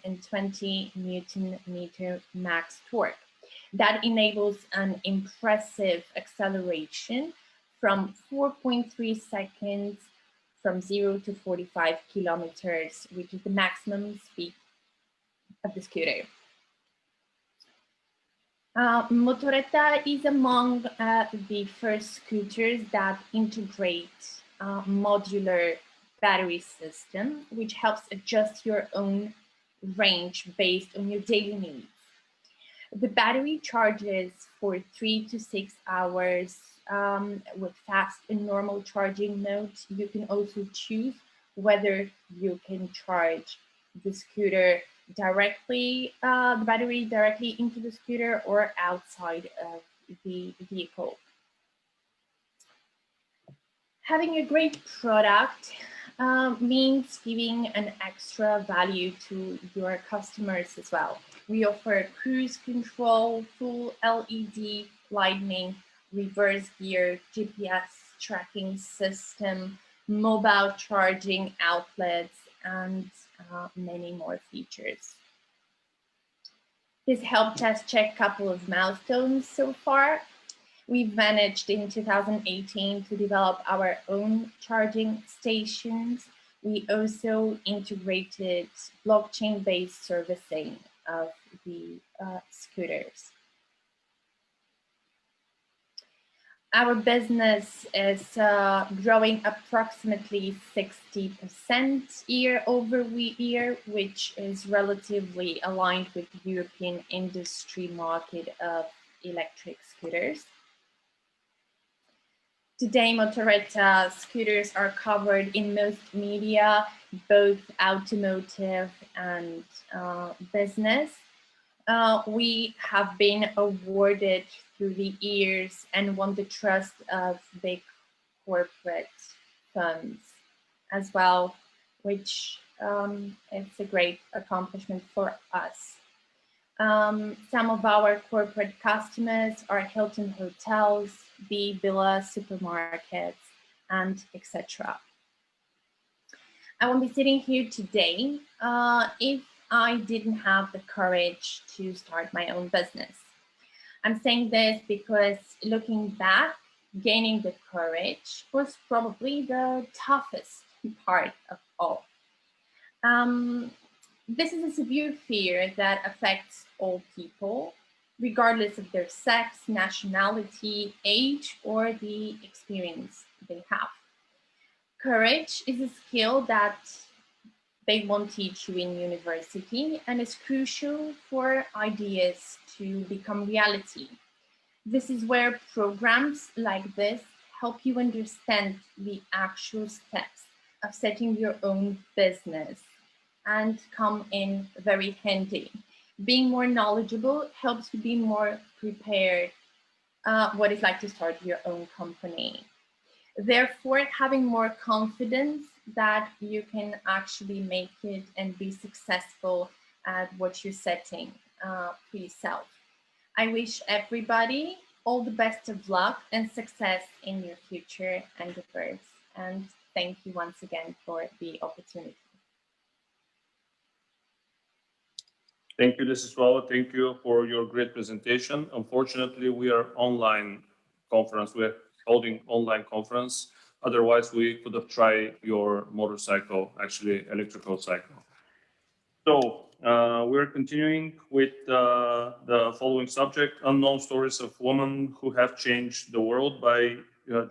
[SPEAKER 14] and 20 Newton meter max torque. That enables an impressive acceleration from 4.3 seconds from 0 to 45 kilometers, which is the maximum speed of the scooter. Motoretta is among the first scooters that integrate modular battery system, which helps adjust your own range based on your daily needs. The battery charges for 3 to 6 hours with fast and normal charging modes. You can also choose whether you can charge the scooter directly, the battery directly into the scooter or outside of the vehicle. Having a great product means giving an extra value to your customers as well. We offer cruise control, full LED lighting, reverse gear, GPS tracking system, mobile charging outlets, and many more features. This helped us check a couple of milestones so far. We've managed in 2018 to develop our own charging stations. We also integrated blockchain-based servicing of the scooters. Our business is growing approximately 60% year over year, which is relatively aligned with the European industry market of electric scooters. Today, Motoretta scooters are covered in most media, both automotive and business. We have been awarded through the years and won the trust of big corporate firms as well, which is a great accomplishment for us. Some of our corporate customers are Hilton Hotels, B Villa supermarkets, and etc. I won't be sitting here today if I didn't have the courage to start my own business. I'm saying this because looking back, gaining the courage was probably the toughest part of all. This is a severe fear that affects all people, regardless of their sex, nationality, age, or the experience they have. Courage is a skill that they won't teach you in university and is crucial for ideas to become reality. This is where programs like this help you understand the actual steps of setting your own business and come in very handy. Being more knowledgeable helps you be more prepared what it's like to start your own company. Therefore, having more confidence that you can actually make it and be successful at what you're setting for yourself. I wish everybody all the best of luck and success in your future endeavors. And thank you once again for the opportunity.
[SPEAKER 1] Thank you, Desiswala. Thank you for your great presentation. Unfortunately, we are online conference. We're holding online conference. Otherwise, we could have tried your motorcycle, actually electrical cycle. So we're continuing with the following subject, Unknown Stories of Women Who Have Changed the World by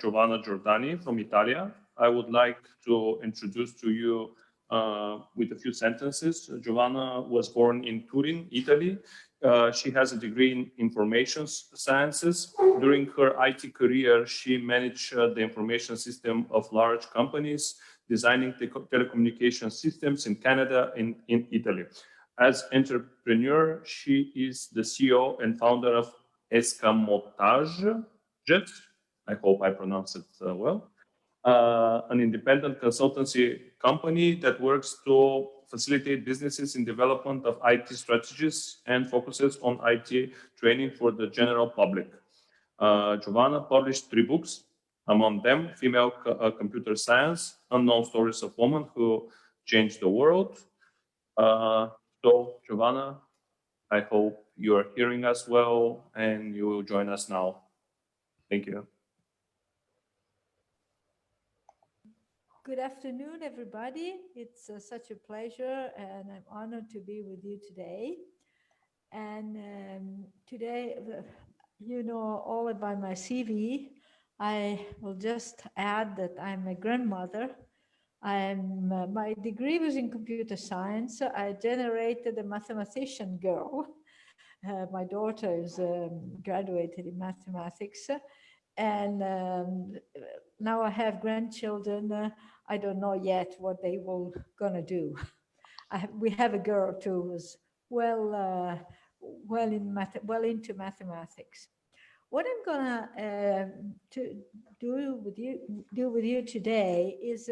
[SPEAKER 1] Giovanna Giordani from Italia. I would like to introduce to you with a few sentences. Giovanna was born in Turin, Italy. She has a degree in information sciences. During her IT career, she managed the information system of large companies, designing telecommunication systems in Canada and in Italy. As entrepreneur, she is the CEO and founder of Escamotage. I hope I pronounced it well. An independent consultancy company that works to facilitate businesses in development of IT strategies and focuses on IT training for the general public. Giovanna published 3 books, among them Female Computer Science, Unknown Stories of Women Who Changed the World. So Giovanna, I hope you are hearing us well and you will join us now. Thank you.
[SPEAKER 15] Good afternoon, everybody. It's such a pleasure and I'm honored to be with you today. And today, you know all about my CV. I will just add that I'm a grandmother. My degree was in computer science. I generated a mathematician girl. My daughter is graduated in mathematics. And now I have grandchildren. I don't know yet what they will gonna do. We have a girl too who's well into mathematics. What I'm gonna do with you today is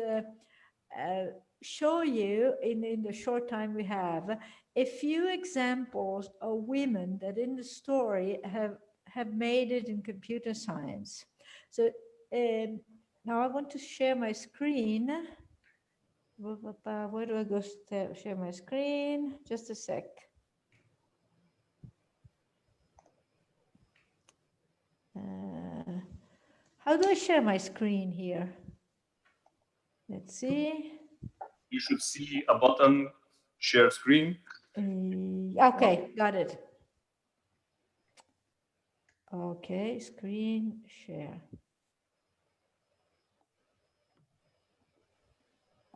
[SPEAKER 15] show you in the short time we have a few examples of women that in the story have made it in computer science. So now I want to share my screen. Where do I go to share my screen? Just a sec. How do I share my screen here? Let's see.
[SPEAKER 1] You should see a button, share screen.
[SPEAKER 15] Okay, got it. Okay, screen share.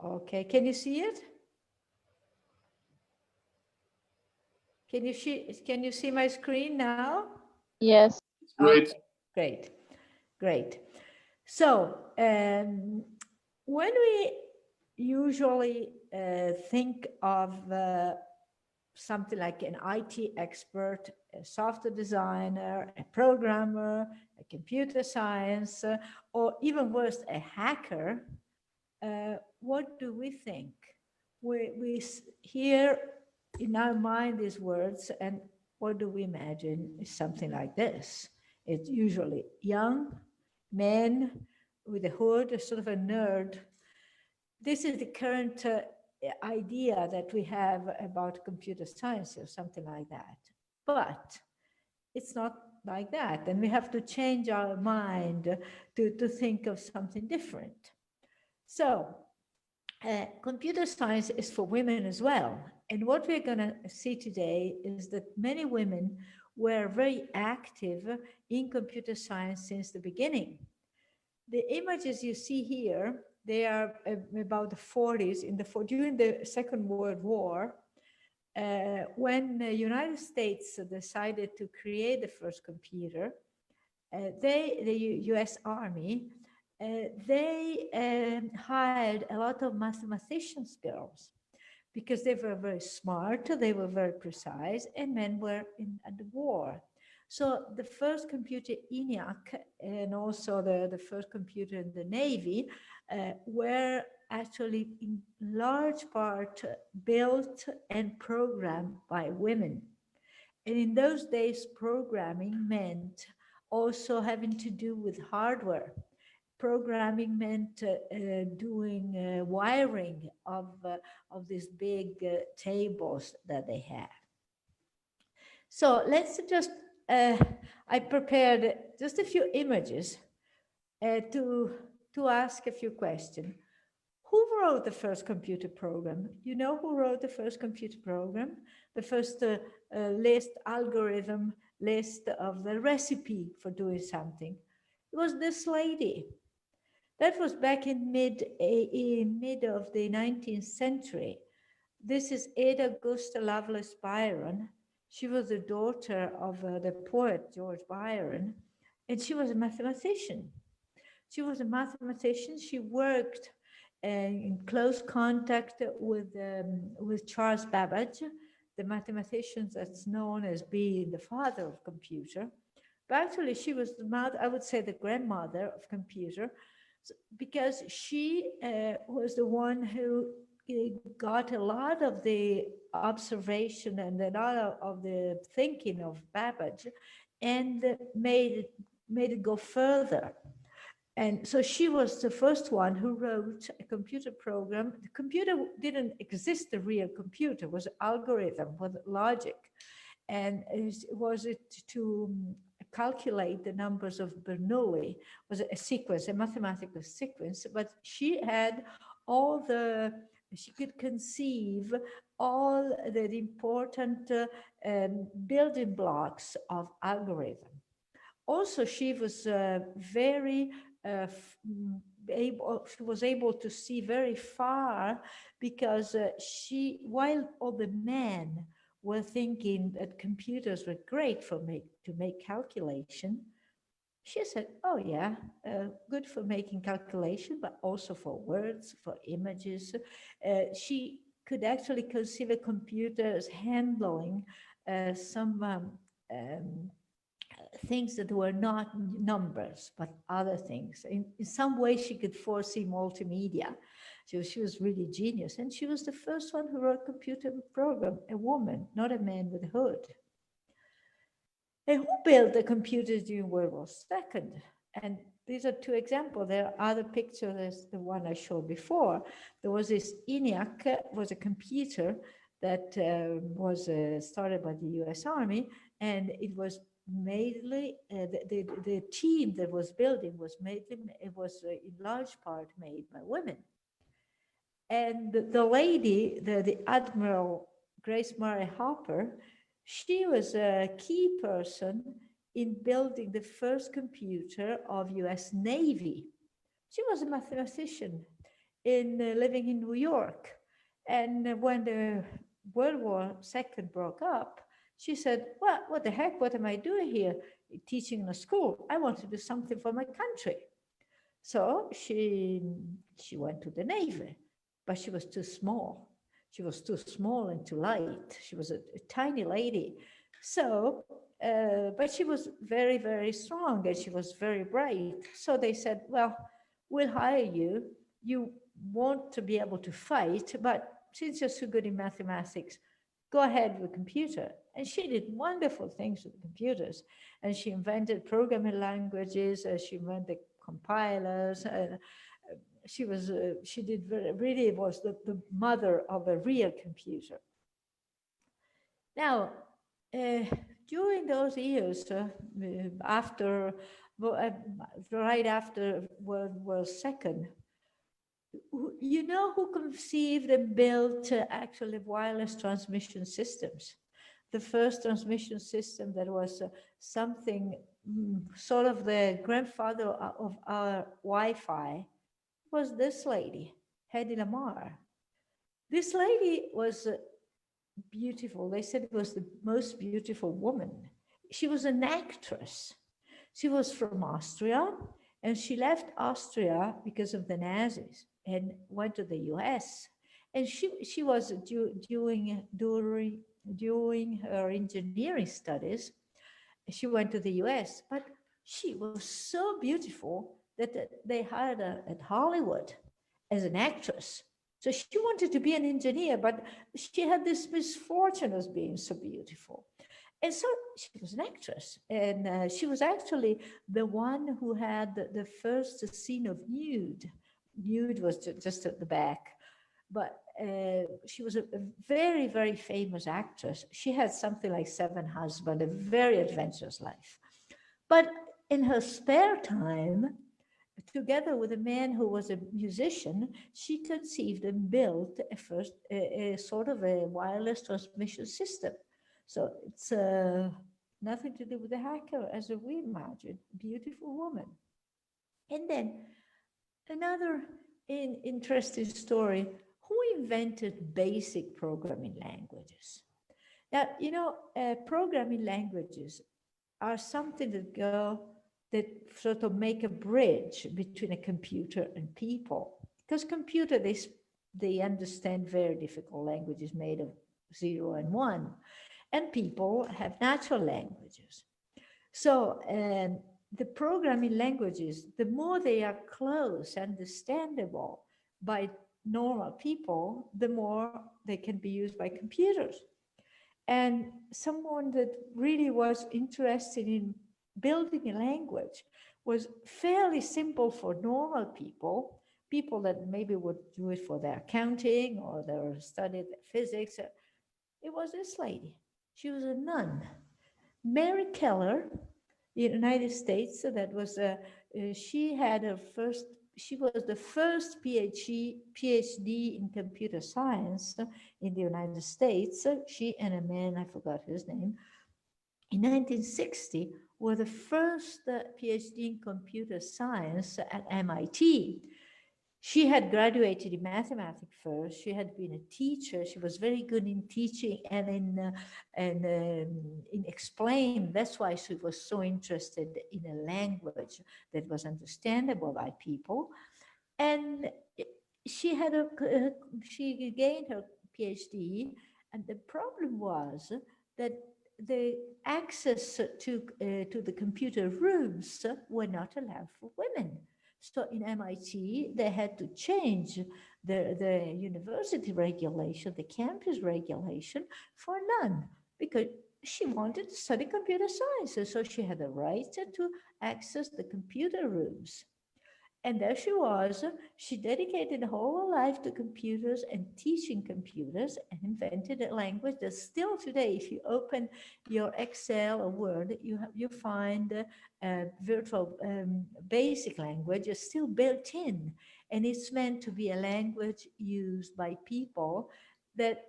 [SPEAKER 15] Okay, can you see it? Can you see my screen now?
[SPEAKER 13] Yes.
[SPEAKER 1] Great.
[SPEAKER 15] Okay, great. So when we usually think of something like an IT expert, a software designer, a programmer, a computer science, or even worse, a hacker, what do we think? We hear in our mind these words, and what do we imagine is something like this. It's usually young men with a hood, a sort of a nerd. This is the current idea that we have about computer science or something like that. But it's not like that. And we have to change our mind to think of something different. So computer science is for women as well. And what we're going to see today is that many women were very active in computer science since the beginning. The images you see here, they are about the 40s, during the Second World War, when the United States decided to create the first computer, the US Army, they hired a lot of mathematicians girls because they were very smart, they were very precise, and men were at the war. So the first computer ENIAC and also the first computer in the Navy were actually in large part built and programmed by women. And in those days, programming meant also having to do with hardware. Programming meant doing wiring of these big tables that they have. So let's just, I prepared just a few images to ask a few questions. Who wrote the first computer program? You know who wrote the first computer program? The first algorithm list of the recipe for doing something. It was this lady. That was back in mid of the 19th century. This is Ada Augusta Lovelace Byron. She was the daughter of the poet George Byron, and she was a mathematician. She was a mathematician. She worked in close contact with Charles Babbage, the mathematician that's known as being the father of computer. But actually, she was the mother, I would say the grandmother of computer, because she was the one who got a lot of the observation and a lot of the thinking of Babbage and made it go further. And so she was the first one who wrote a computer program. The computer didn't exist, the real computer, it was algorithm with logic. And was it to calculate the numbers of Bernoulli, was a sequence, a mathematical sequence, but she had all the, she could conceive all the important building blocks of algorithm. Also, she was very she was able to see very far because while all the men were thinking that computers were great to make calculation, she said, oh yeah, good for making calculation, but also for words, for images. She could actually conceive a computer as handling some things that were not numbers, but other things. In some way, she could foresee multimedia. So she was really genius. And she was the first one who wrote a computer program, a woman, not a man with a hood. And who built the computers during World War II? And these are two examples. There are other pictures, as the one I showed before. There was this ENIAC, was a computer that was started by the US Army, and it was mainly the team that was building was in large part made by women. And the lady, the Admiral Grace Murray Hopper, she was a key person in building the first computer of US Navy. She was a mathematician living in New York. And when the World War II broke up, she said, well, what the heck, what am I doing here teaching in a school? I want to do something for my country. So she went to the Navy, but she was too small. She was too small and too light. She was a tiny lady. So, but she was very, very strong and she was very bright. So they said, well, we'll hire you. You want to be able to fight, but since you're so good in mathematics, go ahead with computer. And she did wonderful things with computers. And she invented programming languages, she invented compilers. She was the mother of a real computer. Now, during those years, right after World War II, you know who conceived and built actually wireless transmission systems? The first transmission system that was something sort of the grandfather of our Wi-Fi was this lady, Hedy Lamarr. This lady was beautiful. They said it was the most beautiful woman. She was an actress. She was from Austria, and she left Austria because of the Nazis and went to the US. And she was doing her engineering studies. She went to the US, but she was so beautiful that they hired her at Hollywood as an actress. So she wanted to be an engineer, but she had this misfortune of being so beautiful. And so she was an actress, and she was actually the one who had the first scene of nude. Nude was just at the back, but she was a very, very famous actress. She had something like 7 husbands, a very adventurous life. But in her spare time, together with a man who was a musician, she conceived and built a sort of a wireless transmission system. So it's nothing to do with the hacker, as we imagine. Beautiful woman. And then another interesting story. Who invented basic programming languages? Now, you know, programming languages are something that sort of make a bridge between a computer and people. Because computer, they understand very difficult languages made of 0 and 1. And people have natural languages. So the programming languages, the more they are close, understandable by normal people, the more they can be used by computers. And someone that really was interested in building a language was fairly simple for normal people, people that maybe would do it for their accounting or they studied physics. It was this lady. She was a nun, Mary Keller, in the United States. So that was she had her first. She was the first PhD in computer science in the United States. She and a man, I forgot his name, in 1960 were the first PhD in computer science at MIT. She had graduated in mathematics first. She had been a teacher. She was very good in teaching and in explaining. That's why she was so interested in a language that was understandable by people. And she gained her PhD. And the problem was that the access to the computer rooms were not allowed for women. So in MIT, they had to change the university regulation, the campus regulation for none, because she wanted to study computer sciences. So she had the right to access the computer rooms. And there she was. She dedicated her whole life to computers and teaching computers and invented a language that still today, if you open your Excel or Word, you find virtual basic language is still built in. And it's meant to be a language used by people that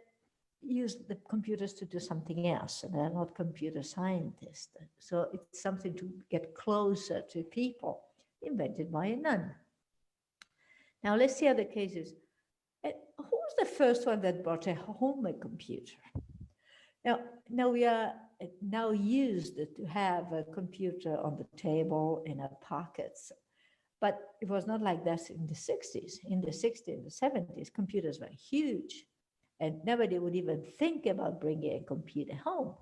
[SPEAKER 15] use the computers to do something else. And they're not computer scientists. So it's something to get closer to people, invented by a nun. Now let's see other cases. Who was the first one that brought home a computer? Now we are now used to have a computer on the table in our pockets, but it was not like that in the 60s. In the 60s, and the 70s, computers were huge, and nobody would even think about bringing a computer home.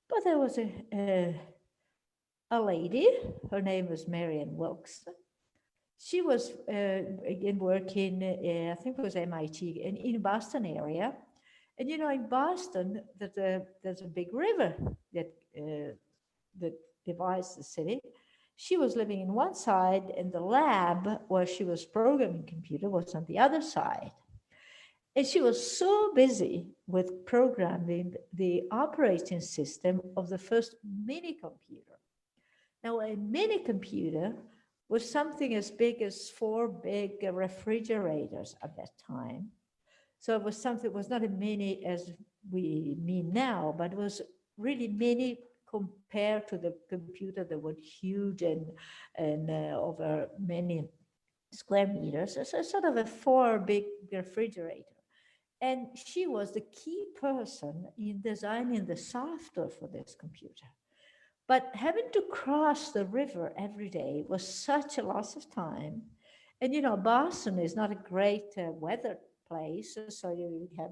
[SPEAKER 15] But there was a lady, her name was Marian Wilkes. She was again working, I think it was MIT, in Boston area. And you know, in Boston, there's a big river that divides the city. She was living in one side, and the lab where she was programming computer was on the other side. And she was so busy with programming the operating system of the first mini computer. Now, a mini computer was something as big as 4 big refrigerators at that time. So it was something, it was not a mini as we mean now, but it was really mini compared to the computer that was huge and over many square meters. So sort of a 4 big refrigerator. And she was the key person in designing the software for this computer. But having to cross the river every day was such a loss of time. And you know, Boston is not a great weather place, so you have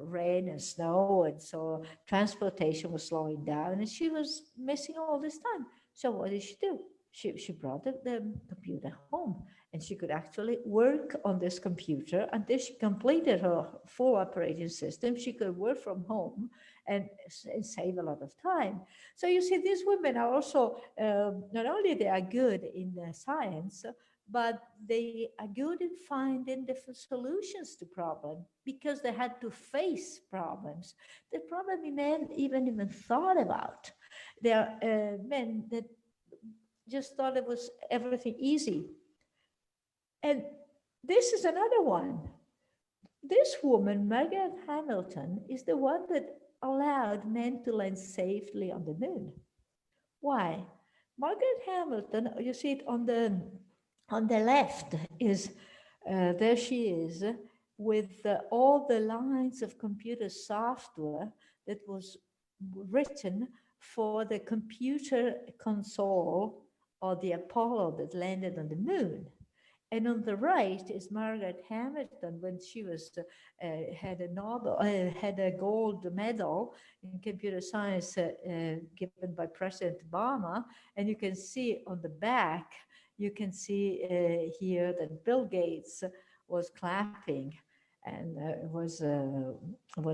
[SPEAKER 15] rain and snow, and so transportation was slowing down, and she was missing all this time. So what did she do? She brought the computer home, and she could actually work on this computer until she completed her full operating system. She could work from home and save a lot of time. So you see, these women are also, not only they are good in science, but they are good in finding different solutions to problems because they had to face problems that probably men even thought about. There are men that just thought it was everything easy. And this is another one. This woman, Margaret Hamilton, is the one that allowed men to land safely on the moon. Why? Margaret Hamilton, you see it on the On the left is, there she is, with all the lines of computer software that was written for the computer console of the Apollo that landed on the moon. And on the right is Margaret Hamilton when she was had a gold medal in computer science given by President Obama. And you can see on the back, you can see here that Bill Gates was clapping and was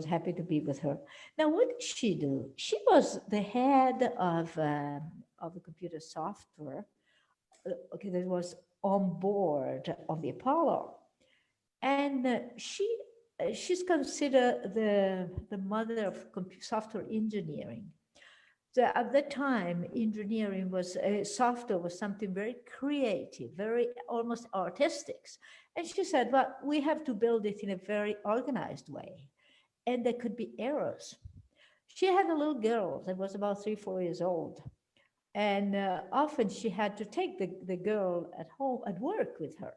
[SPEAKER 15] happy to be with her. Now, what did she do? She was the head of the computer software. Okay, that was on board of the Apollo, and she's considered the mother of software engineering. So at that time, engineering was software was something very creative, very almost artistic, and she said, "Well, we have to build it in a very organized way, and there could be errors." She had a little girl that was about 3-4 years old. And often she had to take the girl at home, at work with her.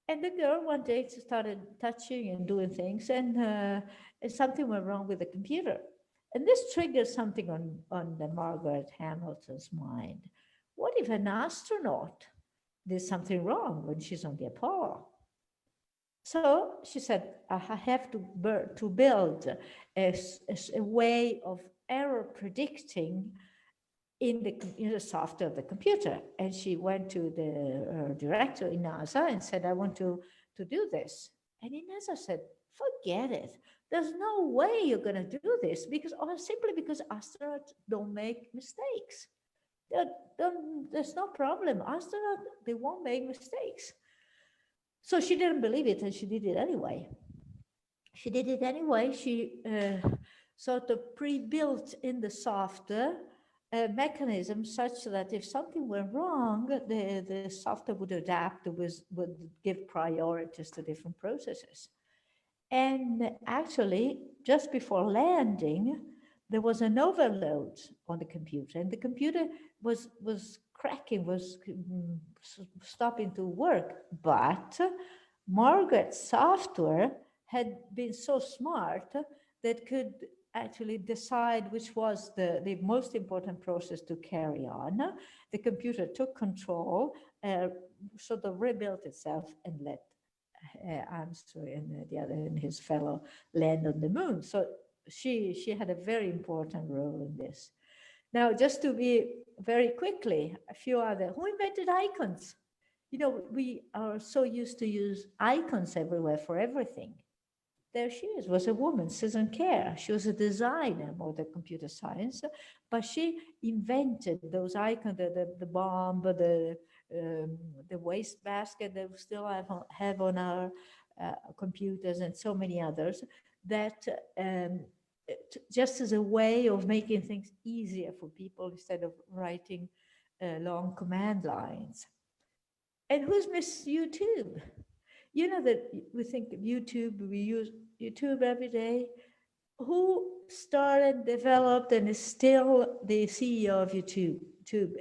[SPEAKER 15] And the girl one day started touching and doing things, and something went wrong with the computer. And this triggered something on the Margaret Hamilton's mind. What if an astronaut did something wrong when she's on the Apollo? So she said, I have to build a way of error predicting in the software of the computer. And she went to the director in NASA and said, I want to do this. And NASA said, forget it. There's no way you're going to do this simply because astronauts don't make mistakes. There's no problem. Astronauts, they won't make mistakes. So she didn't believe it, and she did it anyway. She sort of pre-built in the software a mechanism such that if something went wrong, the software would adapt, would give priorities to different processes. And actually, just before landing, there was an overload on the computer, and the computer was cracking, was stopping to work. But Margaret's software had been so smart that could actually decide which was the most important process to carry on. The computer took control, sort of rebuilt itself, and let Armstrong and his fellow land on the moon. So she had a very important role in this. Now, just to be very quickly, a few other, who invented icons? You know, we are so used to use icons everywhere for everything. There she is, was a woman, Susan Kerr. She was a designer more than computer science, but she invented those icons, the bomb, the waste basket that we still have on our computers, and so many others, that just as a way of making things easier for people instead of writing long command lines. And who's Miss YouTube? You know that we think of YouTube, we use YouTube every day. Who started, developed, and is still the CEO of YouTube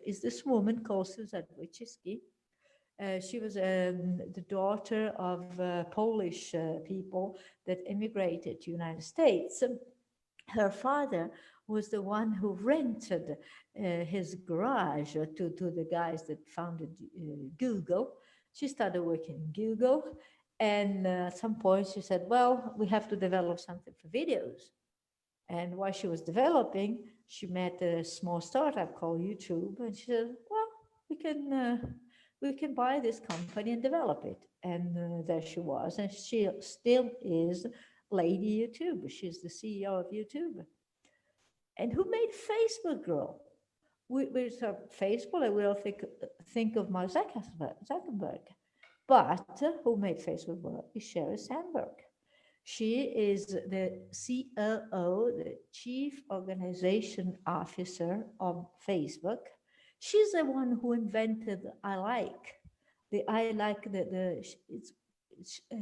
[SPEAKER 15] is this woman called Susan Wojcicki. She was the daughter of Polish people that immigrated to the United States. Her father was the one who rented his garage to the guys that founded Google. She started working in Google, and at some point she said, well, we have to develop something for videos. And while she was developing, she met a small startup called YouTube, and she said, well, we can buy this company and develop it. And there she was, and she still is Lady YouTube. She's the CEO of YouTube. And who made Facebook grow? We saw Facebook, and we all think of Mark Zuckerberg. But who made Facebook grow is Sheryl Sandberg. She is the COO, the Chief Organization Officer of Facebook. She's the one who invented I like.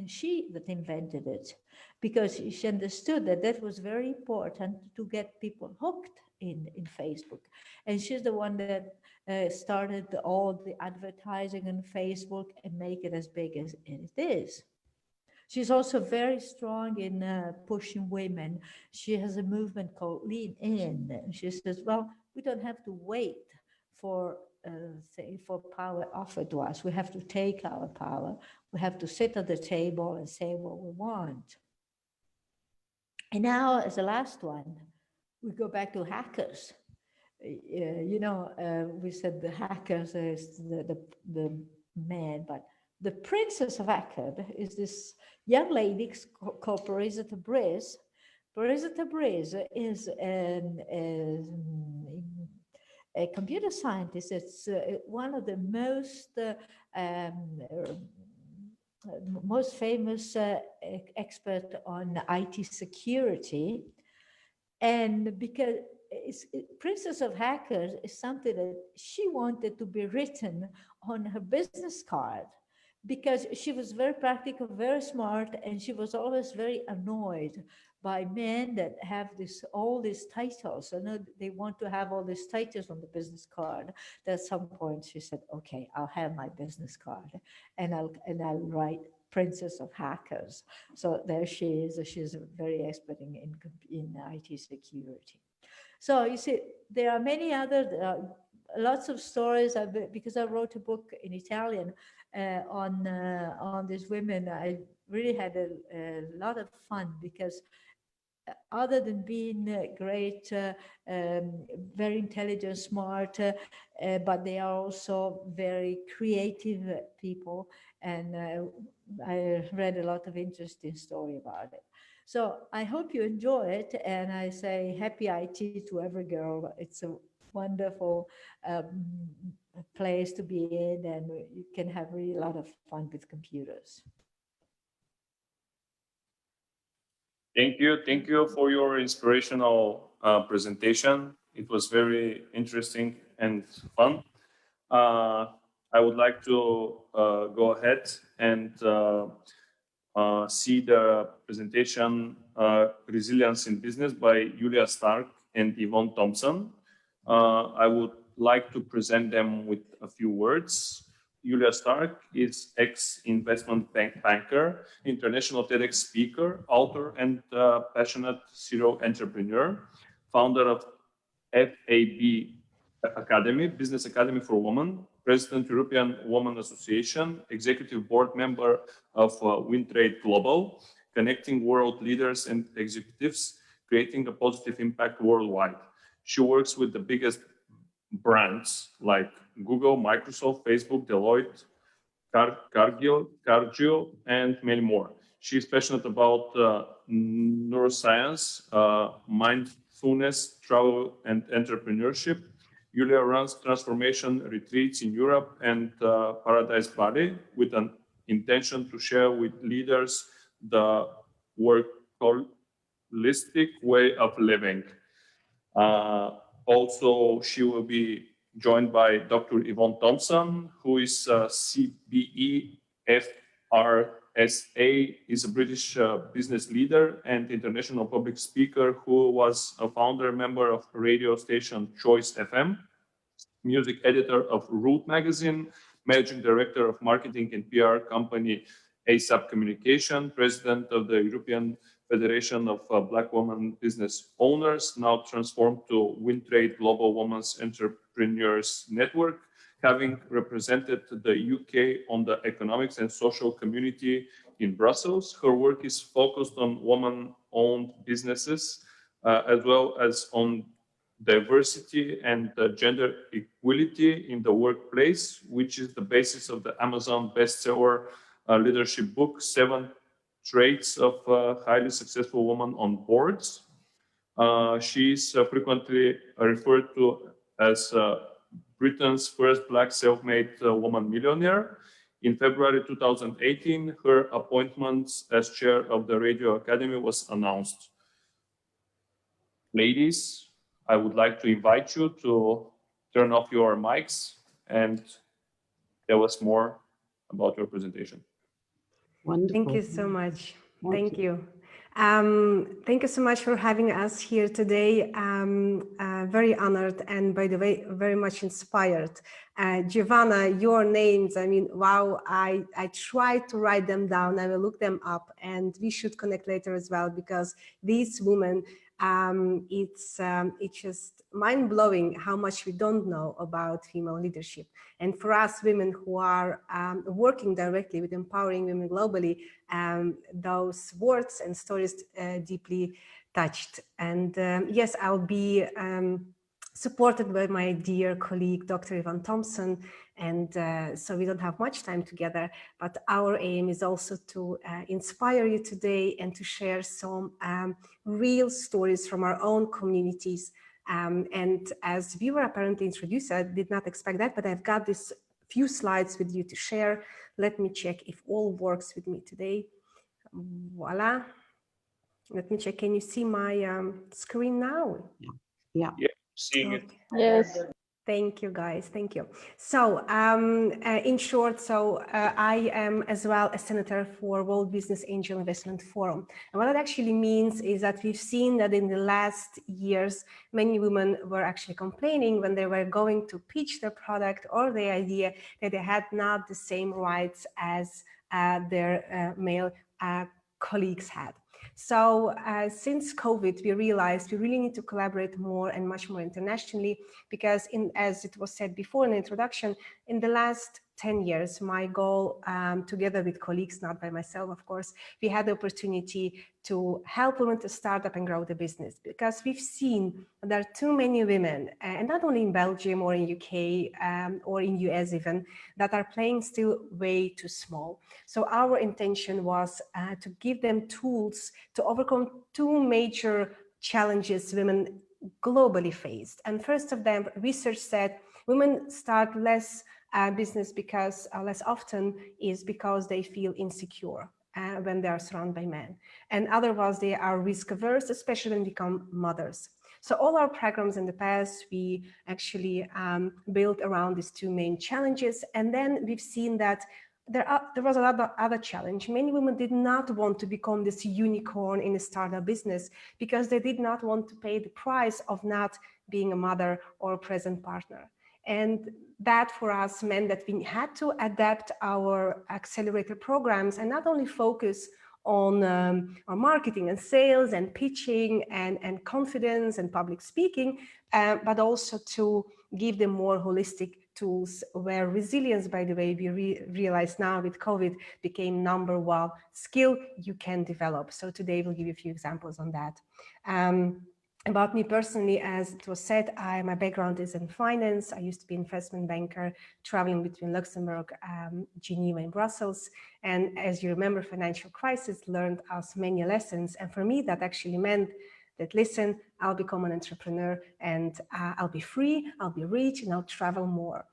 [SPEAKER 15] she that invented it, because she understood that that was very important to get people hooked in Facebook. And she's the one that started all the advertising on Facebook and make it as big as it is. She's also very strong in pushing women. She has a movement called Lean In. She says, well, we don't have to wait for for power offered to us. We have to take our power. We have to sit at the table and say what we want. And now, as the last one, we go back to hackers. We said the hackers is the man, but the princess of hacker is this young lady called Parisa Tabriz. Parisa Tabriz is a computer scientist. It's one of the most famous expert on IT security. And because Princess of Hackers is something that she wanted to be written on her business card, because she was very practical, very smart, and she was always very annoyed by men that have all these titles. And they want to have all these titles on the business card. At some point she said, okay, I'll have my business card and I'll write Princess of Hackers. So there she is. She's very expert in IT security. So you see, there are many other, lots of stories, because I wrote a book in Italian on these women. I really had a lot of fun, because other than being great, very intelligent, smart, but they are also very creative people. And I read a lot of interesting story about it. So I hope you enjoy it. And I say happy IT to every girl. It's a wonderful place to be in, and you can have really a lot of fun with computers.
[SPEAKER 1] Thank you for your inspirational presentation. It was very interesting and fun. I would like to go ahead and see the presentation Resilience in Business by Julia Stark and Yvonne Thompson. I would like to present them with a few words. Julia Stark is ex-investment banker, international TEDx speaker, author, and passionate serial entrepreneur, founder of FAB Academy, Business Academy for Women, President European Women Association, Executive Board Member of WinTrade Global, connecting world leaders and executives, creating a positive impact worldwide. She works with the biggest brands like Google, Microsoft, Facebook, Deloitte, Cargill, and many more. She's passionate about neuroscience, mindfulness, travel, and entrepreneurship. Julia runs transformation retreats in Europe and Paradise Bali with an intention to share with leaders the holistic way of living. Also, she will be joined by Dr. Yvonne Thompson, who is CBE FRSA, is a British business leader and international public speaker who was a founder member of radio station Choice FM, music editor of Root magazine, managing director of marketing and PR company ASAP Communication, president of the European Federation of Black Women Business Owners, now transformed to WinTrade Global Women's Entrepreneurs Network, having represented the UK on the economics and social community in Brussels. Her work is focused on women-owned businesses, as well as on diversity and gender equality in the workplace, which is the basis of the Amazon bestseller leadership book, 7 Traits of Highly Successful Women on Boards. She is frequently referred to as Britain's first Black self-made woman millionaire. In February 2018, her appointment as chair of the Radio Academy was announced. Ladies, I would like to invite you to turn off your mics and tell us more about your presentation.
[SPEAKER 16] Wonderful.
[SPEAKER 17] Thank you so much.
[SPEAKER 16] Thank
[SPEAKER 17] you. Thank you so much for having us here today. Very honored and, by the way, very much inspired. Giovanna, your names, I mean, wow, I tried to write them down. I will look them up and we should connect later as well, because these women, it's just mind-blowing how much we don't know about female leadership. And for us women who are working directly with empowering women globally, those words and stories deeply touched. And yes, I'll be supported by my dear colleague, Dr. Yvonne Thompson. And so we don't have much time together, but our aim is also to inspire you today and to share some real stories from our own communities. And as we were apparently introduced, I did not expect that, but I've got this few slides with you to share. Let me check if all works with me today. Voila. Let me check. Can you see my screen now?
[SPEAKER 16] Yeah.
[SPEAKER 1] Seeing it.
[SPEAKER 17] Yes. Thank you, guys. Thank you. So in short, I am as well a senator for World Business Angel Investment Forum. And what that actually means is that we've seen that in the last years, many women were actually complaining when they were going to pitch their product or their idea that they had not the same rights as their male colleagues had. So since COVID, we realized we really need to collaborate more and much more internationally, because as it was said before in the introduction, in the last 10 years, my goal, together with colleagues, not by myself, of course, we had the opportunity to help women to start up and grow the business, because we've seen there are too many women, and not only in Belgium or in UK or in US even, that are playing still way too small. So our intention was to give them tools to overcome two major challenges women globally faced. And first of them, research said women start less business because less often is because they feel insecure when they are surrounded by men. And otherwise, they are risk averse, especially when they become mothers. So all our programs in the past, we actually built around these two main challenges. And then we've seen that there was another challenge. Many women did not want to become this unicorn in a startup business because they did not want to pay the price of not being a mother or a present partner. And that for us meant that we had to adapt our accelerator programs and not only focus on our marketing and sales and pitching and confidence and public speaking, but also to give them more holistic tools, where resilience, by the way, we realize now with COVID, became #1 skill you can develop. So today we'll give you a few examples on that. About me personally, as it was said, my background is in finance. I used to be an investment banker, traveling between Luxembourg, Geneva, and Brussels. And as you remember, financial crisis learned us many lessons. And for me, that actually meant that, listen, I'll become an entrepreneur and I'll be free, I'll be rich, and I'll travel more.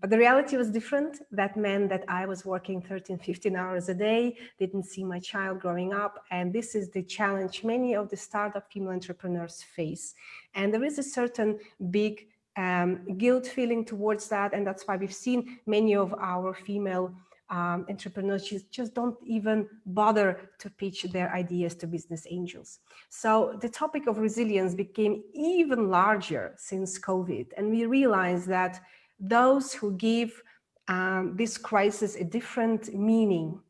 [SPEAKER 17] But the reality was different. That meant that I was working 13, 15 hours a day, didn't see my child growing up. And this is the challenge many of the startup female entrepreneurs face. And there is a certain big guilt feeling towards that. And that's why we've seen many of our female entrepreneurs just don't even bother to pitch their ideas to business angels. So the topic of resilience became even larger since COVID. And we realized that those who give this crisis a different meaning,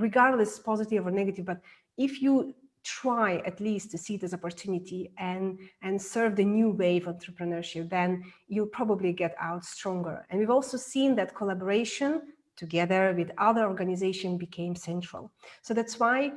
[SPEAKER 17] regardless positive or negative, but if you try at least to see it as opportunity and serve the new wave of entrepreneurship, then you'll probably get out stronger. And we've also seen that collaboration together with other organizations became central. So that's why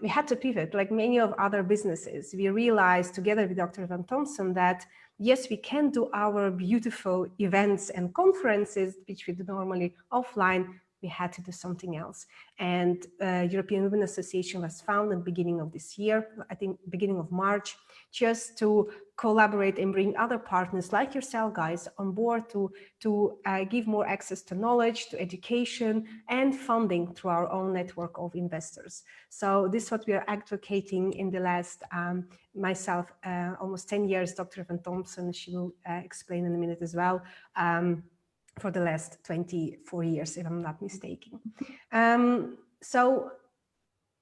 [SPEAKER 17] we had to pivot. Like many of other businesses, we realized together with Dr. Van Thompson that yes, we can do our beautiful events and conferences, which we do normally offline. We had to do something else. And European Women Association was founded at the beginning of this year, I think beginning of March, just to collaborate and bring other partners like yourself guys on board to give more access to knowledge, to education and funding through our own network of investors. So this is what we are advocating in the last, myself, almost 10 years, Dr. Van Thompson, she will explain in a minute as well. for the last 24 years, if I'm not mistaken. So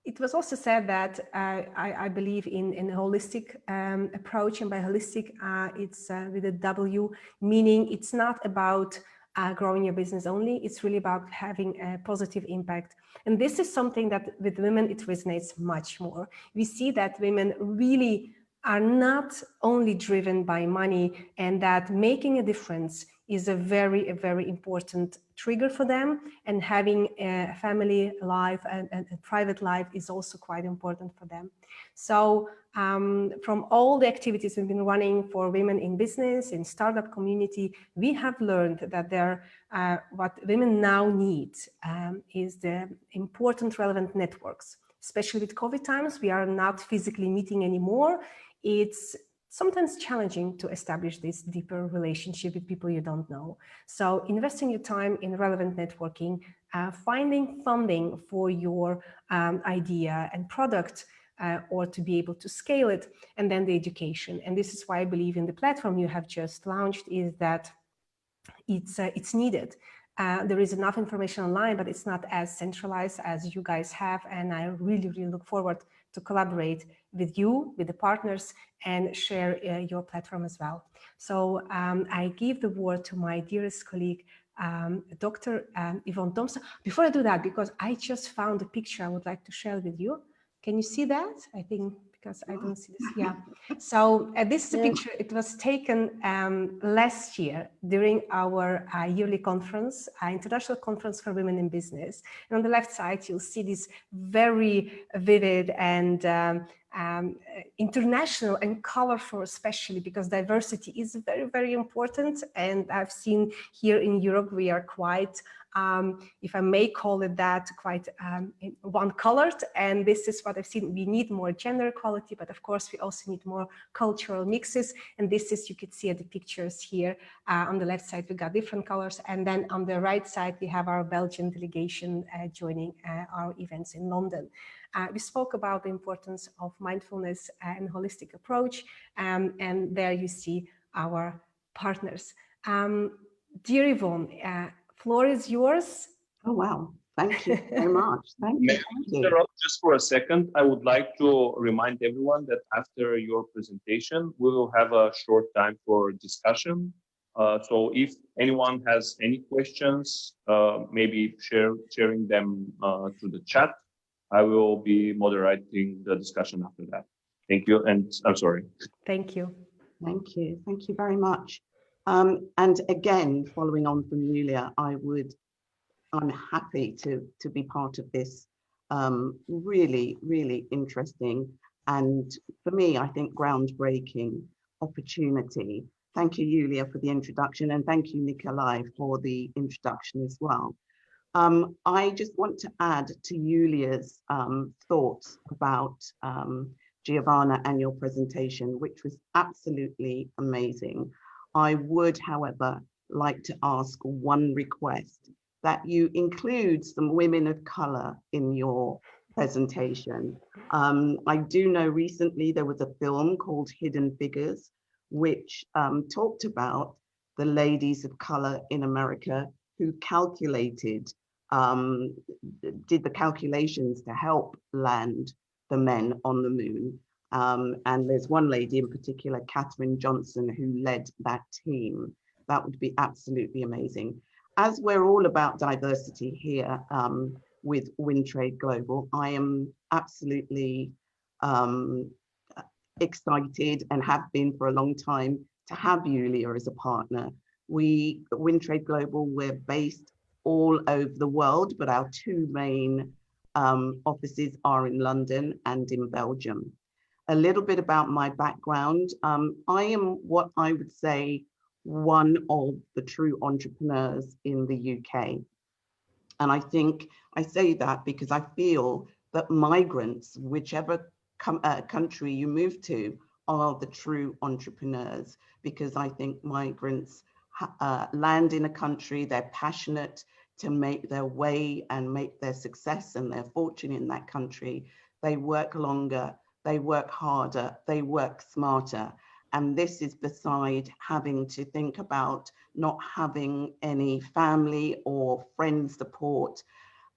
[SPEAKER 17] it was also said that I believe in a holistic approach, and by holistic, it's with a W, meaning it's not about growing your business only, it's really about having a positive impact. And this is something that with women, it resonates much more. We see that women really are not only driven by money, and that making a difference is a very important trigger for them, and having a family life and a private life is also quite important for them. So from all the activities we've been running for women in business, in startup community, we have learned that what women now need is the important relevant networks. Especially with COVID times, we are not physically meeting anymore. It's sometimes challenging to establish this deeper relationship with people you don't know. So investing your time in relevant networking, finding funding for your idea and product, or to be able to scale it, and then the education. And this is why I believe in the platform you have just launched, is that it's needed. There is enough information online, but it's not as centralized as you guys have. And I really look forward to collaborate with you, with the partners, and share your platform as well. So I give the word to my dearest colleague, Dr. Yvonne Thompson. Before I do that, because I just found a picture I would like to share with you. Can you see that? I think, because I don't see this. Yeah. So this is a picture. It was taken last year during our yearly conference, International Conference for Women in Business. And on the left side, you'll see this very vivid and international and colorful, especially because diversity is very important. And I've seen here in Europe, we are quite, if I may call it that, quite one-colored. And this is what I've seen. We need more gender equality, but of course, we also need more cultural mixes. And this is, you could see at the pictures here. On the left side, we got different colors. And then on the right side, we have our Belgian delegation joining our events in London. We spoke about the importance of mindfulness and holistic approach. And there you see our partners. Dear Yvonne, floor is yours.
[SPEAKER 16] Oh, wow. Thank you so much. Thank you.
[SPEAKER 1] Just for a second, I would like to remind everyone that after your presentation, we will have a short time for discussion. So if anyone has any questions, maybe sharing them to the chat, I will be moderating the discussion after that. Thank you, and I'm sorry.
[SPEAKER 17] Thank you.
[SPEAKER 16] Thank you. Thank you very much. And again, following on from Julia, I'm happy to be part of this really interesting, and for me, I think groundbreaking opportunity. Thank you, Julia, for the introduction, and thank you, Nikolai, for the introduction as well. I just want to add to Julia's thoughts about Giovanna and your presentation, which was absolutely amazing. I would, however, like to ask one request, that you include some women of color in your presentation. I do know recently there was a film called Hidden Figures, which talked about the ladies of color in America who calculated, did the calculations to help land the men on the moon. And there's one lady in particular, Katherine Johnson, who led that team. That would be absolutely amazing. As we're all about diversity here with WinTrade Global, I am absolutely excited and have been for a long time to have Julia as a partner. We at WinTrade Global, we're based all over the world, but our two main offices are in London and in Belgium. A little bit about my background. I am what I would say one of the true entrepreneurs in the UK. And I think I say that because I feel that migrants, whichever country you move to, are the true entrepreneurs, because I think migrants land in a country, they're passionate to make their way and make their success and their fortune in that country. They work longer, they work harder, they work smarter. And this is beside having to think about not having any family or friend support,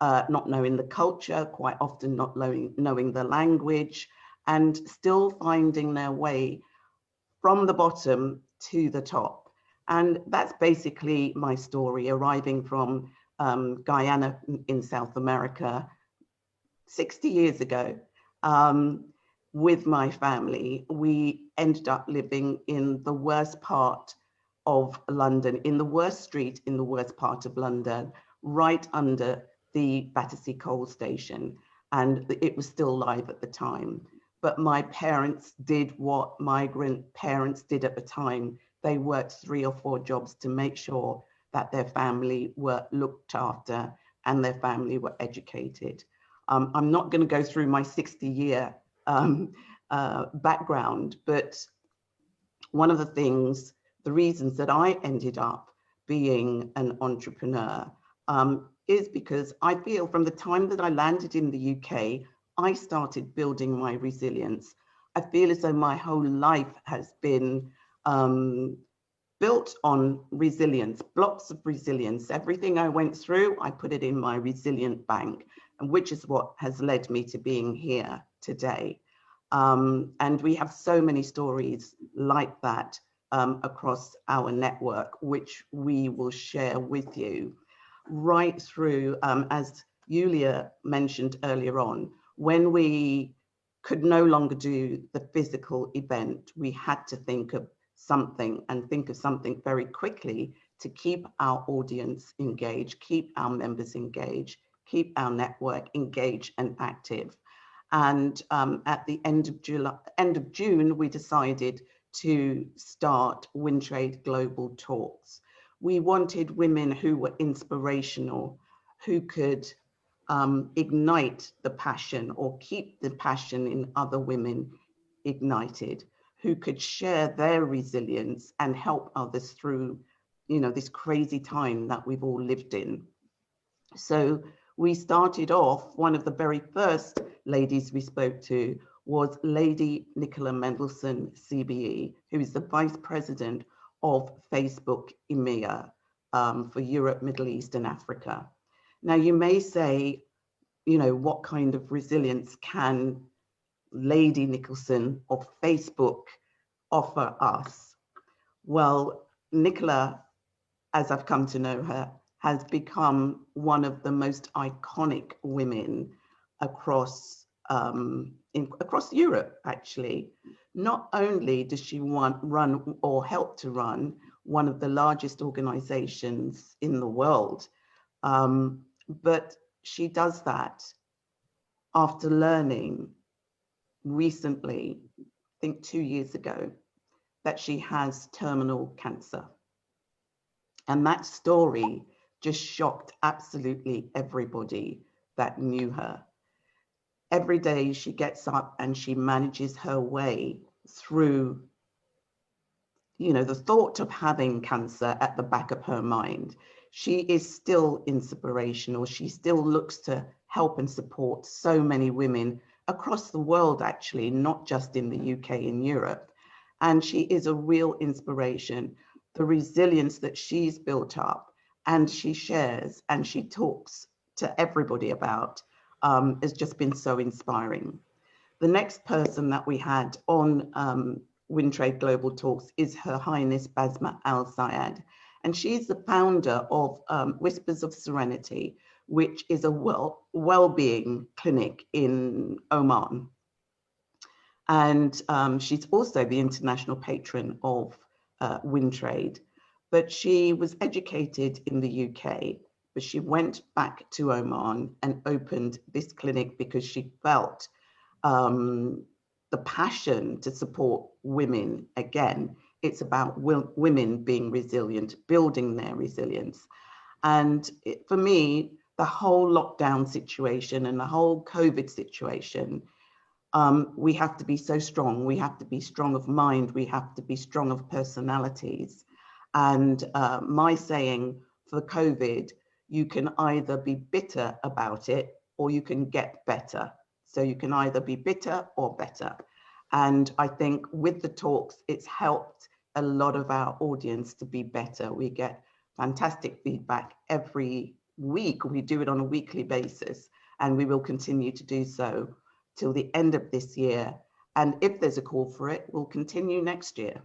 [SPEAKER 16] not knowing the culture, quite often not knowing the language, and still finding their way from the bottom to the top. And that's basically my story, arriving from Guyana in South America 60 years ago. With my family, we ended up living in the worst part of London, in the worst street, in the worst part of London, right under the Battersea coal station. And it was still live at the time. But my parents did what migrant parents did at the time. They worked 3 or 4 jobs to make sure that their family were looked after and their family were educated. I'm not going to go through my 60-year background, but one of the things, the reasons that I ended up being an entrepreneur is because I feel from the time that I landed in the UK, I started building my resilience. I feel as though my whole life has been built on resilience, blocks of resilience. Everything I went through, I put it in my resilient bank, and which is what has led me to being here today. And we have so many stories like that across our network, which we will share with you right through, as Yulia mentioned earlier on, when we could no longer do the physical event, we had to think of something and think of something very quickly to keep our audience engaged, keep our members engaged, keep our network engaged and active. And at the end of June, we decided to start WinTrade Global Talks. We wanted women who were inspirational, who could ignite the passion or keep the passion in other women ignited, who could share their resilience and help others through, this crazy time that we've all lived in. So we started off, one of the very first ladies we spoke to was Lady Nicola Mendelsohn, CBE, who is the Vice President of Facebook EMEA for Europe, Middle East and Africa. Now you may say, what kind of resilience can Lady Nicholson of Facebook offer us? Well, Nicola, as I've come to know her, has become one of the most iconic women across Europe, actually. Not only does she run or help to run one of the largest organizations in the world, but she does that after learning recently, I think 2 years ago, that she has terminal cancer. And that story just shocked absolutely everybody that knew her. Every day she gets up and she manages her way through, the thought of having cancer at the back of her mind. She is still inspirational. She still looks to help and support so many women across the world, actually, not just in the UK and Europe. And she is a real inspiration. The resilience that she's built up and she shares and she talks to everybody about has just been so inspiring. The next person that we had on WinTrade Global Talks is Her Highness Basma Al Sayed. And she's the founder of Whispers of Serenity, which is a well-being clinic in Oman. And she's also the international patron of WinTrade. But she was educated in the UK, but she went back to Oman and opened this clinic because she felt the passion to support women. Again, it's about women being resilient, building their resilience. And for me, the whole lockdown situation and the whole COVID situation, we have to be so strong. We have to be strong of mind. We have to be strong of personalities. And my saying for COVID, you can either be bitter about it or you can get better. So you can either be bitter or better. And I think with the talks, it's helped a lot of our audience to be better. We get fantastic feedback every week. We do it on a weekly basis, and we will continue to do so till the end of this year. And if there's a call for it, we'll continue next year.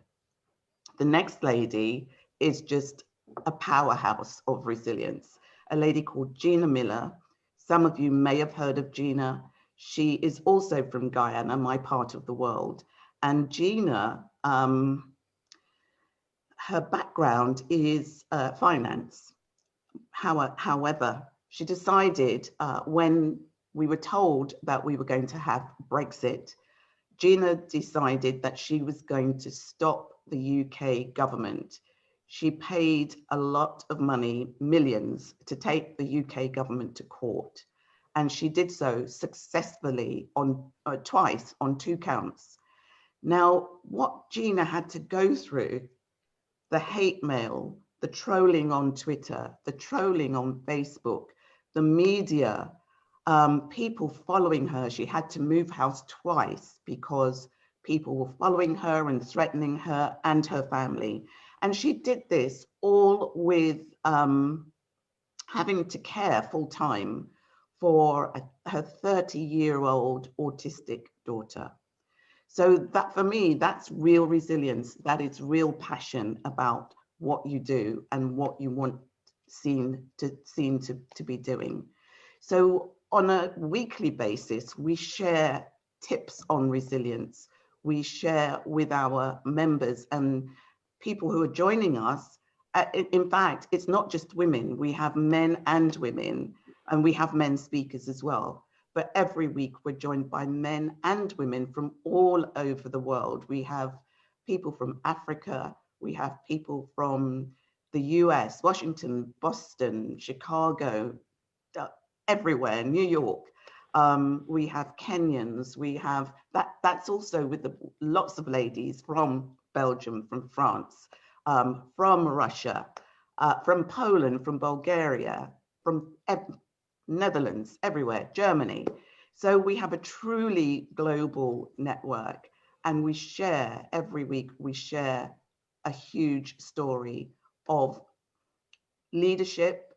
[SPEAKER 16] The next lady is just a powerhouse of resilience, a lady called Gina Miller. Some of you may have heard of Gina. She is also from Guyana, my part of the world. And Gina, her background is finance. However, she decided when we were told that we were going to have Brexit, Gina decided that she was going to stop the UK government. She paid a lot of money, millions, to take the UK government to court. And she did so successfully on twice on 2 counts. Now, what Gina had to go through, the hate mail, the trolling on Twitter, the trolling on Facebook, the media, people following her. She had to move house twice because people were following her and threatening her and her family. And she did this all with having to care full time for her 30-year-old autistic daughter. So that, for me, that's real resilience. That is real passion about what you do and what you want seen to be doing. So on a weekly basis, we share tips on resilience. We share with our members and people who are joining us. In fact, it's not just women. We have men and women, and we have men speakers as well. But every week we're joined by men and women from all over the world. We have people from Africa. We have people from the US, Washington, Boston, Chicago, everywhere, New York. We have Kenyans. We have that's also with lots of ladies from Belgium, from France, from Russia, from Poland, from Bulgaria, from Netherlands, everywhere, Germany. So we have a truly global network, and we share every week, we share a huge story of leadership,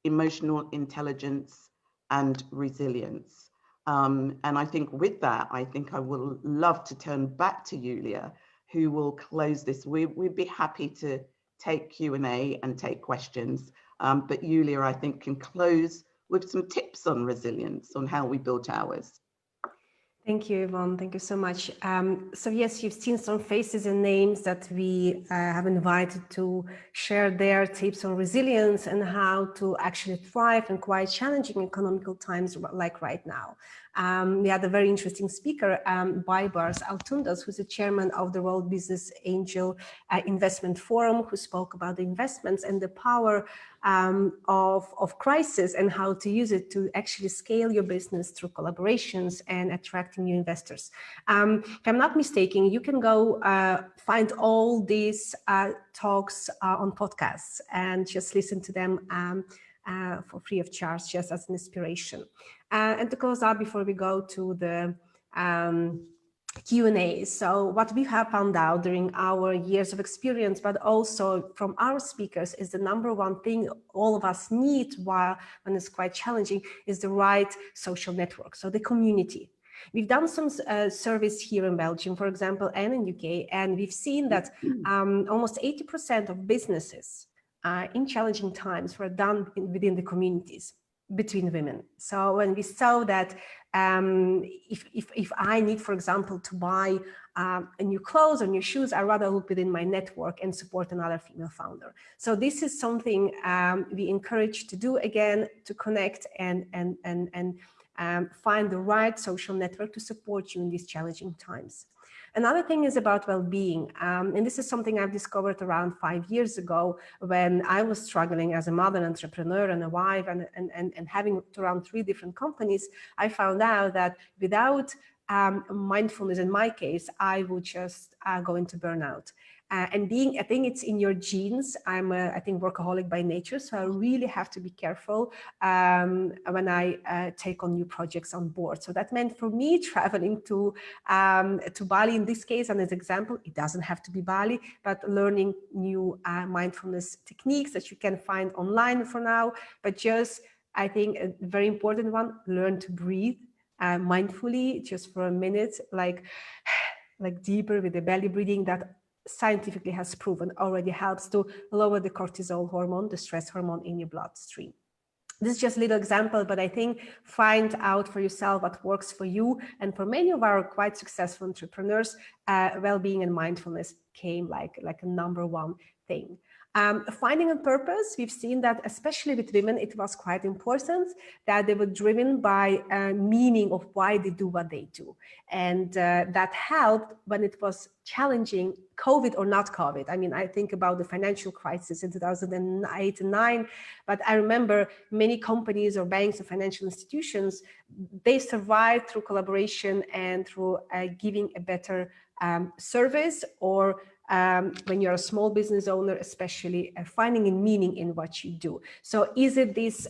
[SPEAKER 16] emotional intelligence, and resilience. And I think with that, I think I will love to turn back to Julia, who will close this. We'd be happy to take Q&A and take questions. But Julia, I think, can close with some tips on resilience, on how we build towers.
[SPEAKER 17] Thank you, Yvonne. Thank you so much. So yes, you've seen some faces and names that we have invited to share their tips on resilience and how to actually thrive in quite challenging economical times like right now. We had a very interesting speaker, Baybars Altundas, who's the chairman of the World Business Angel Investment Forum, who spoke about the investments and the power of crisis and how to use it to actually scale your business through collaborations and attracting new investors. If I'm not mistaken, you can go find all these talks on podcasts and just listen to them for free of charge, just as an inspiration. And to close out before we go to the Q&A. So what we have found out during our years of experience, but also from our speakers, is the number one thing all of us need when it's quite challenging is the right social network, so the community. We've done some surveys here in Belgium, for example, and in UK, and we've seen that almost 80% of businesses in challenging times were done within the communities between women. So when we saw that if I need, for example, to buy a new clothes or new shoes, I'd rather look within my network and support another female founder. So this is something we encourage to do again, to connect and find the right social network to support you in these challenging times. Another thing is about well-being, and this is something I've discovered around 5 years ago when I was struggling as a mother, entrepreneur, and a wife, and having to run 3 different companies. I found out that without mindfulness, in my case, I would just go into burnout. And being, I think it's in your genes. I'm I think workaholic by nature, so I really have to be careful when I take on new projects on board. So that meant for me traveling to Bali in this case, and as example, it doesn't have to be Bali, but learning new mindfulness techniques that you can find online for now. But just, I think a very important one, learn to breathe mindfully, just for a minute, like deeper with the belly breathing. That scientifically has proven already helps to lower the cortisol hormone, the stress hormone in your bloodstream. This is just a little example, but I think find out for yourself what works for you. And for many of our quite successful entrepreneurs, well-being and mindfulness came like a #1 thing. Finding a purpose, we've seen that especially with women, it was quite important that they were driven by meaning of why they do what they do. And that helped when it was challenging, COVID or not COVID. I mean, I think about the financial crisis in 2008 and 9, but I remember many companies or banks or financial institutions, they survived through collaboration and through giving a better service, or when you're a small business owner, especially finding a meaning in what you do. So is it this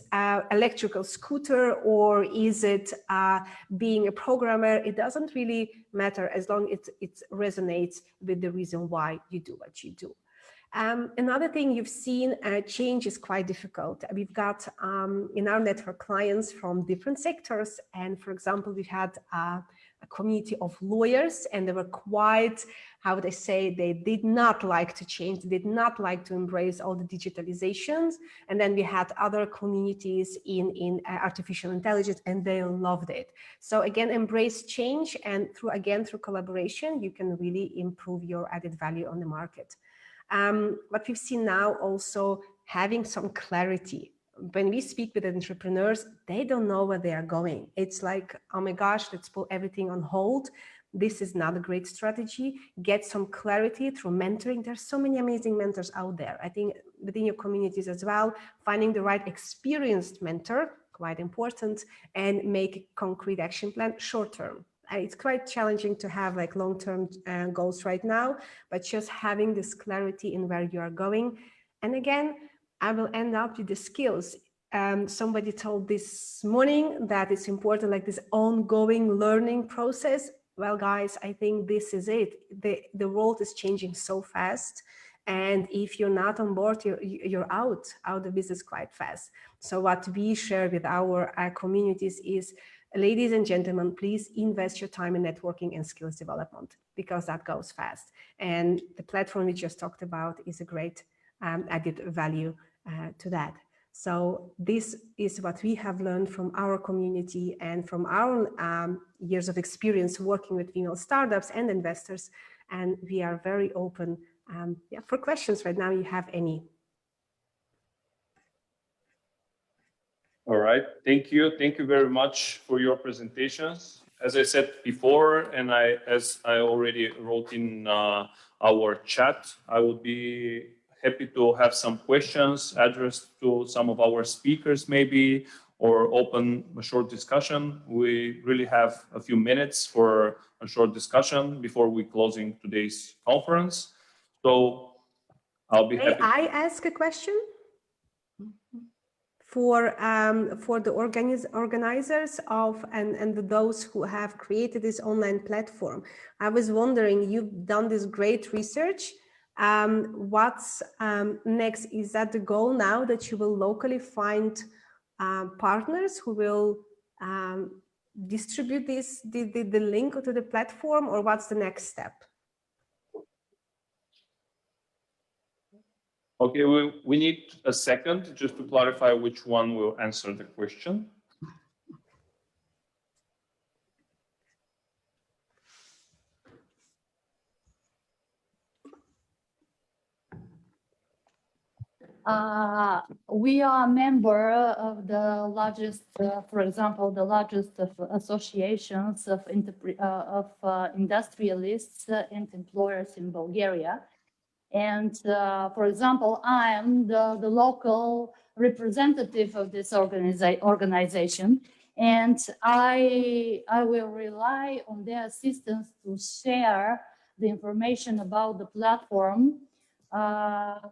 [SPEAKER 17] electrical scooter, or is it being a programmer? It doesn't really matter as long as it resonates with the reason why you do what you do. Another thing you've seen, change is quite difficult. We've got in our network clients from different sectors. And for example, we had a community of lawyers, and they were quite, how would I say, they did not like to change, they did not like to embrace all the digitalizations. And then we had other communities in artificial intelligence, and they loved it. So again, embrace change, and through collaboration, you can really improve your added value on the market. What we've seen now also, having some clarity. When we speak with entrepreneurs, they don't know where they are going. It's like, oh my gosh, let's put everything on hold. This is not a great strategy. Get some clarity through mentoring. There's so many amazing mentors out there. I think within your communities as well, finding the right experienced mentor, quite important, and make a concrete action plan short term. It's quite challenging to have like long-term goals right now, but just having this clarity in where you are going. And again, I will end up with the skills. Somebody told this morning that it's important, like this ongoing learning process. Well, guys, I think this is it. The world is changing so fast. And if you're not on board, you're out of business quite fast. So what we share with our communities is, ladies and gentlemen, please invest your time in networking and skills development, because that goes fast. And the platform we just talked about is a great added value to that. So this is what we have learned from our community and from our years of experience working with female startups and investors. And we are very open for questions right now. You have any?
[SPEAKER 1] All right, thank you. Thank you very much for your presentations. As I said before, and as I already wrote in our chat, I would be happy to have some questions addressed to some of our speakers maybe, or open a short discussion. We really have a few minutes for a short discussion before we closing today's conference. So I'll be happy.
[SPEAKER 17] I ask a question for the organizers of and those who have created this online platform. I was wondering, you've done this great research. What's next? Is that the goal now, that you will locally find partners who will distribute the link to the platform, or what's the next step?
[SPEAKER 1] Okay, we need a second just to clarify which one will answer the question.
[SPEAKER 8] We are a member of the largest, for example, the largest of associations of industrialists and employers in Bulgaria. And for example, I am the local representative of this organization, and I will rely on their assistance to share the information about the platform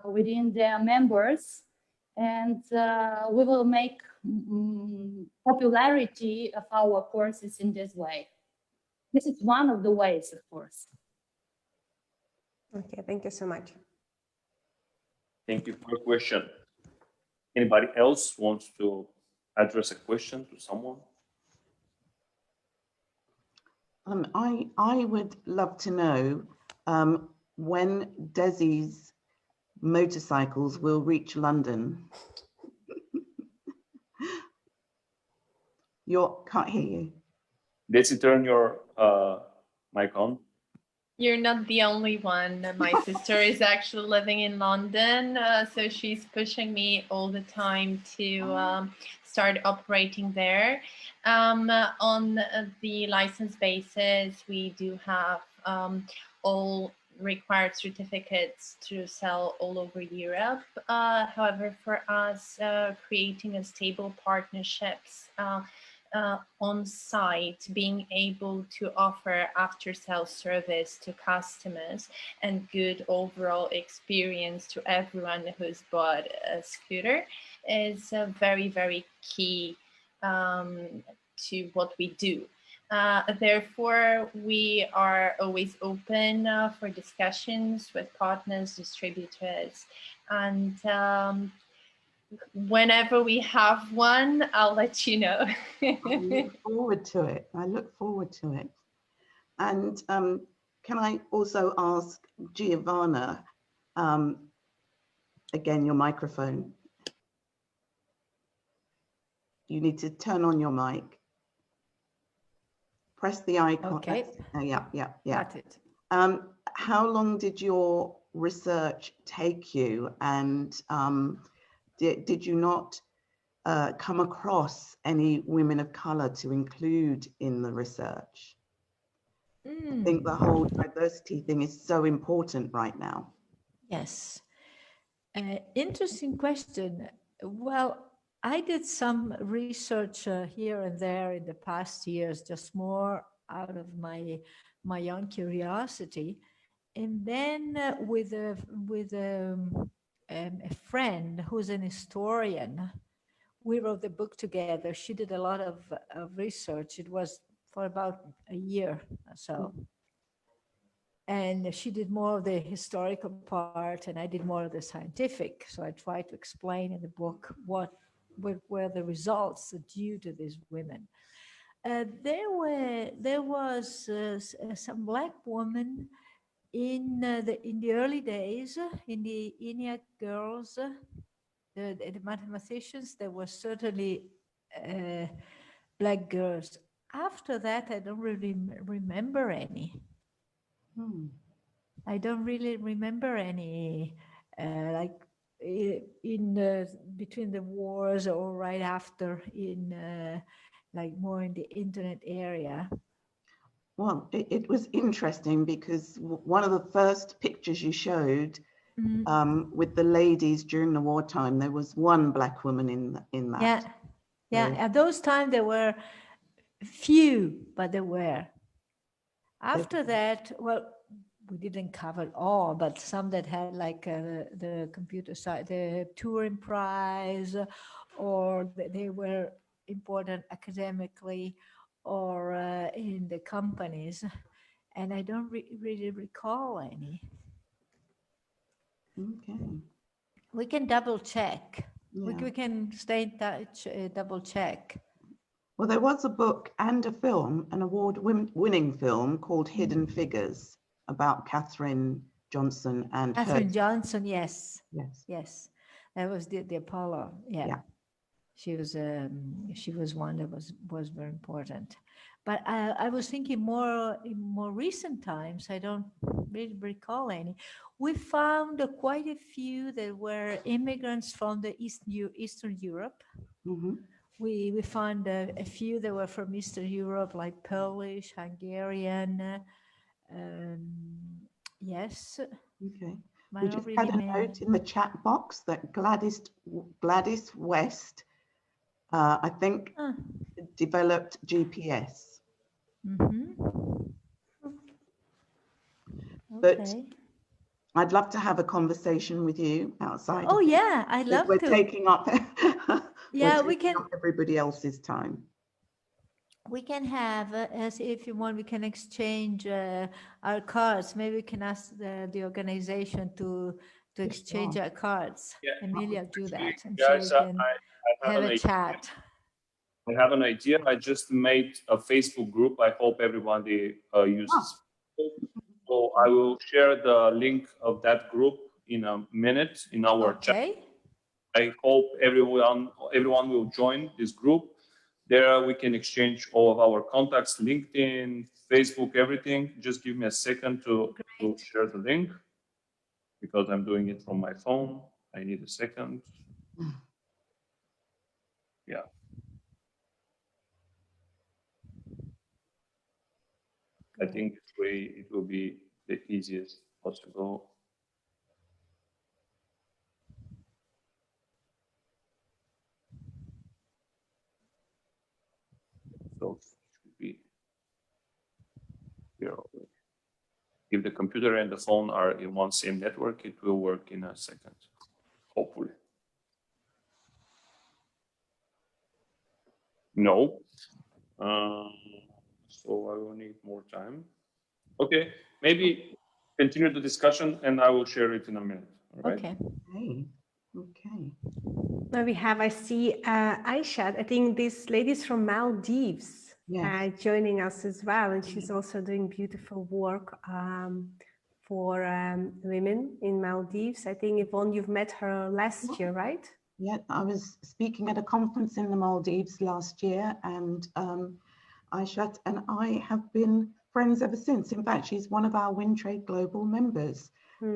[SPEAKER 8] within their members, and we will make popularity of our courses in this way. This is one of the ways, of course.
[SPEAKER 17] Okay, thank you so much.
[SPEAKER 1] Thank you for your question. Anybody else wants to address a question to someone?
[SPEAKER 16] I would love to know when Desi's motorcycles will reach London. Can't hear you.
[SPEAKER 1] Desi, turn your mic on.
[SPEAKER 14] You're not the only one. My sister is actually living in London, so she's pushing me all the time to start operating there. On the license basis, we do have all required certificates to sell all over Europe. However, for us, creating a stable partnerships on site, being able to offer after-sales service to customers and good overall experience to everyone who's bought a scooter is very, very key to what we do. Therefore, we are always open for discussions with partners, distributors, and whenever we have one, I'll let you know.
[SPEAKER 16] I look forward to it. I look forward to it. And can I also ask Giovanna, again, your microphone. You need to turn on your mic. Press the icon.
[SPEAKER 15] Okay.
[SPEAKER 16] Yeah.
[SPEAKER 15] Got it.
[SPEAKER 16] How long did your research take you? And did you not come across any women of color to include in the research? I think the whole diversity thing is so important right now.
[SPEAKER 15] Yes. Interesting question. Well, I did some research here and there in the past years, just more out of my own curiosity. And then with a friend who's an historian, we wrote the book together. She did a lot of research. It was for about a year or so. And she did more of the historical part and I did more of the scientific. So I tried to explain in the book what were the results due to these women. There was some Black women in the early days, in the ENIAC girls, the mathematicians. There were certainly Black girls. After that, I don't really remember any. I don't really remember any like in between the wars or right after in like more in the internet area.
[SPEAKER 16] Well, it was interesting because one of the first pictures you showed with the ladies during the wartime, there was one Black woman in that.
[SPEAKER 15] Yeah. At those times there were few, but there were. After that, well, we didn't cover all, but some that had like the computer side, the Turing Prize, or they were important academically or in the companies. And I don't really recall any.
[SPEAKER 16] Okay.
[SPEAKER 15] We can double check.
[SPEAKER 16] Yeah.
[SPEAKER 15] We can stay in touch, double check.
[SPEAKER 16] Well, there was a book and a film, an award-winning film called Hidden Figures about Katherine Johnson and
[SPEAKER 15] Katherine Johnson, yes.
[SPEAKER 16] Yes.
[SPEAKER 15] Yes. That was the Apollo. Yeah. She was one that was very important. But I was thinking more in more recent times, I don't really recall any. We found quite a few that were immigrants from the Eastern Europe.
[SPEAKER 16] Mm-hmm.
[SPEAKER 15] We found a few that were from Eastern Europe, like Polish, Hungarian. Yes.
[SPEAKER 16] Okay.
[SPEAKER 15] But
[SPEAKER 16] We
[SPEAKER 15] not
[SPEAKER 16] just
[SPEAKER 15] really
[SPEAKER 16] had a
[SPEAKER 15] many.
[SPEAKER 16] note in the chat box that Gladys West, I think, developed GPS.
[SPEAKER 15] Mm-hmm.
[SPEAKER 16] But
[SPEAKER 15] Okay.
[SPEAKER 16] I'd love to have a conversation with you outside.
[SPEAKER 15] Oh yeah, I'd love
[SPEAKER 16] We're
[SPEAKER 15] to.
[SPEAKER 16] taking up,
[SPEAKER 15] Yeah,
[SPEAKER 16] we're
[SPEAKER 15] we
[SPEAKER 16] taking
[SPEAKER 15] can.
[SPEAKER 16] up everybody else's time.
[SPEAKER 15] We can have, as if you want, we can exchange our cards. Maybe we can ask the organization to exchange our cards.
[SPEAKER 1] Yeah,
[SPEAKER 15] Emilia, do that. I'm
[SPEAKER 1] guys,
[SPEAKER 15] sure we can
[SPEAKER 1] I
[SPEAKER 15] have
[SPEAKER 1] have an
[SPEAKER 15] a
[SPEAKER 1] idea.
[SPEAKER 15] chat.
[SPEAKER 1] I have an idea. I just made a Facebook group. I hope everybody uses Facebook. So I will share the link of that group in a minute in our chat.
[SPEAKER 15] Okay.
[SPEAKER 1] I hope everyone will join this group. There we can exchange all of our contacts, LinkedIn, Facebook, everything. Just give me a second to share the link because I'm doing it from my phone. I need a second. Yeah. I think this way it will be the easiest possible. So it should be here. If the computer and the phone are in one same network, it will work in a second, hopefully. No. So I will need more time. Okay, maybe continue the discussion and I will share it in a minute. All right?
[SPEAKER 15] Okay.
[SPEAKER 16] Okay.
[SPEAKER 17] Now we have, I see Aisha, I think this lady's from Maldives, joining us as well. And she's also doing beautiful work for women in Maldives. I think, Yvonne, you've met her last year, right?
[SPEAKER 16] Yeah, I was speaking at a conference in the Maldives last year, and Aishat and I have been friends ever since. In fact, she's one of our WinTrade Global members,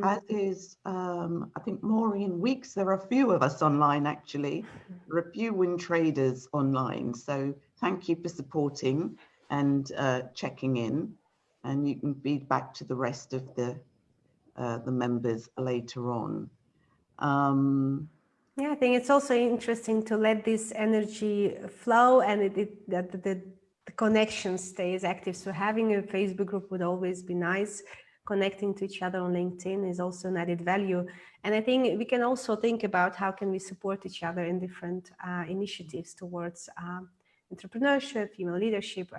[SPEAKER 16] as is, I think, Maureen Weeks. There are a few of us online, actually. There are a few WinTraders online. So thank you for supporting and checking in. And you can feed back to the rest of the members later on.
[SPEAKER 17] Yeah, I think it's also interesting to let this energy flow and that the connection stays active. So having a Facebook group would always be nice. Connecting to each other on LinkedIn is also an added value. And I think we can also think about how can we support each other in different initiatives towards entrepreneurship, female leadership.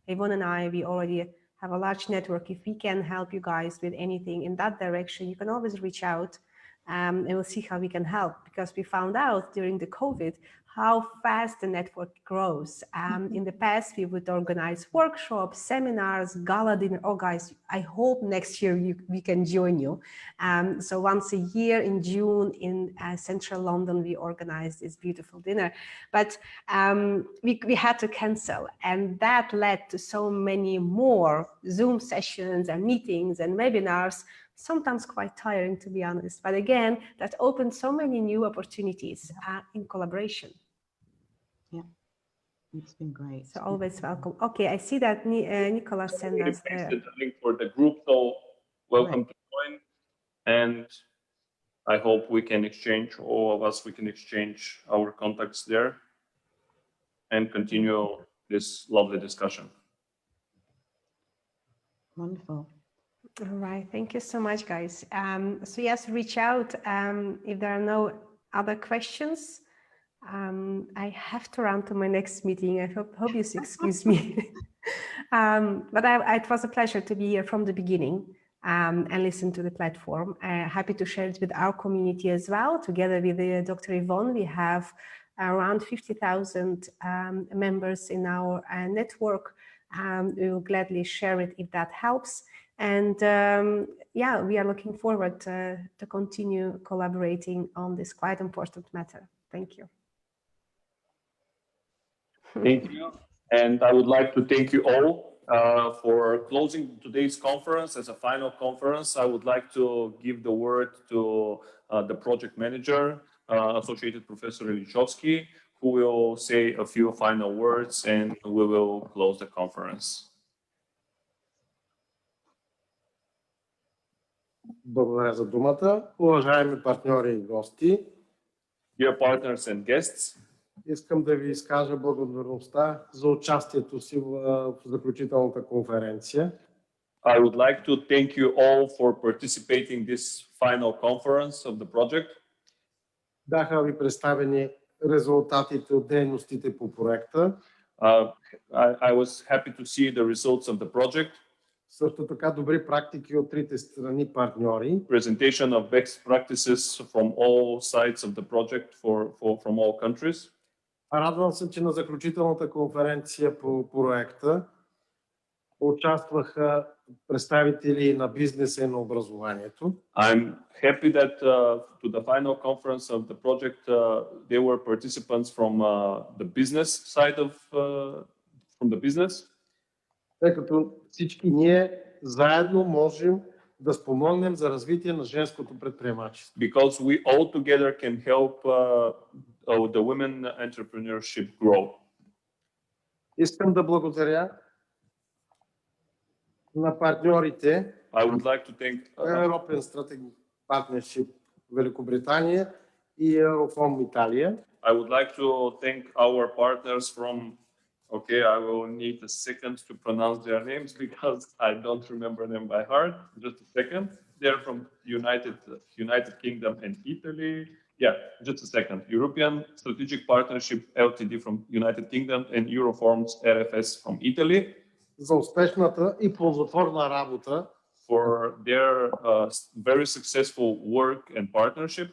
[SPEAKER 17] Yvonne and I, we already have a large network. If we can help you guys with anything in that direction, you can always reach out. And we'll see how we can help, because we found out during the COVID how fast the network grows. In the past, we would organize workshops, seminars, gala dinner. Oh, guys, I hope next year we can join you. So once a year in June in central London, we organized this beautiful dinner. But we had to cancel, and that led to so many more Zoom sessions and meetings and webinars, sometimes quite tiring, to be honest. But again, that opened so many new opportunities in collaboration.
[SPEAKER 16] Yeah, it's been great.
[SPEAKER 17] So always welcome. Okay, I see that Nicola sent us
[SPEAKER 1] the link for the group, so welcome to join. And I hope we can exchange, all of us, we can exchange our contacts there and continue this lovely discussion.
[SPEAKER 16] Wonderful.
[SPEAKER 17] All right, thank you so much, guys. So yes, reach out if there are no other questions. I have to run to my next meeting. I hope you excuse me. But it was a pleasure to be here from the beginning and listen to the platform. Happy to share it with our community as well. Together with Dr. Yvonne, we have around 50,000 members in our network. We will gladly share it if that helps. And yeah, we are looking forward to continue collaborating on this quite important matter. Thank you.
[SPEAKER 1] Thank you. And I would like to thank you all for closing today's conference. As a final conference, I would like to give the word to the project manager, Associated Professor Ilichowski, who will say a few final words and we will close the conference.
[SPEAKER 2] Благодаря за думата. Уважаеми партньори и гости,
[SPEAKER 1] Dear partners and guests,
[SPEAKER 2] искам да ви изкажа благодарността за участието си в заключителната конференция.
[SPEAKER 1] I would like to thank you all for participating in this final conference of the project.
[SPEAKER 2] Бяха ви представени резултатите от дейностите по проекта.
[SPEAKER 1] I was happy to see the results of the project.
[SPEAKER 2] Също така добри практики от трите страни партньори.
[SPEAKER 1] Presentation of best practices from all sides of the project from all countries.
[SPEAKER 2] Радвам се, че на заключителната конференция по проекта участваха представители на бизнеса и на образованието.
[SPEAKER 1] I'm happy that to the final conference of the project there were participants from the business side of from the business.
[SPEAKER 2] Тъй като всички ние заедно можем да спомогнем за развитие на женското предприемачество.
[SPEAKER 1] Because we all together can help the women entrepreneurship grow.
[SPEAKER 2] Искам да благодаря на партньорите.
[SPEAKER 1] I would like to thank
[SPEAKER 2] European Strategic Partnership Великобритания и Eurofond Italia.
[SPEAKER 1] I would like to thank our partners from, okay, I will need a second to pronounce their names because I don't remember them by heart. Just a second. They're from United Kingdom and Italy. Yeah, just a second. European Strategic Partnership Ltd from United Kingdom and Eurofond's RFS from Italy.
[SPEAKER 2] За успешната и ползотворна работа.
[SPEAKER 1] For their very successful work and partnership.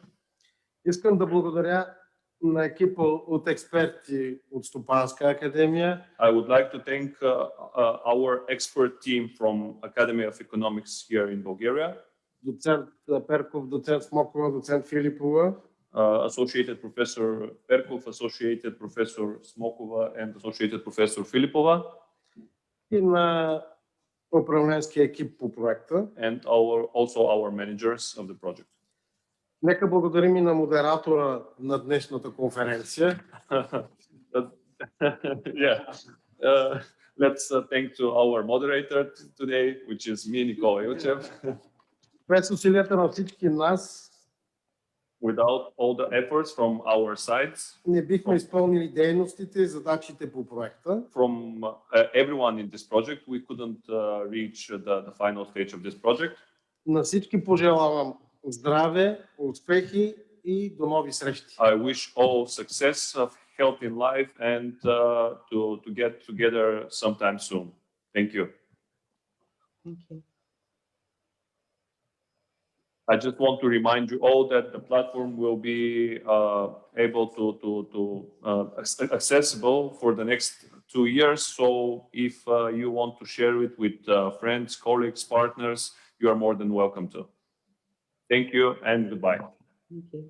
[SPEAKER 2] Искам да благодаря на екипа от експерти от Стопанска академия.
[SPEAKER 1] I would like to thank our expert team from Academy of Economics here in Bulgaria.
[SPEAKER 2] Доцент Перков, доцент Смокова, доцент Филипова.
[SPEAKER 1] Associated Professor Perkov, Associated Professor Smokova, and Associated Professor Filipova.
[SPEAKER 2] И на управленския екип по проекта.
[SPEAKER 1] And also our managers of the project.
[SPEAKER 2] Нека благодарим и на модератора на днешната конференция.
[SPEAKER 1] Let's thank to our moderator today, which is me, Nicola Ilchev.
[SPEAKER 2] Без усилията на всички нас,
[SPEAKER 1] without all the efforts from our sides,
[SPEAKER 2] не бихме изпълнили дейностите и задачите по проекта.
[SPEAKER 1] From everyone in this project, we couldn't reach the final stage of this project.
[SPEAKER 2] На всички пожелавам здраве, успехи и до нови срещи.
[SPEAKER 1] I wish all success, of health in life, and to get together sometime soon. Thank you.
[SPEAKER 16] Thank you.
[SPEAKER 1] I just want to remind you all that the platform will be able to accessible for the next 2 years. So if you want to share it with friends, colleagues, partners, you are more than welcome to. Thank you and goodbye.
[SPEAKER 16] Thank you.